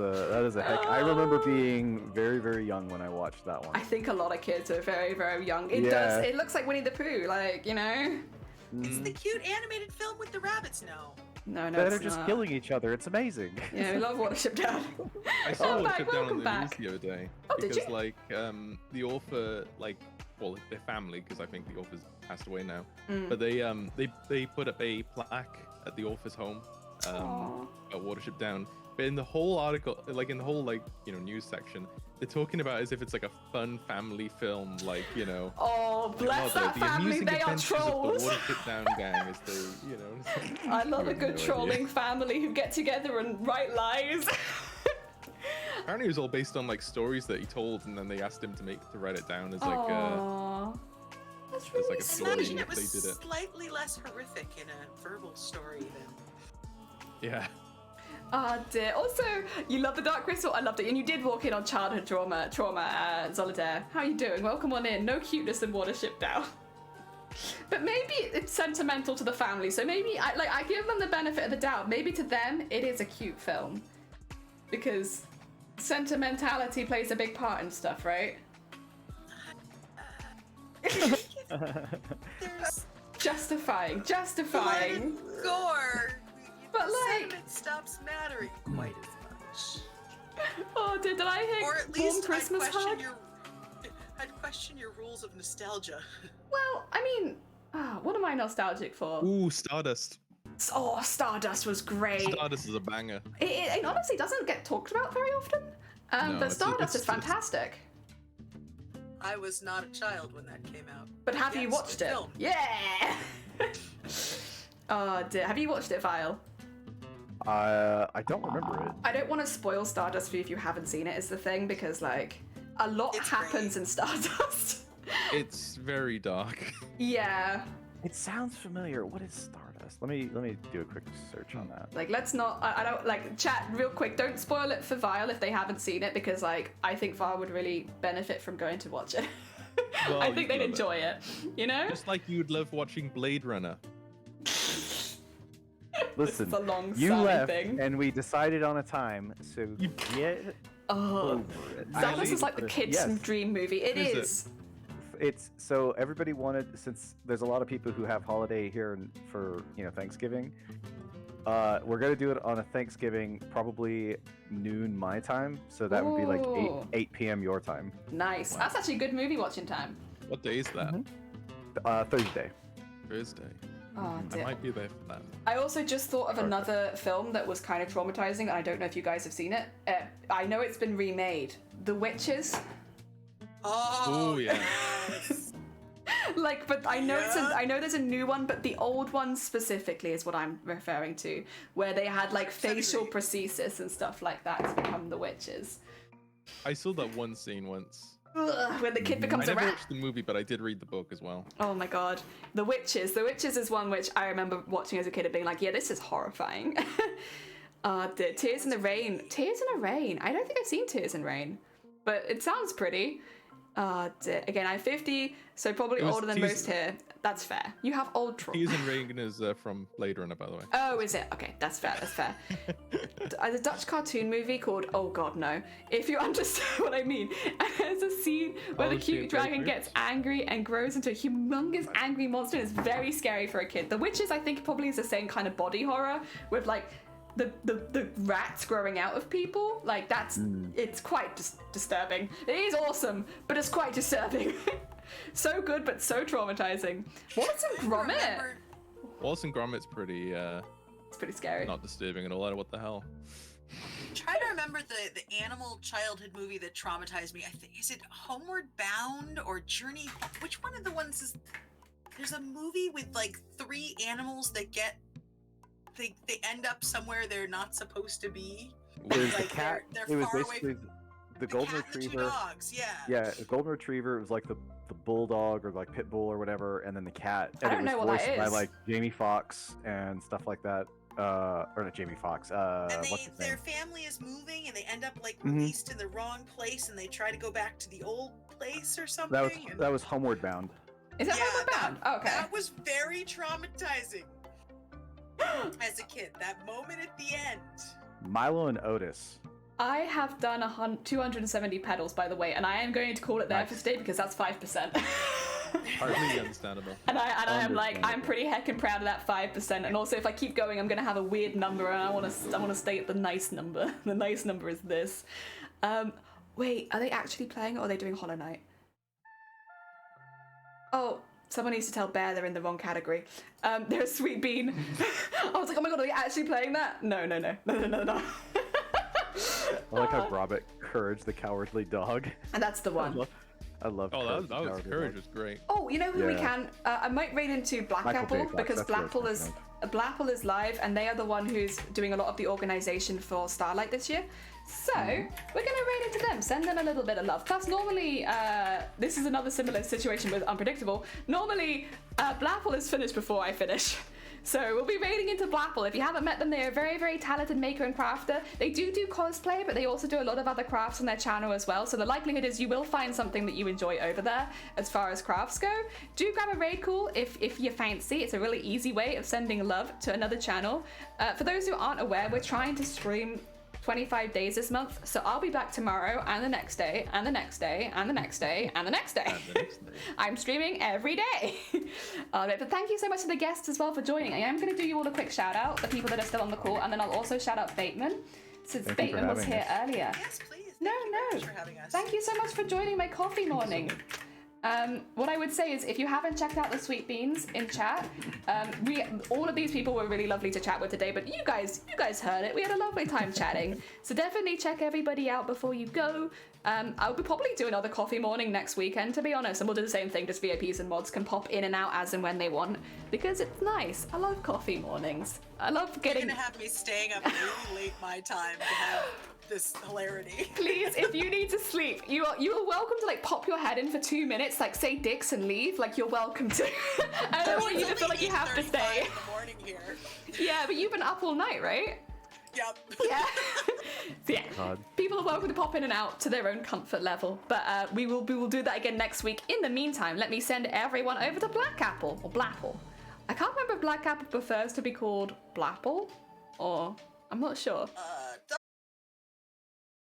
a heck. I remember being very, very young when I watched that one. I think a lot of kids are very, very young. It Yeah. does. It looks like Winnie the Pooh, like, you know. It's the cute animated film with the rabbits. No. No, They're it's just not. killing each other. It's amazing. Yeah, we love Watership Down. I saw Welcome Watership back, Down on welcome the back. news the other day. Oh, did because you? like the author, like, well, their family, because I think the author's passed away now. Mm. But they put up a plaque at the author's home Aw. at Watership Down. But in the whole article, like in the whole news section, they're talking about as if it's like a fun family film, like, you know. Oh, bless Mother, that the family. amusing They are adventures of trolls. the Watership Down gang as they, you know. I love a good No idea. trolling family who get together and write lies. Apparently, it was all based on like stories that he told, and then they asked him to write it down as like Aww. That's as really like a story. Imagine if it was they did it. slightly less horrific in a verbal story than. Yeah. Oh dear. Also, you love the Dark Crystal. I loved it. And you did walk in on childhood trauma, Zolidare. How are you doing? Welcome on in. No cuteness in Watership now. But maybe it's sentimental to the family. So maybe I give them the benefit of the doubt. Maybe to them it is a cute film. Because sentimentality plays a big part in stuff, right? There's Justifying. blood and gore. But, like- sentiment stops mattering quite as much. Oh, did I hit Or at warm least Christmas hug? I'd question your rules of nostalgia. Well, I mean, what am I nostalgic for? Ooh, Stardust. Oh, Stardust was great. Stardust is a banger. It honestly doesn't get talked about very often, No, but Stardust is it's- fantastic. I was not a child when that came out. But have you Yes, watched good it? film. Yeah! Oh, dear. Have you watched it, Vile? I don't remember it. I don't want to spoil Stardust for you if you haven't seen it, is the thing, because, like, a lot It's happens great. in Stardust. It's very dark. Yeah. It sounds familiar. What is Stardust? Let me do a quick search on that. Like, let's not, I don't, like, chat real quick, don't spoil it for Vile if they haven't seen it, because, like, I think Vile would really benefit from going to watch it. Well, I you'd think they'd love it. enjoy it, you know? Just like you'd love watching Blade Runner. Listen, It's a long, you Sally left, thing. and we decided on a time. So get Oh, over it. Stardust is like the kids' Yes. dream movie. It Is it? is. It's so everybody wanted, since there's a lot of people who have holiday here for Thanksgiving. We're gonna do it on a Thanksgiving, probably noon my time, so that would be like Ooh. 8 p.m. your time. Nice. That's actually good movie watching time. What day is that? Thursday. Thursday. Oh, I dear. might be there for that. I also just thought of another film that was kind of traumatizing, and I don't know if you guys have seen it. I know it's been remade. The Witches. Oh, Ooh, yeah. yes. Like, but I know Yeah. I know there's a new one, but the old one specifically is what I'm referring to, where they had like 100% facial agree. prosthesis and stuff like that to become the witches. I saw that one scene once. Ugh, when the kid I becomes a never rat. watched the movie, but I did read the book as well. Oh my god. The Witches. The Witches is one which I remember watching as a kid and being like, yeah, this is horrifying. The Tears in the Rain. Tears in the Rain. I don't think I've seen Tears in Rain, but it sounds pretty. Again, I'm 50, so probably It was older than Tears- most here. That's fair. You have old trauma. Tears and Rain is from Blade Runner, by the way. Oh, is it? Okay, that's fair, that's fair. There's a Dutch cartoon movie called Oh God No, if you understand what I mean. And there's a scene where the Oh, cute shit, dragon grapefruits? gets angry and grows into a humongous angry monster, and it's very scary for a kid. The Witches, I think, probably is the same kind of body horror with like the rats growing out of people. Like that's, it's quite disturbing. It is awesome, but it's quite disturbing. So good, but so traumatizing. Wallace and Gromit. Remember- Wallace and Gromit's pretty It's pretty scary. not disturbing at all. What the hell? Trying to remember the animal childhood movie that traumatized me. I think, is it Homeward Bound or Journey? Which one of the ones is? There's a movie with like 3 animals that they end up somewhere they're not supposed to be. There's Like, the cat. they're It was far away basically from the golden cat and the 2 retriever. dogs. Yeah. Yeah, the golden retriever was like the bulldog or like pit bull or whatever, and then the cat. And I don't it was know what that voiced by is. like Jamie Foxx and stuff like that. Or not Jamie Foxx. And What's his their name? family is moving, and they end up like Mhm. released in the wrong place, and they try to go back to the old place or something. and- That was Homeward Bound. Is that Yeah, Homeward Bound? Oh, okay. That was very traumatizing as a kid. That moment at the end. Milo and Otis. I have done 270 pedals, by the way, and I am going to call it there for Nice. today because that's 5%. Completely understandable. And I am like, I'm Understandable. pretty heckin' proud of that 5%. And also, if I keep going, I'm gonna have a weird number, and I want to stay at the nice number. The nice number is this. Wait, are they actually playing it, or are they doing Hollow Knight? Oh, someone needs to tell Bear they're in the wrong category. There's Sweet Bean. I was like, oh my god, are they actually playing that? No. I like how Robert Courage, the cowardly dog. And that's the one. I love. Oh, Courage, that was the Cowardly Courage Dog. was great. Oh, you know who we Yeah. can? I might raid into Black Michael Apple J. Fox, because that's what I was Blackpool is thinking Blackpool is live, and they are the one who's doing a lot of the organisation for Starlight this year. So we're gonna raid into them, send them a little bit of love. Plus, normally this is another similar situation with Unpredictable. Normally, Blackpool is finished before I finish. So we'll be raiding into Blapple. If you haven't met them, they are a very, very talented maker and crafter. They do cosplay, but they also do a lot of other crafts on their channel as well. So the likelihood is you will find something that you enjoy over there as far as crafts go. Do grab a raid call if you fancy. It's a really easy way of sending love to another channel. For those who aren't aware, we're trying to stream 25 days this month, so I'll be back tomorrow and the next day and the next day and the next day and the next day. I'm streaming every day. But thank you so much to the guests as well for joining. I am going to do you all a quick shout out, the people that are still on the call, and then I'll also shout out Bateman, since Bateman was here earlier. Yes, please. No, Thank you very no. much for having us. Thank you so much for joining my coffee morning. What I would say is, if you haven't checked out the sweet beans in chat, all of these people were really lovely to chat with today, but you guys heard it. We had a lovely time chatting. So definitely check everybody out before you go. I'll probably do another coffee morning next weekend, to be honest, and we'll do the same thing, just VIPs and mods can pop in and out as and when they want, because it's nice. I love coffee mornings. I love getting... You're gonna have me staying up really late my time to have this hilarity. Please, if you need to sleep, you are welcome to like pop your head in for 2 minutes, like say dicks and leave. Like you're welcome to. I don't want you to feel like you have to stay. In the morning here. Yeah, but you've been up all night, right? Yep. Yeah. So yeah. God. People are welcome to pop in and out to their own comfort level. But we will do that again next week. In the meantime, let me send everyone over to Black Apple or Blapple. I can't remember if Black Apple prefers to be called Blapple or I'm not sure.